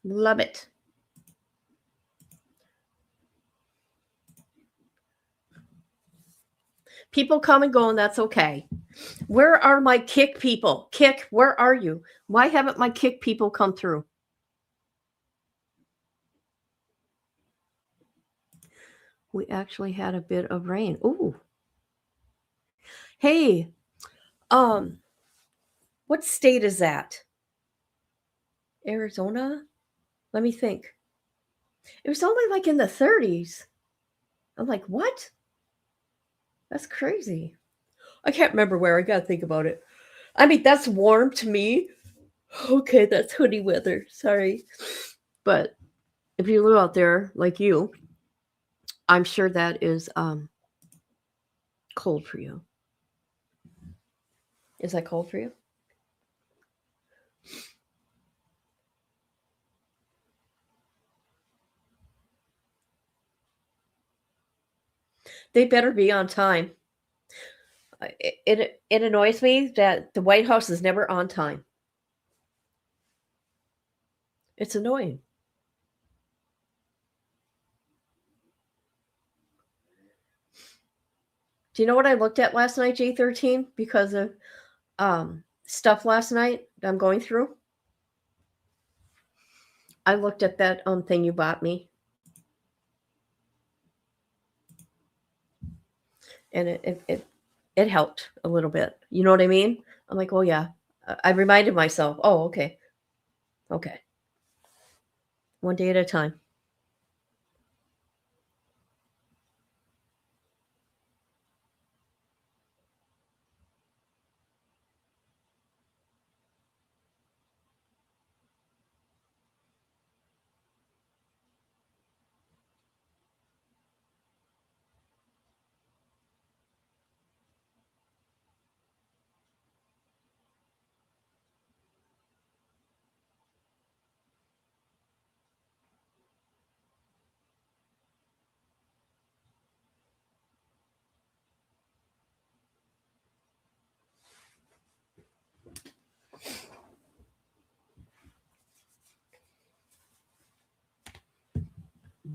Love it. People come and go, and that's okay. Where are my kick people? Kick, where are you? Why haven't my kick people come through? We actually had a bit of rain. Ooh. Hey, what state is that? Arizona? Let me think. It was only like in the 30s. I'm like, what? That's crazy. I can't remember where. I got to think about it. I mean, that's warm to me. Okay, that's hoodie weather. Sorry. But if you live out there like you, I'm sure that is cold for you. Is that cold for you? They better be on time. It annoys me that the White House is never on time. It's annoying. Do you know what I looked at last night, J13? Because of stuff last night that I'm going through. I looked at that thing you bought me. And it helped a little bit. You know what I mean? I'm like, oh yeah. I reminded myself, oh, okay. Okay. One day at a time.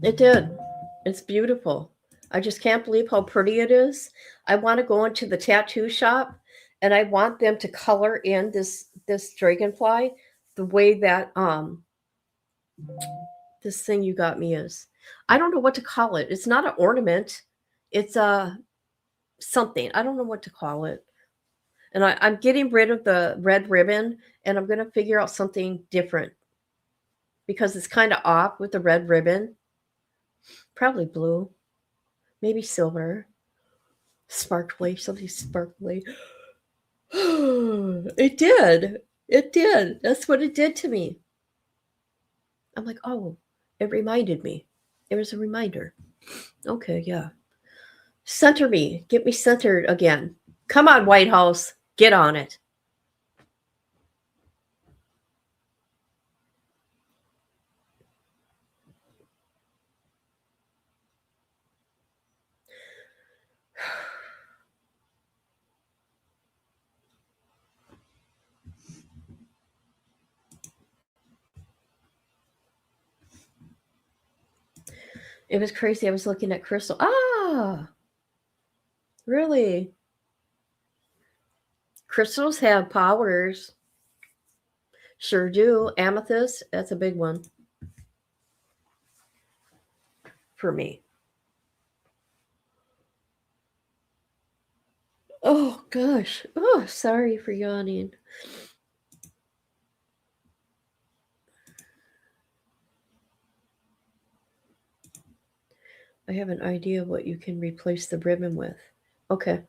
It did. It's beautiful. I just can't believe how pretty it is. I want to go into the tattoo shop and I want them to color in this dragonfly the way that this thing you got me is. I don't know what to call it. It's not an ornament. It's a something. I don't know what to call it. And I'm getting rid of the red ribbon and I'm going to figure out something different because it's kind of off with the red ribbon. Probably blue, maybe silver, sparkly, something sparkly. It did. It did. That's what it did to me. I'm like, oh, it reminded me. It was a reminder. Okay, yeah. Center me. Get me centered again. Come on, White House. Get on it. It was crazy. I was looking at crystal. Ah, really? Crystals have powers. Sure do. Amethyst, that's a big one for me. Oh, gosh. Oh, sorry for yawning. I have an idea of what you can replace the ribbon with. Okay.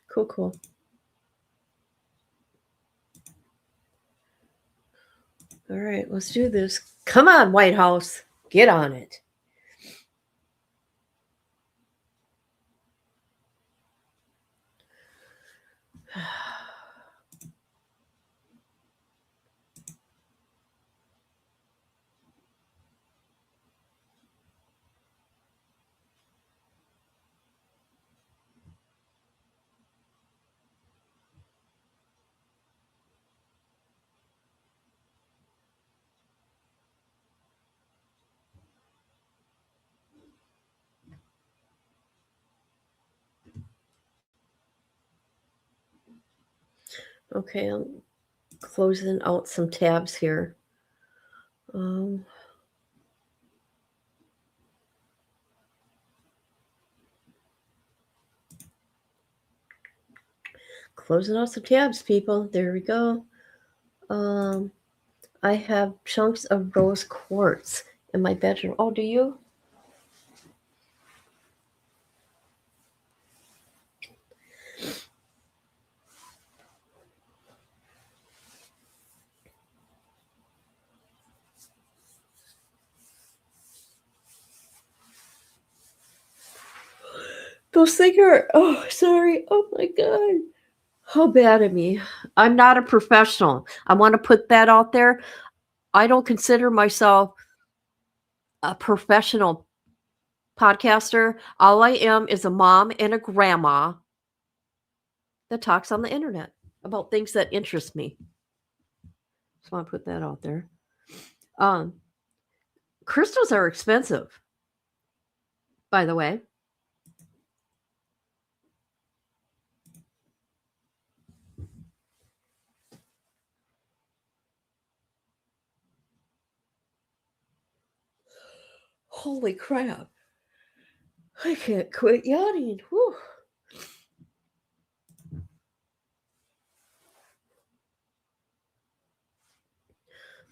Cool, cool. All right, let's do this. Come on, White House. Get on it. Okay, I'm closing out some tabs here. Closing out some tabs, people. There we go. I have chunks of rose quartz in my bedroom. Oh, do you? Those things are, oh, sorry. Oh my God. How bad of me. I'm not a professional. I want to put that out there. I don't consider myself a professional podcaster. All I am is a mom and a grandma that talks on the internet about things that interest me. Just want to put that out there. Crystals are expensive, by the way. Holy crap. I can't quit yawning. Whew.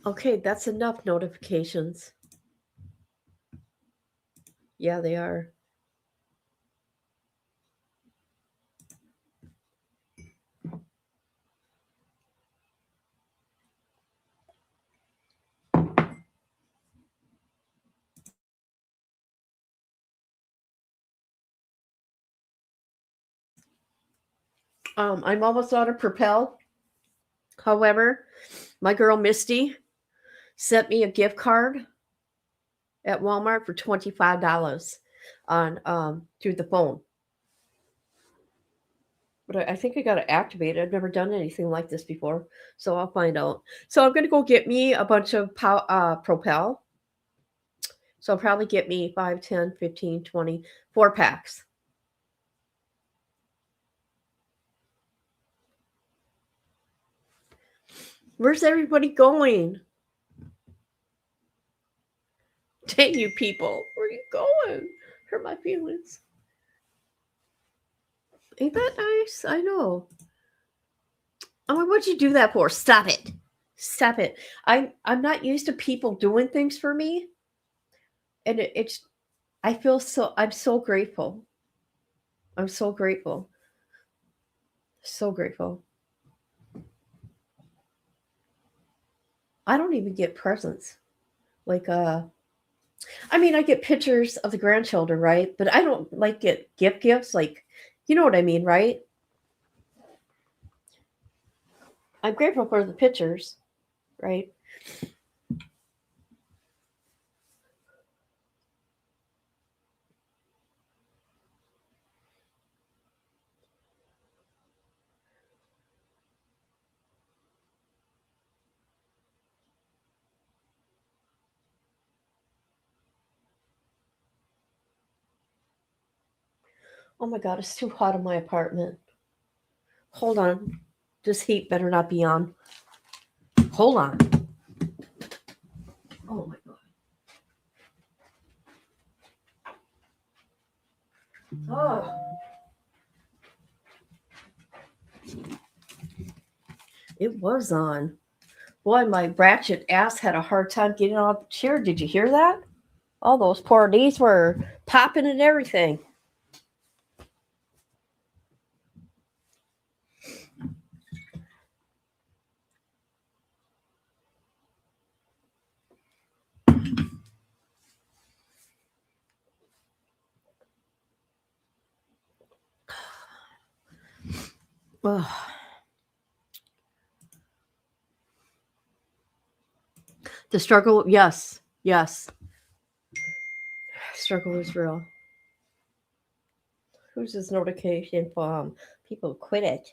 Okay, that's enough notifications. Yeah, they are. I'm almost out of Propel. However, my girl Misty sent me a gift card at Walmart for $25 on through the phone. But I think I got to activate it. I've never done anything like this before, so I'll find out. So I'm going to go get me a bunch of Propel. So I'll probably get me 5, 10, 15, 20, 4 packs. Where's everybody going? Dang you people. Where are you going? Hurt my feelings. Ain't that nice? I know. Oh, what'd you do that for? Stop it. Stop it. I'm not used to people doing things for me. And it's I'm so grateful. I'm so grateful. So grateful. I don't even get presents. Like I mean, I get pictures of the grandchildren, right? But I don't like get gifts, like, you know what I mean, right? I'm grateful for the pictures, right? Oh my God, it's too hot in my apartment. Hold on. This heat better not be on. Hold on. Oh my God. Oh. It was on. Boy, my ratchet ass had a hard time getting off the chair. Did you hear that? All those poor knees were popping and everything. Ugh. The struggle, yes, yes. Struggle is real. Who's this notification from? People quit it.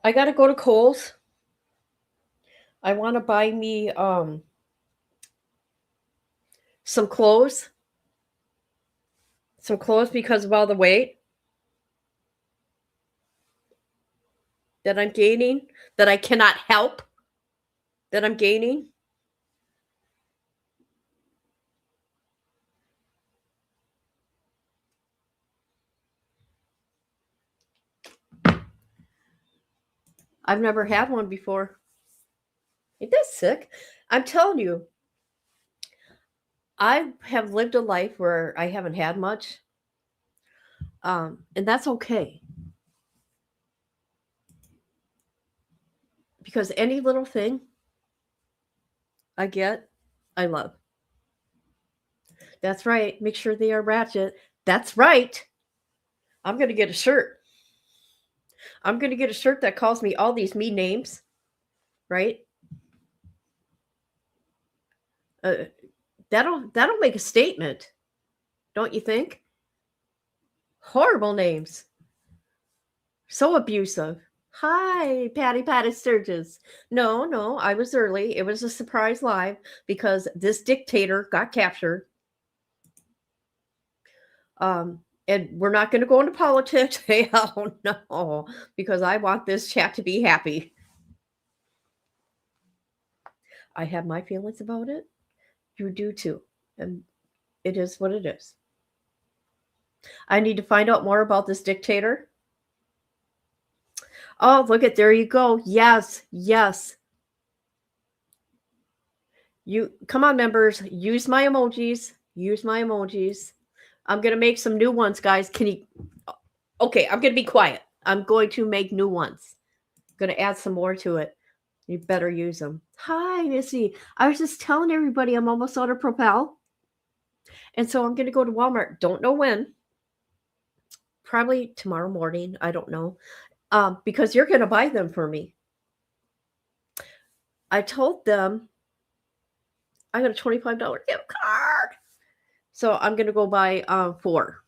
I gotta go to Kohl's. I want to buy me some clothes. Some clothes because of all the weight that I'm gaining, that I cannot help, that I'm gaining. I've never had one before. Ain't that sick? I'm telling you, I have lived a life where I haven't had much. And that's okay. Because any little thing I get, I love. That's right. Make sure they are ratchet. That's right. I'm going to get a shirt. I'm going to get a shirt that calls me all these mean names, right? That'll make a statement, don't you think? Horrible names. So abusive. Hi, Patty Sturgis. No, I was early. It was a surprise live because this dictator got captured. And we're not going to go into politics. Hell no, because I want this chat to be happy. I have my feelings about it. You do too. And it is what it is. I need to find out more about this dictator. Oh, look at, there you go. Yes. You come on, members, use my emojis. I'm going to make some new ones, guys. Okay, I'm going to be quiet. I'm going to make new ones. I'm going to add some more to it. You better use them. Hi, Missy. I was just telling everybody I'm almost out of Propel. And so I'm going to go to Walmart. Don't know when. Probably tomorrow morning. I don't know. Because you're going to buy them for me. I told them I got a $25 gift card. So I'm going to go buy 4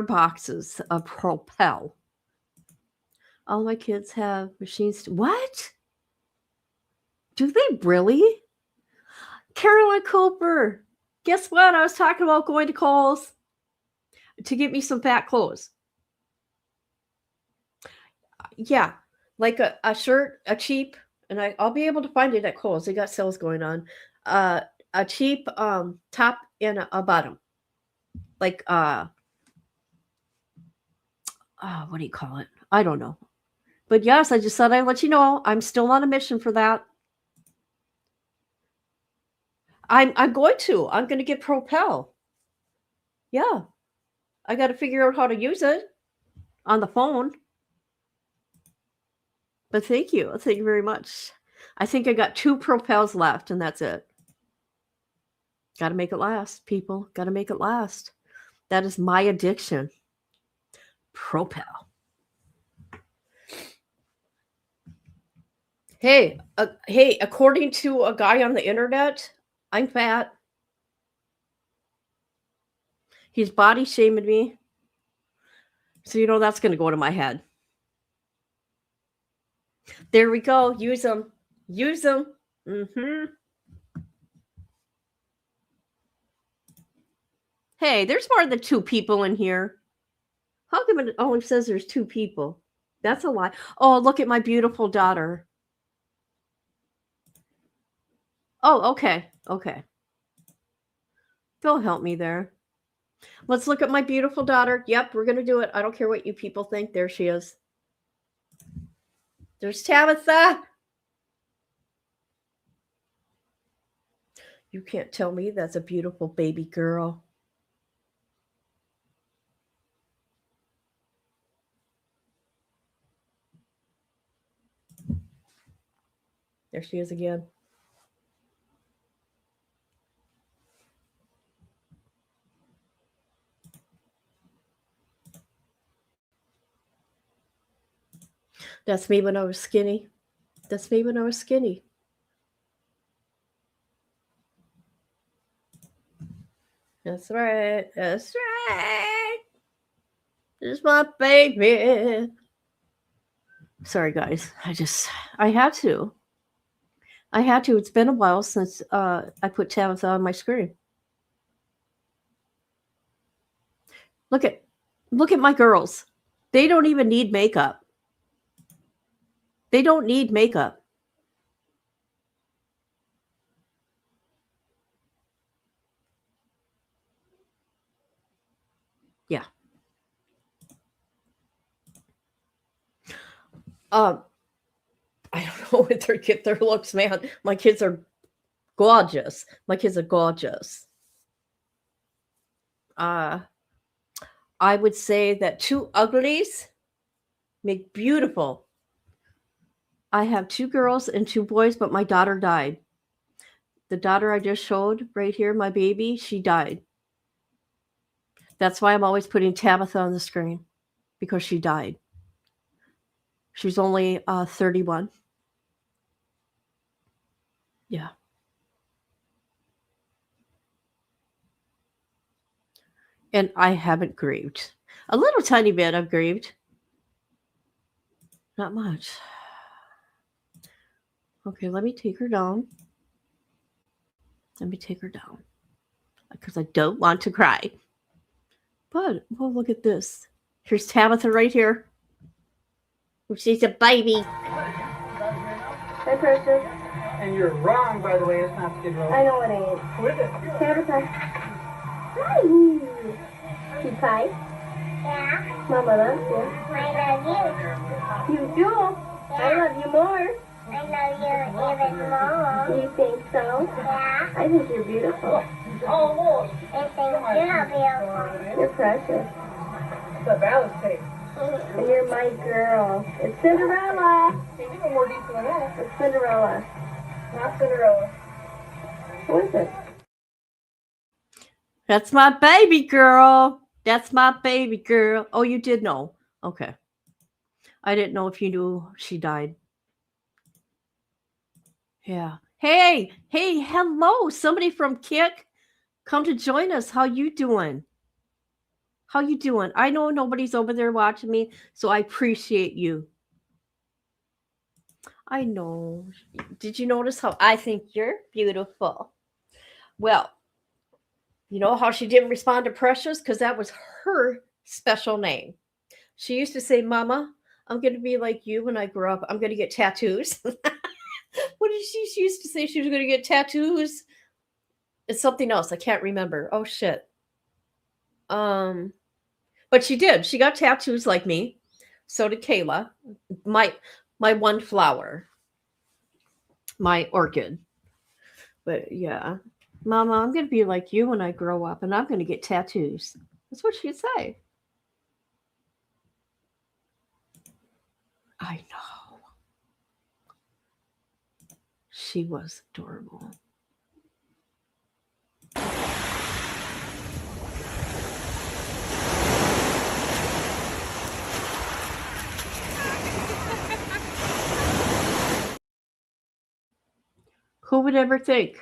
boxes of Propel. All my kids have machines. What? Do they really? Carolyn Cooper. Guess what? I was talking about going to Kohl's to get me some fat clothes. Yeah, like a shirt, a cheap, and I'll be able to find it at Kohl's. They got sales going on. A cheap top and a bottom. Like what do you call it? I don't know. But yes, I just thought I'd let you know I'm still on a mission for that. I'm going to get Propel. Yeah. I got to figure out how to use it on the phone. But thank you. Thank you very much. I think I got 2 Propels left and that's it. Got to make it last, people. Got to make it last. That is my addiction. Propel. Hey, according to a guy on the internet, I'm fat. He's body shaming me. So, that's going to go to my head. There we go. Use them. Hey, there's more than 2 people in here. How come it only says there's 2 people? That's a lie. Oh, look at my beautiful daughter. Oh, okay. Go help me there. Let's look at my beautiful daughter. Yep, we're going to do it. I don't care what you people think. There she is. There's Tabitha. You can't tell me that's a beautiful baby girl. There she is again. That's me when I was skinny. That's right. This is my baby. Sorry, guys. I had to. It's been a while since I put Tabitha on my screen. Look at my girls. They don't even need makeup. They don't need makeup. Yeah. I don't know what their looks, man. My kids are gorgeous. I would say that two uglies make beautiful. I have two girls and two boys, but my daughter died. The daughter I just showed right here, my baby, she died. That's why I'm always putting Tabitha on the screen, because she died. She's only 31. Yeah. And I haven't grieved. A little tiny bit I've grieved. Not much. Okay, let me take her down. Because I don't want to cry. But, well, look at this. Here's Tabitha right here. She's a baby. Hi, Precious. And you're wrong, by the way. It's not Skid Row. I know it ain't. Who is it? Tabitha. Hi. You pie? Yeah. Mama loves you. I love you. You do? I love you more. I love you even more. You think so? Yeah. I think you're beautiful. Almost. I think you're beautiful. You're precious. It's a balance tape. And you're my girl. It's Cinderella. She's even more decent than that. It's Cinderella. Not Cinderella. Who is it? That's my baby girl. Oh, you did know. Okay. I didn't know if you knew she died. Yeah. Hey, hello. Somebody from Kick. Come to join us. How you doing? I know nobody's over there watching me, so I appreciate you. I know. Did you notice how I think you're beautiful? Well, you know how she didn't respond to Precious? Because that was her special name. She used to say, Mama, I'm going to be like you when I grow up. I'm going to get tattoos. What did she used to say? She was going to get tattoos. It's something else. I can't remember. Oh, shit. But she did. She got tattoos like me. So did Kayla. My one flower. My orchid. But yeah. Mama, I'm going to be like you when I grow up, and I'm going to get tattoos. That's what she'd say. I know. She was adorable. Who would ever think?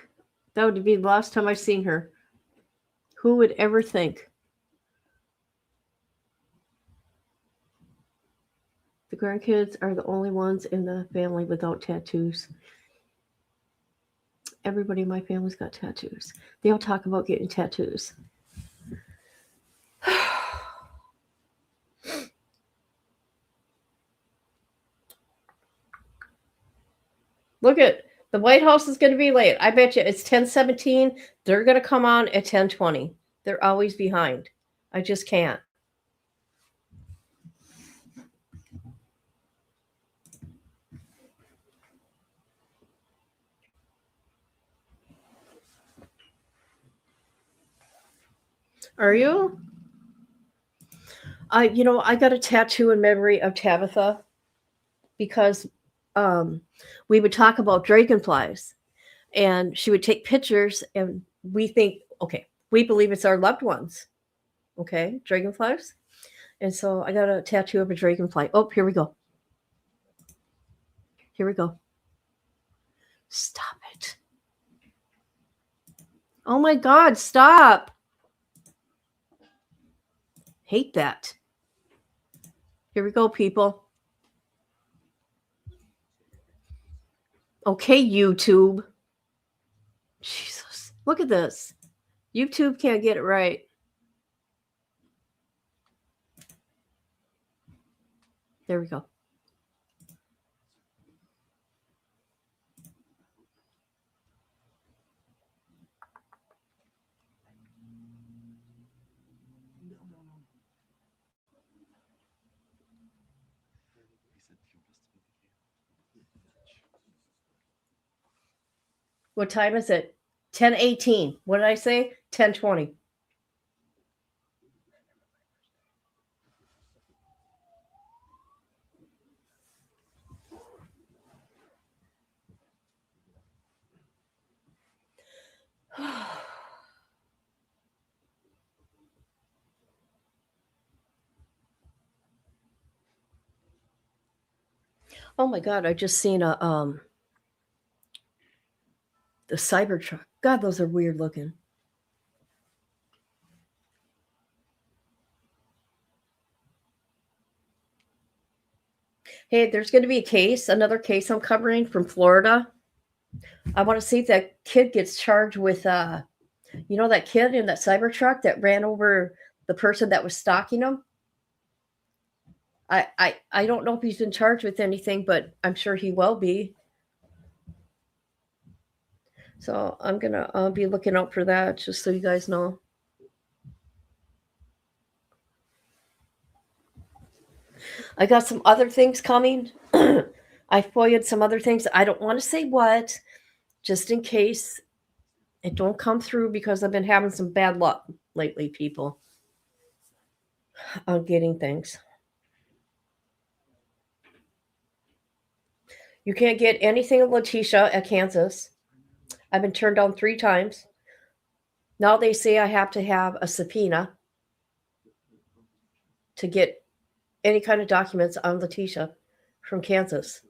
That would be the last time I've seen her. Who would ever think? The grandkids are the only ones in the family without tattoos. Everybody in my family's got tattoos. They all talk about getting tattoos. Look at the White House is going to be late. I bet you it's 10:17. They're going to come on at 10:20. They're always behind. I just can't. Are you? I got a tattoo in memory of Tabitha because we would talk about dragonflies, and she would take pictures, and we believe it's our loved ones. Okay, dragonflies. And so I got a tattoo of a dragonfly. Oh, here we go. Stop it. Oh my God, stop. Hate that. Here we go, people. Okay, YouTube. Jesus. Look at this. YouTube can't get it right. There we go. What time is it? 10:18. What did I say? 10:20. Oh my God, I just seen the Cybertruck. God, those are weird looking. Hey, there's going to be a case, another case I'm covering from Florida. I want to see if that kid gets charged with, that kid in that Cybertruck that ran over the person that was stalking him. I don't know if he's been charged with anything, but I'm sure he will be. So I'm going to be looking out for that, just so you guys know. I got some other things coming. I FOIA'd some other things. I don't want to say what, just in case it don't come through, because I've been having some bad luck lately, people, on getting things. You can't get anything of Letitia at Kansas. I've been turned down 3 times. Now they say I have to have a subpoena to get any kind of documents on Letitia from Kansas.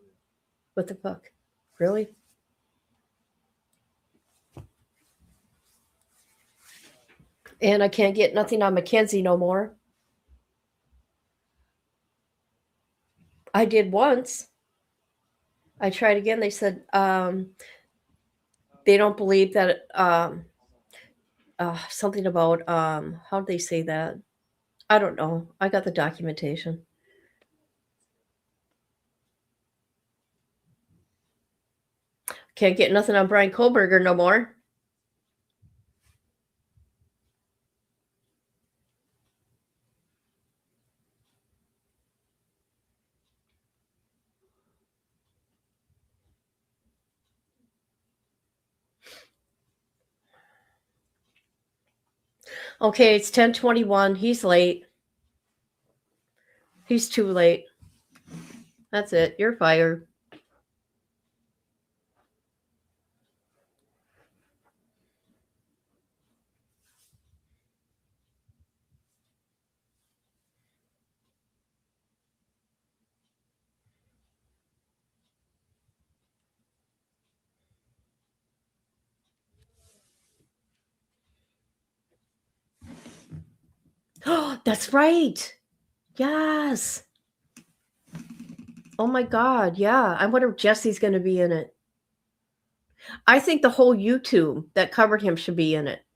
What the fuck? Really? And I can't get nothing on Mackenzie no more. I did once. I tried again. They said they don't believe that something about how did they say that? I don't know. I got the documentation. Can't get nothing on Brian Kohlberger no more. Okay, it's 10:21. He's late. He's too late. That's it. You're fired. Oh, that's right. Yes. Oh my God. Yeah. I wonder if Jesse's going to be in it. I think the whole YouTube that covered him should be in it.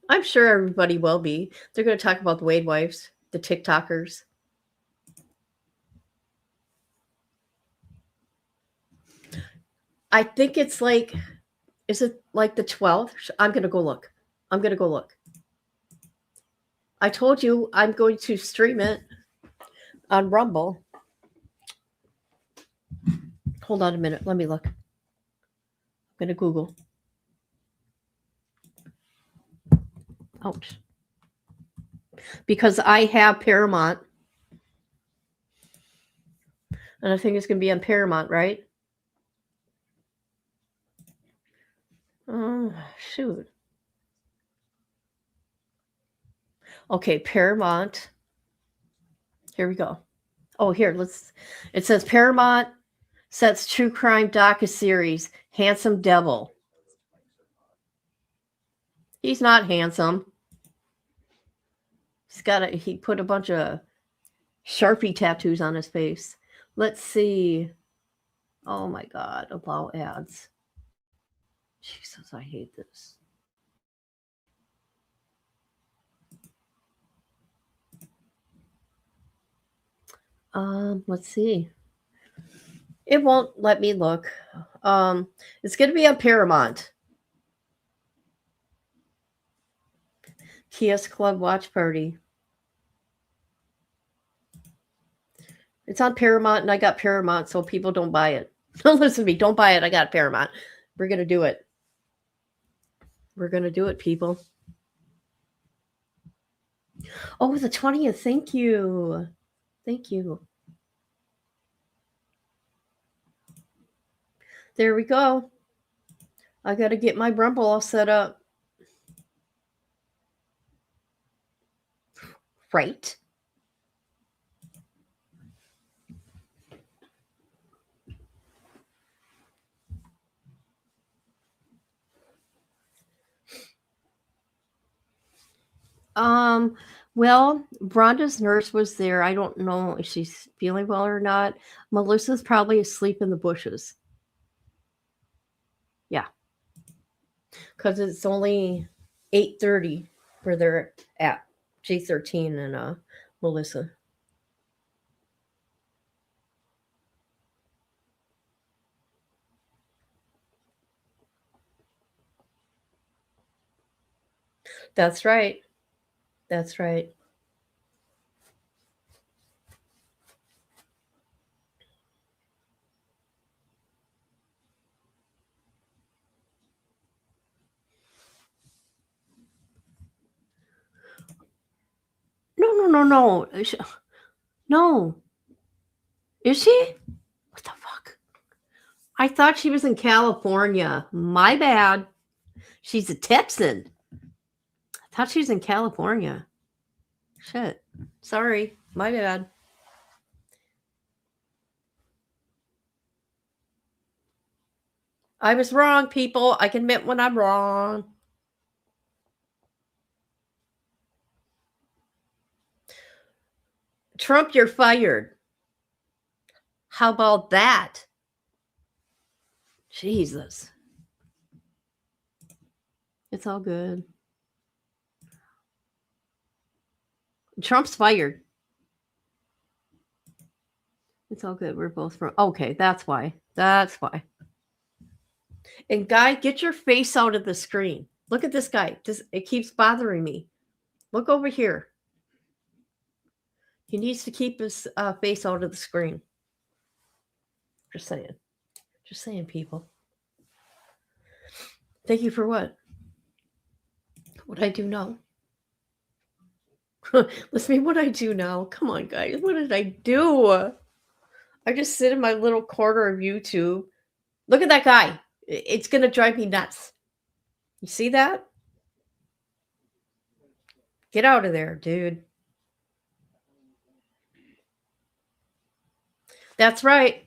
I'm sure everybody will be. They're going to talk about the Wade wives, the TikTokers. I think it's like, is it like the 12th? I'm going to go look. I told you I'm going to stream it on Rumble. Hold on a minute. Let me look. I'm going to Google. Ouch. Because I have Paramount. And I think it's going to be on Paramount, right? Oh, shoot. Okay, Paramount. Here we go. Oh, here, it says Paramount sets true crime docuseries, Handsome Devil. He's not handsome. He put a bunch of Sharpie tattoos on his face. Let's see. Oh my God, allow ads. Jesus, I hate this. Let's see. It won't let me look. It's going to be on Paramount. Kios Club Watch Party. It's on Paramount, and I got Paramount, so people don't buy it. Don't listen to me. Don't buy it. I got Paramount. We're going to do it. We're going to do it, people. Oh, the 20th. Thank you. Thank you. There we go. I got to get my Rumble all set up. Right? Well, Rhonda's nurse was there. I don't know if she's feeling well or not. Melissa's probably asleep in the bushes. Yeah. Because it's only 8:30 where they're at. J13 and Melissa. That's right. That's right. No. No. Is she? What the fuck? I thought she was in California. My bad. She's a Texan. I thought she was in California. Shit. Sorry. My bad. I was wrong, people. I can admit when I'm wrong. Trump, you're fired. How about that? Jesus. It's all good. Trump's fired. It's all good. We're both from. Okay, that's why. That's why. And Guy, get your face out of the screen. Look at this guy. It keeps bothering me. Look over here. He needs to keep his face out of the screen. Just saying. Just saying, people. Thank you for what? What I do now. Listen, what I do now. Come on, guys. What did I do? I just sit in my little corner of YouTube. Look at that guy. It's going to drive me nuts. You see that? Get out of there, dude. That's right.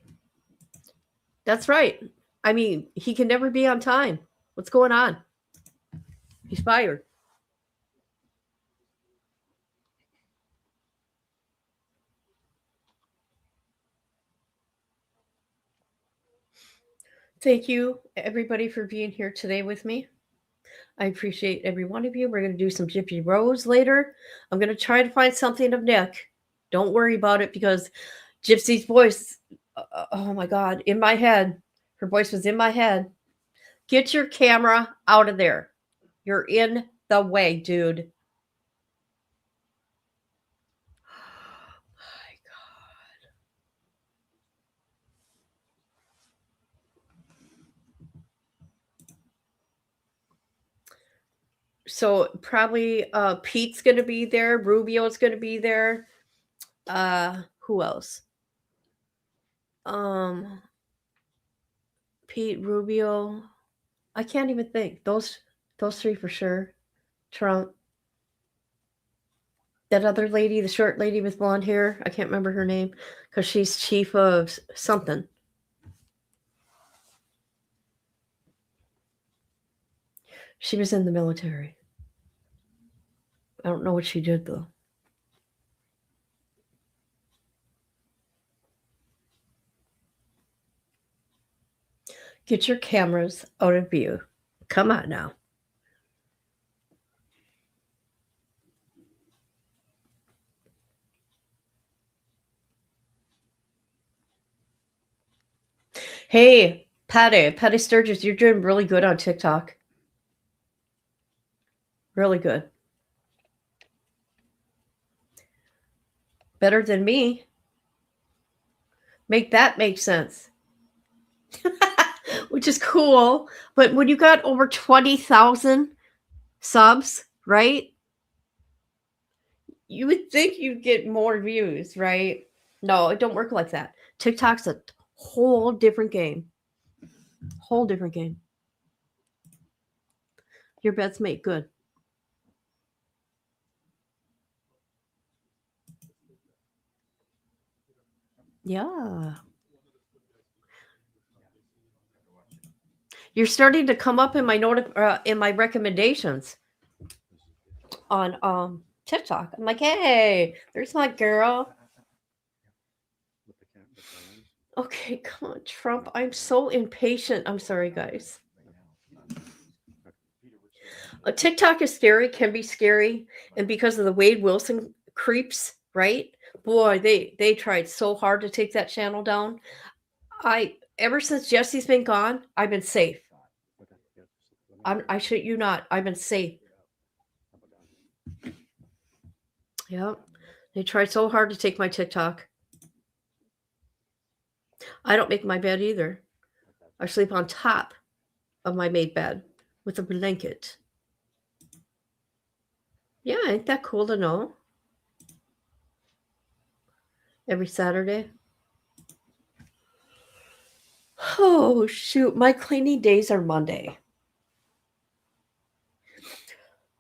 That's right. I mean, he can never be on time. What's going on? He's fired. Thank you, everybody, for being here today with me. I appreciate every one of you. We're going to do some Gypsy Rose later. I'm going to try to find something of Nick. Don't worry about it because Gypsy's voice, oh my God, in my head. Her voice was in my head. Get your camera out of there. You're in the way, dude. So probably Pete's going to be there. Rubio's going to be there. Who else? Pete, Rubio. I can't even think. Those three for sure. Trump. That other lady, the short lady with blonde hair. I can't remember her name because she's chief of something. She was in the military. I don't know what she did, though. Get your cameras out of view. Come on now. Hey, Patty Sturgis, you're doing really good on TikTok. Really good. Better than me. Make that make sense. Which is cool. But when you got over 20,000 subs, right? You would think you'd get more views, right? No, it don't work like that. TikTok's a whole different game. Whole different game. Your bet's made. Good. Yeah. You're starting to come up in my in my recommendations on TikTok. I'm like, hey, there's my girl. Okay, come on, Trump. I'm so impatient. I'm sorry, guys. TikTok is scary, can be scary, and because of the Wade Wilson creeps, right? Boy, they tried so hard to take that channel down. Ever since Jesse's been gone, I've been safe. I shit you not. I've been safe. Yep. They tried so hard to take my TikTok. I don't make my bed either. I sleep on top of my made bed with a blanket. Yeah, ain't that cool to know? Every Saturday. Oh, shoot. My cleaning days are Monday.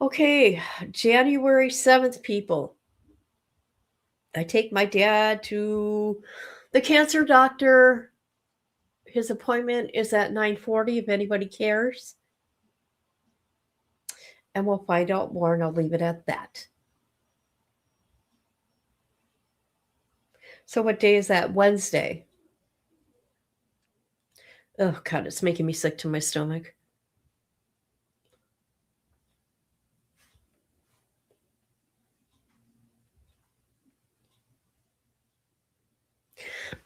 Okay, January 7th, people. I take my dad to the cancer doctor. His appointment is at 9:40 if anybody cares. And we'll find out more, and I'll leave it at that. So what day is that? Wednesday. Oh, God, it's making me sick to my stomach.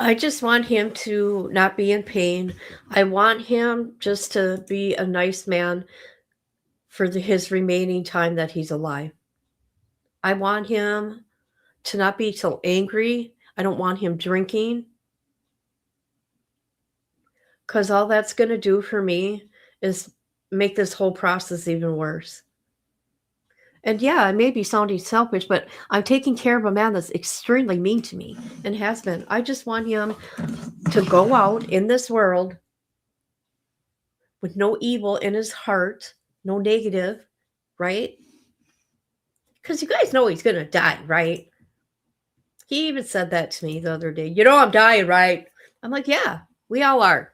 I just want him to not be in pain. I want him just to be a nice man for his remaining time that he's alive. I want him to not be so angry. I don't want him drinking. Because all that's going to do for me is make this whole process even worse. And yeah, I may be sounding selfish, but I'm taking care of a man that's extremely mean to me and has been. I just want him to go out in this world with no evil in his heart, no negative, right? Because you guys know he's going to die, right? He even said that to me the other day. You know, I'm dying, right? I'm like, yeah, we all are.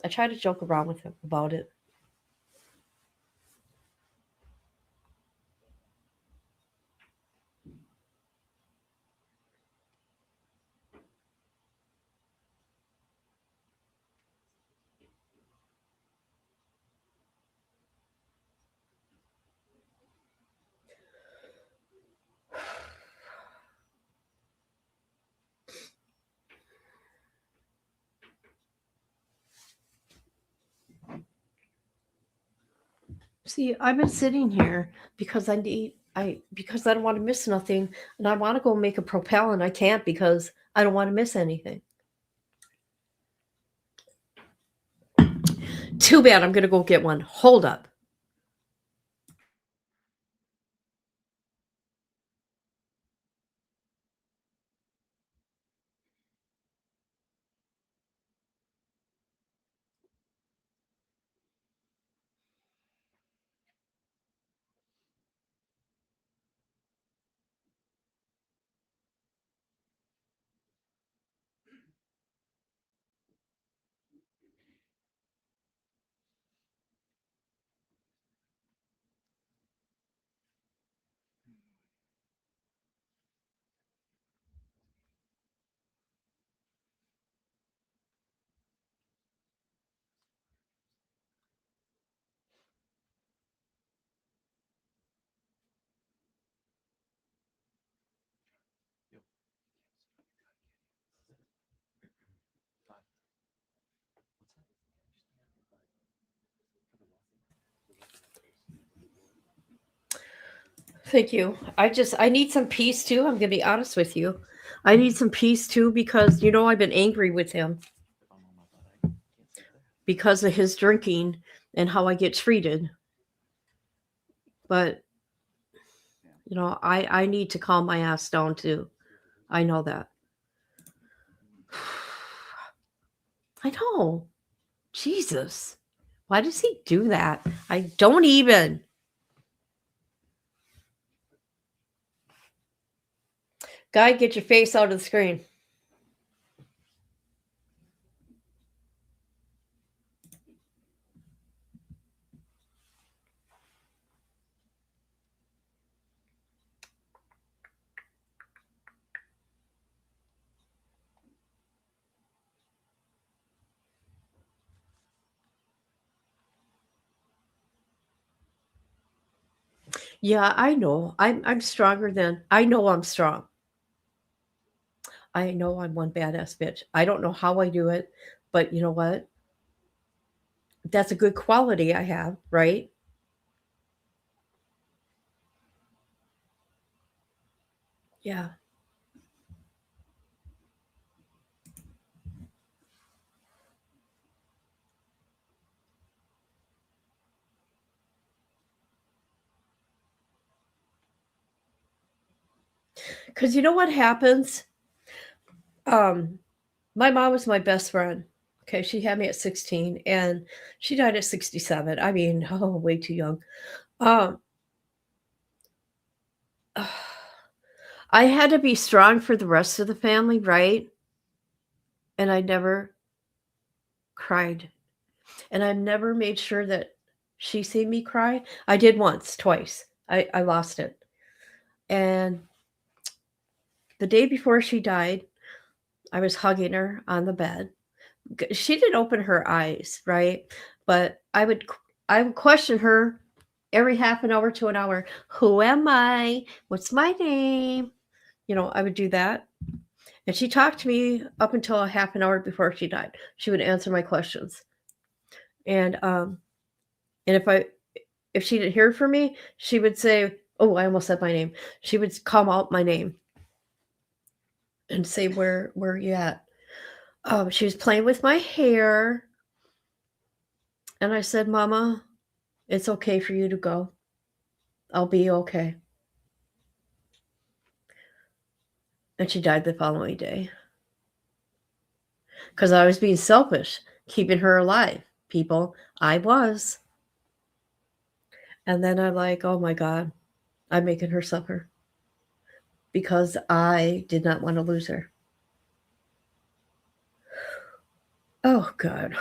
I try to joke around with him about it. See, I've been sitting here because I don't want to miss nothing, and I want to go make a propel, and I can't because I don't want to miss anything. Too bad. I'm gonna go get one. Hold up. Thank you. I need some peace too. I'm going to be honest with you. I need some peace too because, I've been angry with him because of his drinking and how I get treated. But, I need to calm my ass down too. I know that. I know. Jesus. Why does he do that? I don't even. Guy, get your face out of the screen. Yeah, I know. I'm stronger than I know I'm strong. I know I'm one badass bitch. I don't know how I do it, but you know what? That's a good quality I have, right? Yeah. Because you know what happens? My mom was my best friend. Okay, she had me at 16 and she died at 67. I mean, way too young. Um, I had to be strong for the rest of the family, right? And I never cried. And I never made sure that she seen me cry. I did once, twice. I lost it. And the day before she died, I was hugging her on the bed. She didn't open her eyes, right? But I would question her every half an hour to an hour. Who am I? What's my name? I would do that. And she talked to me up until a half an hour before she died. She would answer my questions. And if she didn't hear from me, she would say, "Oh, I almost said my name." She would call out my name and say, "Where are you at?" She was playing with my hair, and I said, "Mama, it's okay for you to go. I'll be okay." And she died the following day because I was being selfish, keeping her alive. People, I was. And then I'm like, "Oh my God, I'm making her suffer because I did not want to lose her." Oh God.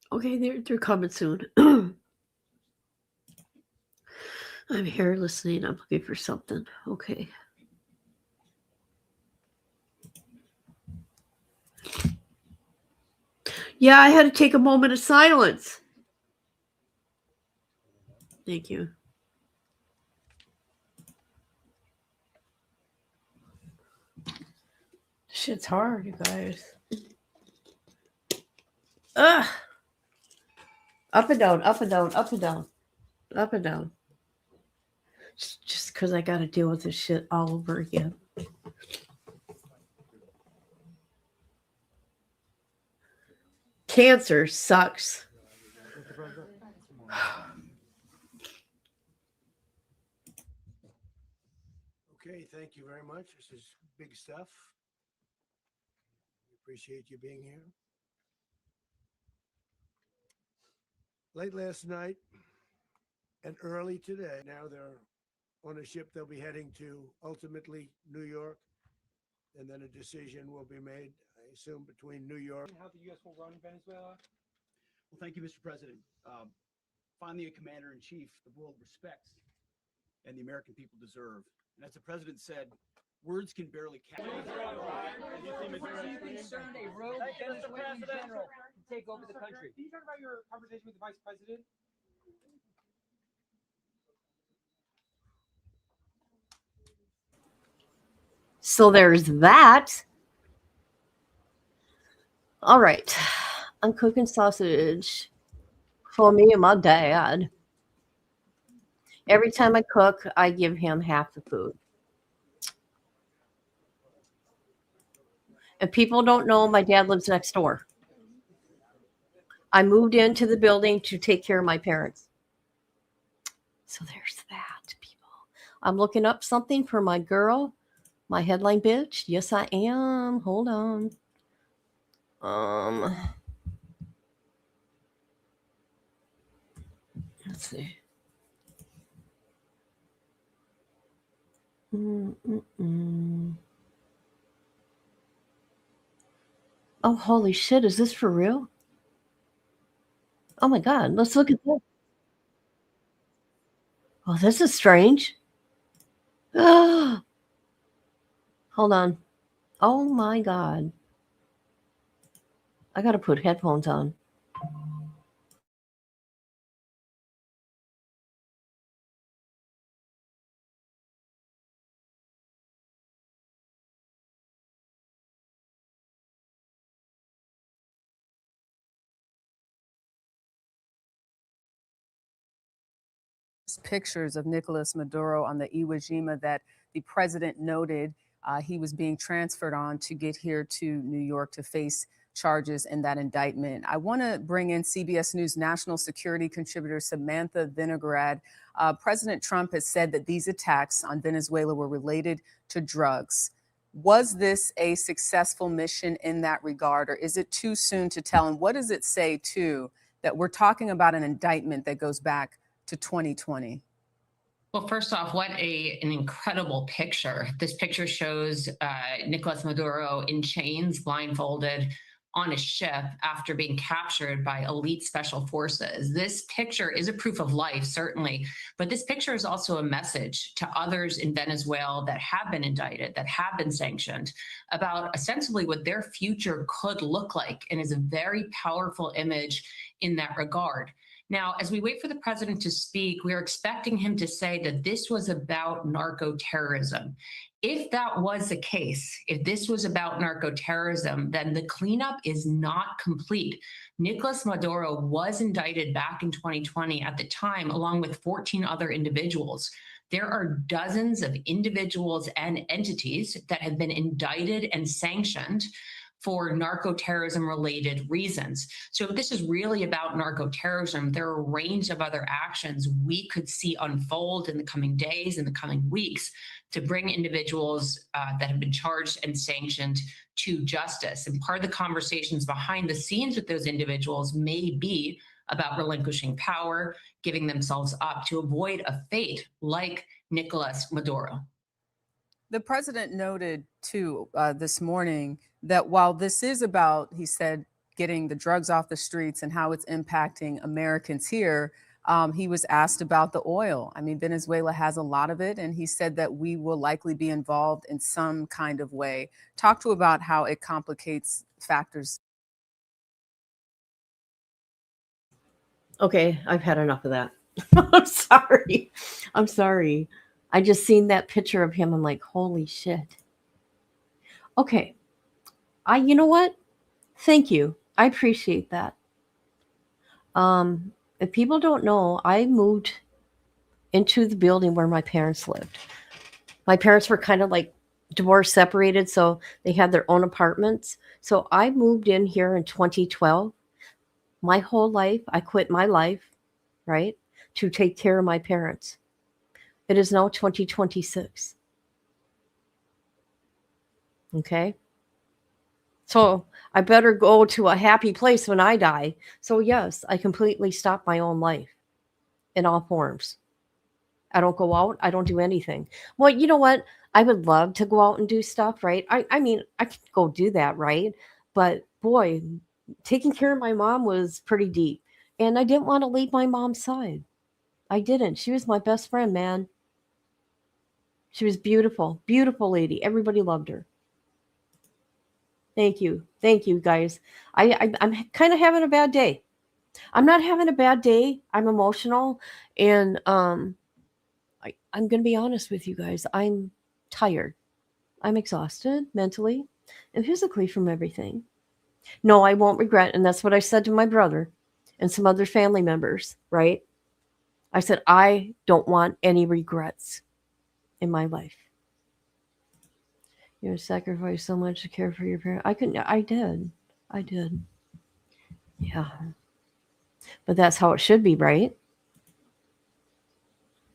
Okay, they're coming soon. I'm here listening. I'm looking for something. Okay. Yeah, I had to take a moment of silence. Thank you. Shit's hard, you guys. Ugh. Up and down, up and down, up and down, up and down. Just because I got to deal with this shit all over again. Cancer sucks. Okay, thank you very much. This is big stuff. We appreciate you being here. Late last night and early today, now they're on a ship. They'll be heading to ultimately New York, and then a decision will be made, I assume, between New York. How the U.S. will run Venezuela? Well, thank you, Mr. President. Finally, a commander-in-chief the world respects and the American people deserve. And as the president said, words can barely capture. Are you concerned a rogue Venezuelan general can take over the country? Can you talk about your conversation with the vice president? So there's that. All right. I'm cooking sausage for me and my dad. Every time I cook, I give him half the food. If people don't know, my dad lives next door. I moved into the building to take care of my parents. So there's that, people. I'm looking up something for my girl, my headline bitch. Yes, I am. Hold on. Let's see. Oh, holy shit. Is this for real? Oh my God. Let's look at this. Oh, this is strange. Hold on. Oh my God. I got to put headphones on. Pictures of Nicolas Manduro on the Iwo Jima that the president noted he was being transferred on to get here to New York to face charges in that indictment. I want to bring in CBS News national security contributor Samantha Vinograd. President Trump has said that these attacks on Venezuela were related to drugs. Was this a successful mission in that regard, or is it too soon to tell? And what does it say, too, that we're talking about an indictment that goes back to 2020? Well, first off, what an incredible picture. This picture shows Nicolas Maduro in chains, blindfolded, on a ship after being captured by elite special forces. This picture is a proof of life, certainly, but this picture is also a message to others in Venezuela that have been indicted, that have been sanctioned, about ostensibly what their future could look like, and is a very powerful image in that regard. Now, as we wait for the president to speak, we're expecting him to say that this was about narco-terrorism. If that was the case, if this was about narco-terrorism, then the cleanup is not complete. Nicolas Maduro was indicted back in 2020 at the time, along with 14 other individuals. There are dozens of individuals and entities that have been indicted and sanctioned for narco-terrorism related reasons. So if this is really about narco-terrorism, there are a range of other actions we could see unfold in the coming days, in the coming weeks, to bring individuals that have been charged and sanctioned to justice. And part of the conversations behind the scenes with those individuals may be about relinquishing power, giving themselves up to avoid a fate like Nicolas Maduro. The president noted, too, this morning that while this is about, he said, getting the drugs off the streets and how it's impacting Americans here, he was asked about the oil. I mean, Venezuela has a lot of it, and he said that we will likely be involved in some kind of way. Talk to about how it complicates factors. Okay, I've had enough of that. I'm sorry. I just seen that picture of him. I'm like, holy shit. Okay, You know what? Thank you. I appreciate that. If people don't know, I moved into the building where my parents lived. My parents were kind of like divorced, separated, so they had their own apartments. So I moved in here in 2012. My whole life, I quit my life, right, to take care of my parents. It is now 2026. Okay? So I better go to a happy place when I die. So, yes, I completely stopped my own life in all forms. I don't go out. I don't do anything. Well, you know what? I would love to go out and do stuff, right? I mean, I could go do that, right? But boy, taking care of my mom was pretty deep. And I didn't want to leave my mom's side. I didn't. She was my best friend, man. She was beautiful, beautiful lady. Everybody loved her. Thank you. Thank you, guys. I'm kind of having a bad day. I'm not having a bad day. I'm emotional. And I'm going to be honest with you guys. I'm tired. I'm exhausted mentally and physically from everything. No, I won't regret. And that's what I said to my brother and some other family members, right? I said, I don't want any regrets in my life. You sacrificed so much to care for your parents. I did. Yeah. But that's how it should be, right?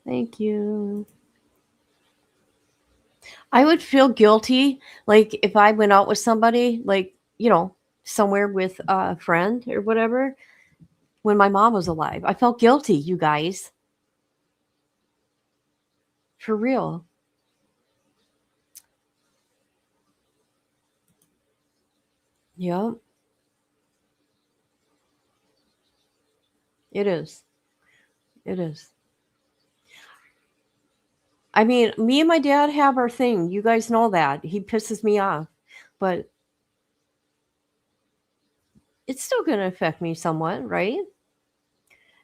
Thank you. I would feel guilty, like if I went out with somebody, like, somewhere with a friend or whatever, when my mom was alive. I felt guilty, you guys. For real. Yeah. It is. It is. I mean, me and my dad have our thing. You guys know that. He pisses me off. But it's still going to affect me somewhat, right?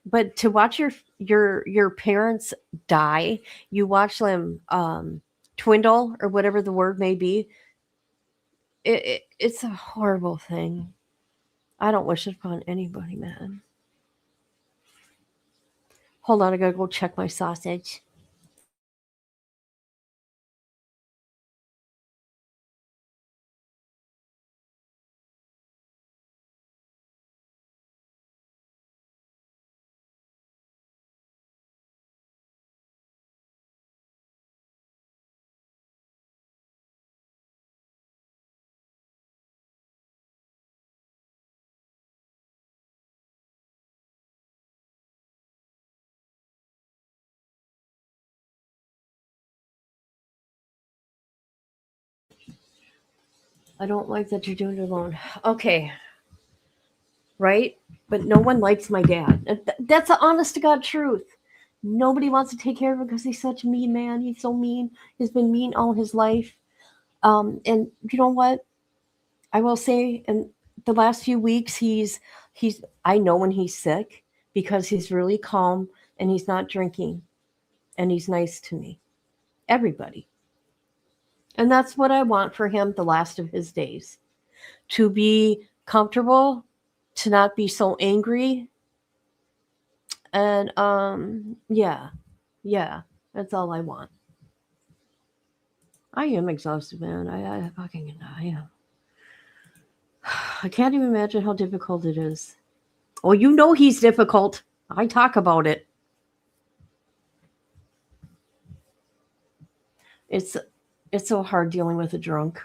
But to watch your parents die, you watch them twindle or whatever the word may be. It's a horrible thing. I don't wish it upon anybody, man. Hold on, I gotta go check my sausage. I don't like that you're doing it alone. Okay. Right? But no one likes my dad. That's the honest to God truth. Nobody wants to take care of him because he's such a mean man. He's so mean. He's been mean all his life. And you know what? I will say in the last few weeks, he's I know when he's sick because he's really calm and he's not drinking and he's nice to me. Everybody. And that's what I want for him the last of his days. To be comfortable, to not be so angry. And yeah, that's all I want. I am exhausted, man. I fucking I am. I can't even imagine how difficult it is. Oh, you know he's difficult. I talk about it. It's so hard dealing with a drunk.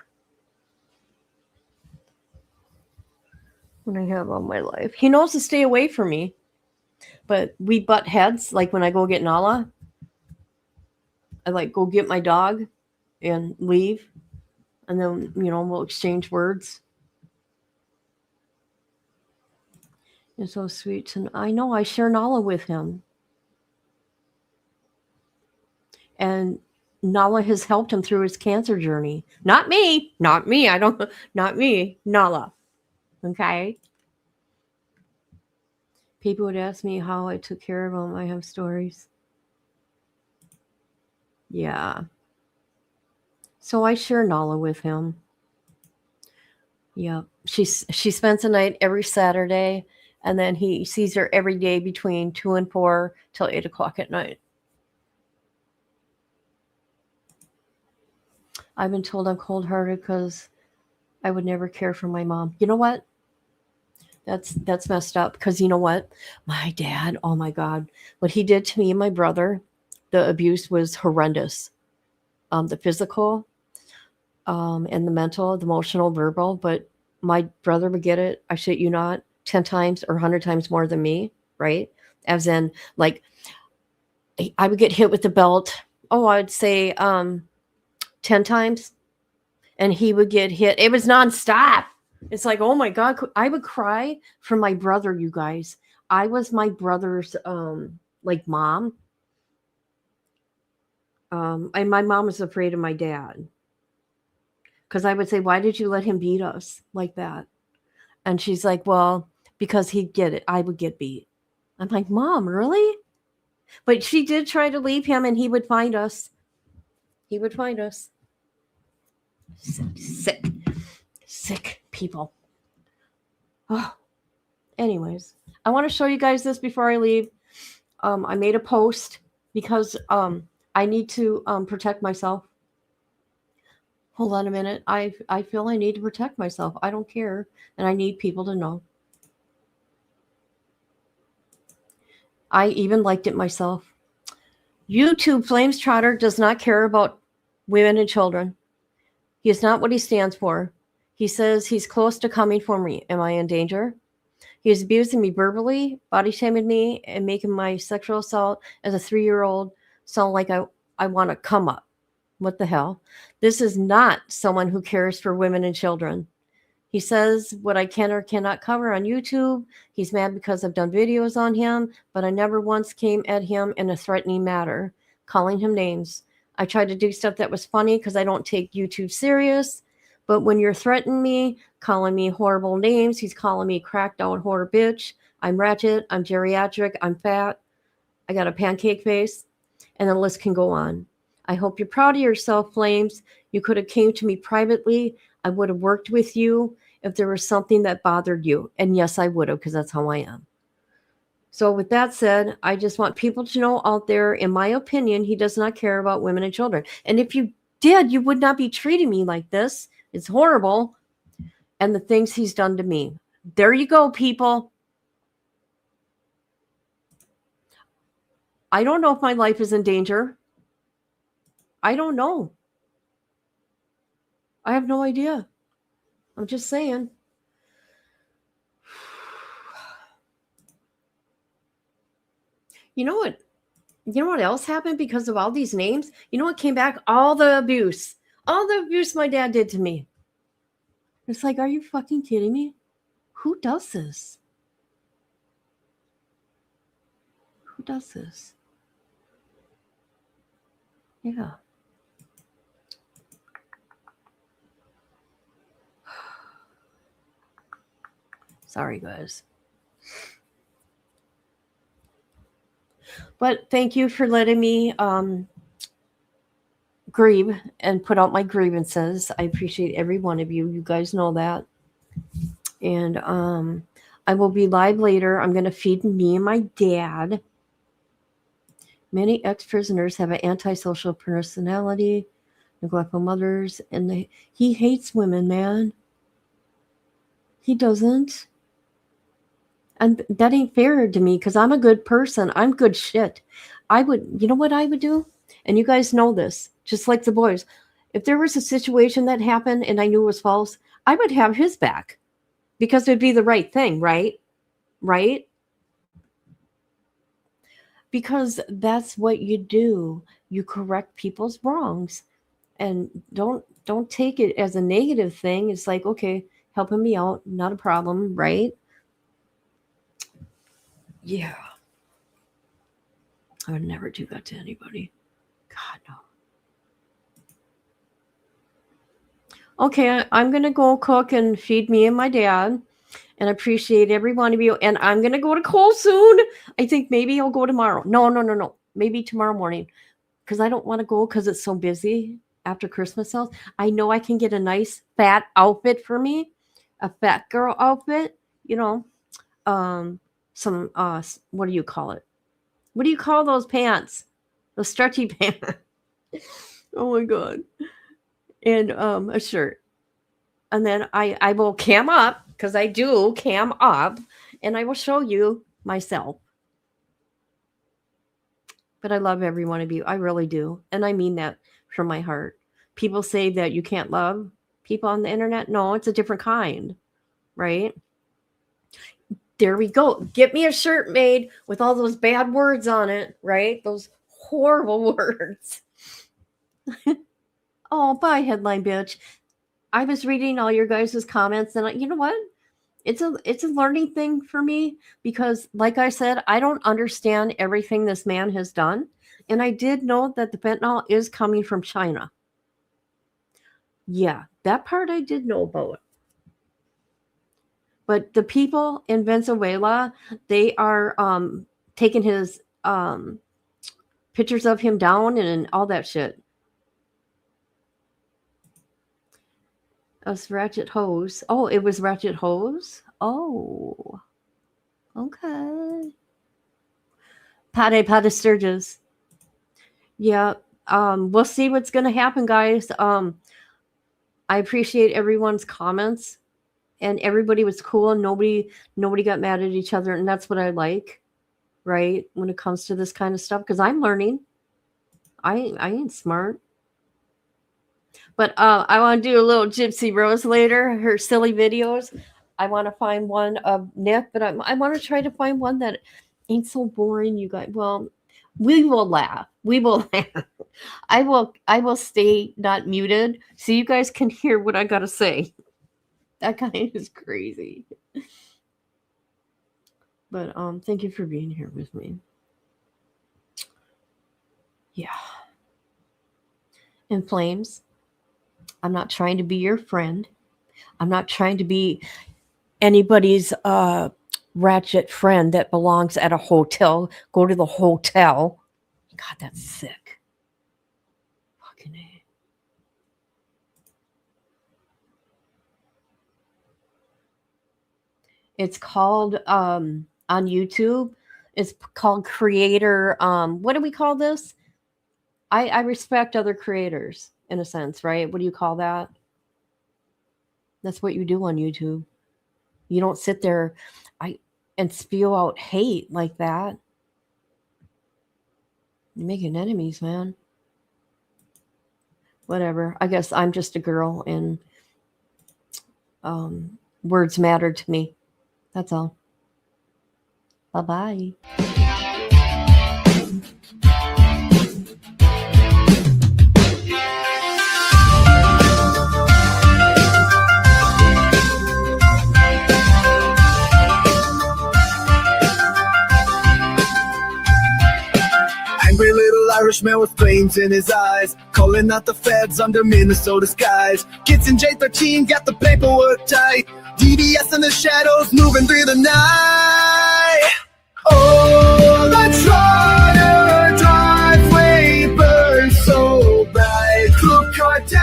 When I have all my life. He knows to stay away from me. But we butt heads, like when I go get Nala. I like go get my dog and leave. And then, we'll exchange words. It's so sweet. And I know I share Nala with him. And Nala has helped him through his cancer journey. Not me. Not me. Not me. Nala. Okay. People would ask me how I took care of him. I have stories. Yeah. So I share Nala with him. Yeah. She spends the night every Saturday, and then he sees her every day between 2 and 4 till 8 o'clock at night. I've been told I'm cold-hearted because I would never care for my mom. You know what? That's messed up, because you know what? My dad, oh my God, what he did to me and my brother, the abuse was horrendous. The physical, and the mental, the emotional, verbal, but my brother would get it, I shit you not, 10 times or 100 times more than me, right? As in, like, I would get hit with the belt, I'd say 10 times, and he would get hit. It was nonstop. It's like, oh my God, I would cry for my brother, you guys. I was my brother's like mom. And my mom was afraid of my dad. Because I would say, why did you let him beat us like that? And she's like, well, because he'd get it. I would get beat. I'm like, Mom, really? But she did try to leave him, and he would find us. He would find us. Sick people. Oh. Anyways, I want to show you guys this before I leave. I made a post because I need to protect myself. Hold on a minute. I feel I need to protect myself. I don't care, and I need people to know. I even liked it myself. YouTube Flames Trotter does not care about women and children. He is not what he stands for. He says he's close to coming for me. Am I in danger? He is abusing me verbally, body shaming me, and making my sexual assault as a 3-year-old sound like I want to come up. What the hell? This is not someone who cares for women and children. He says what I can or cannot cover on YouTube. He's mad because I've done videos on him, but I never once came at him in a threatening manner, calling him names. I tried to do stuff that was funny because I don't take YouTube serious. But when you're threatening me, calling me horrible names, he's calling me cracked out whore bitch. I'm ratchet. I'm geriatric. I'm fat. I got a pancake face. And the list can go on. I hope you're proud of yourself, Flames. You could have came to me privately. I would have worked with you if there was something that bothered you. And yes, I would have, because that's how I am. So with that said, I just want people to know out there, in my opinion, he does not care about women and children. And if you did, you would not be treating me like this. It's horrible. And the things he's done to me. There you go, people. I don't know if my life is in danger. I don't know. I have no idea. I'm just saying. You know what? You know what else happened because of all these names? You know what came back? All the abuse. All the abuse my dad did to me. It's like, are you fucking kidding me? Who does this? Who does this? Yeah. Sorry, guys. But thank you for letting me grieve and put out my grievances. I appreciate every one of you. You guys know that. And I will be live later. I'm going to feed me and my dad. Many ex-prisoners have an antisocial personality, neglectful mothers, and he hates women, man. He doesn't. And that ain't fair to me because I'm a good person. I'm good shit. You know what I would do? And you guys know this, just like the boys. If there was a situation that happened and I knew it was false, I would have his back because it'd be the right thing, right? Right? Because that's what you do. You correct people's wrongs. And don't take it as a negative thing. It's like, okay, helping me out, not a problem, right? Yeah. I would never do that to anybody. God, no. Okay, I'm going to go cook and feed me and my dad. And I appreciate every one of you. And I'm going to go to Cole soon. I think maybe I'll go tomorrow. No. Maybe tomorrow morning. Because I don't want to go because it's so busy after Christmas sales. I know I can get a nice fat outfit for me. a fat girl outfit, you know, some what do you call it? What do you call those pants? Those stretchy pants. Oh my god. And a shirt. And then I will cam up, because I do cam up, and I will show you myself. But I love every one of you. I really do. And I mean that from my heart. People say that you can't love people on the internet. No, it's a different kind, right? There we go. Get me a shirt made with all those bad words on it, right? Those horrible words. Oh, bye, headline bitch. I was reading all your guys' comments, and you know what? It's a learning thing for me, because, like I said, I don't understand everything this man has done, and I did know that the fentanyl is coming from China. Yeah, that part I did know about. But the people in Venezuela, they are taking his pictures of him down and all that shit. Us Ratchet Hose. Oh, it was Ratchet Hose? Oh. Okay. Pate Sturgis. Yeah. We'll see what's gonna happen, guys. I appreciate everyone's comments, and everybody was cool, and nobody got mad at each other, and that's what I like, right? When it comes to this kind of stuff, because I'm learning. I ain't smart. But I want to do a little Gypsy Rose later, her silly videos. I want to find one of Nick, but I want to try to find one that ain't so boring, you guys. Well, we will laugh. We will laugh. I will stay not muted so you guys can hear what I got to say. That guy is crazy. But thank you for being here with me. Yeah. In Flames. I'm not trying to be your friend. I'm not trying to be anybody's ratchet friend that belongs at a hotel. Go to the hotel. God, that's sick. Fucking A. It's called on YouTube. It's called creator. What do we call this? I respect other creators in a sense, right? What do you call that? That's what you do on YouTube. You don't sit there and spew out hate like that. You're making enemies, man. Whatever. I guess I'm just a girl, and words matter to me. That's all. Bye-bye. Angry little Irishman with flames in his eyes, calling out the feds under Minnesota skies. Kids in J13 got the paperwork tight. DDS in the shadows moving through the night. Oh, the Trotter driveway burns so bright. Crook cartel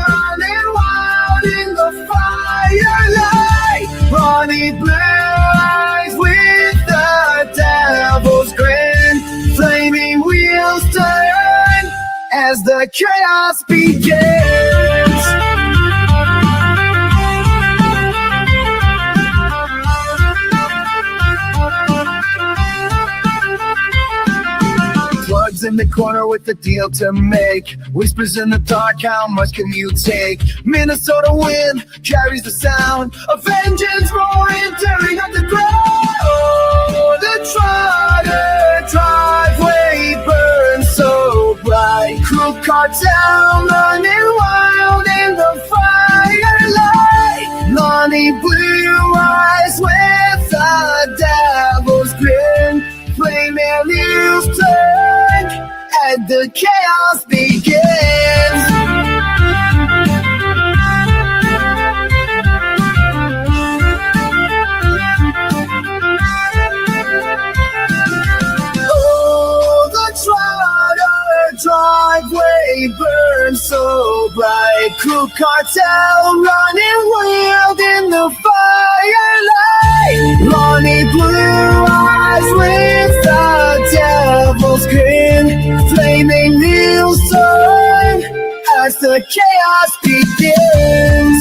running wild in the firelight. Ronnie Blair eyes with the devil's grin. Flaming wheels turn as the chaos begins. Plugs in the corner with the deal to make. Whispers in the dark, how much can you take? Minnesota wind carries the sound of vengeance roaring, tearing up the ground. Oh, the Trotter driveway burns so bright. Crook cartel running wild in the firelight. Lonnie blue eyes with the devil's grin. Flaming wheels turn and the chaos begins. Oh, the Trotter driveway burns so bright. Crew cartel running wild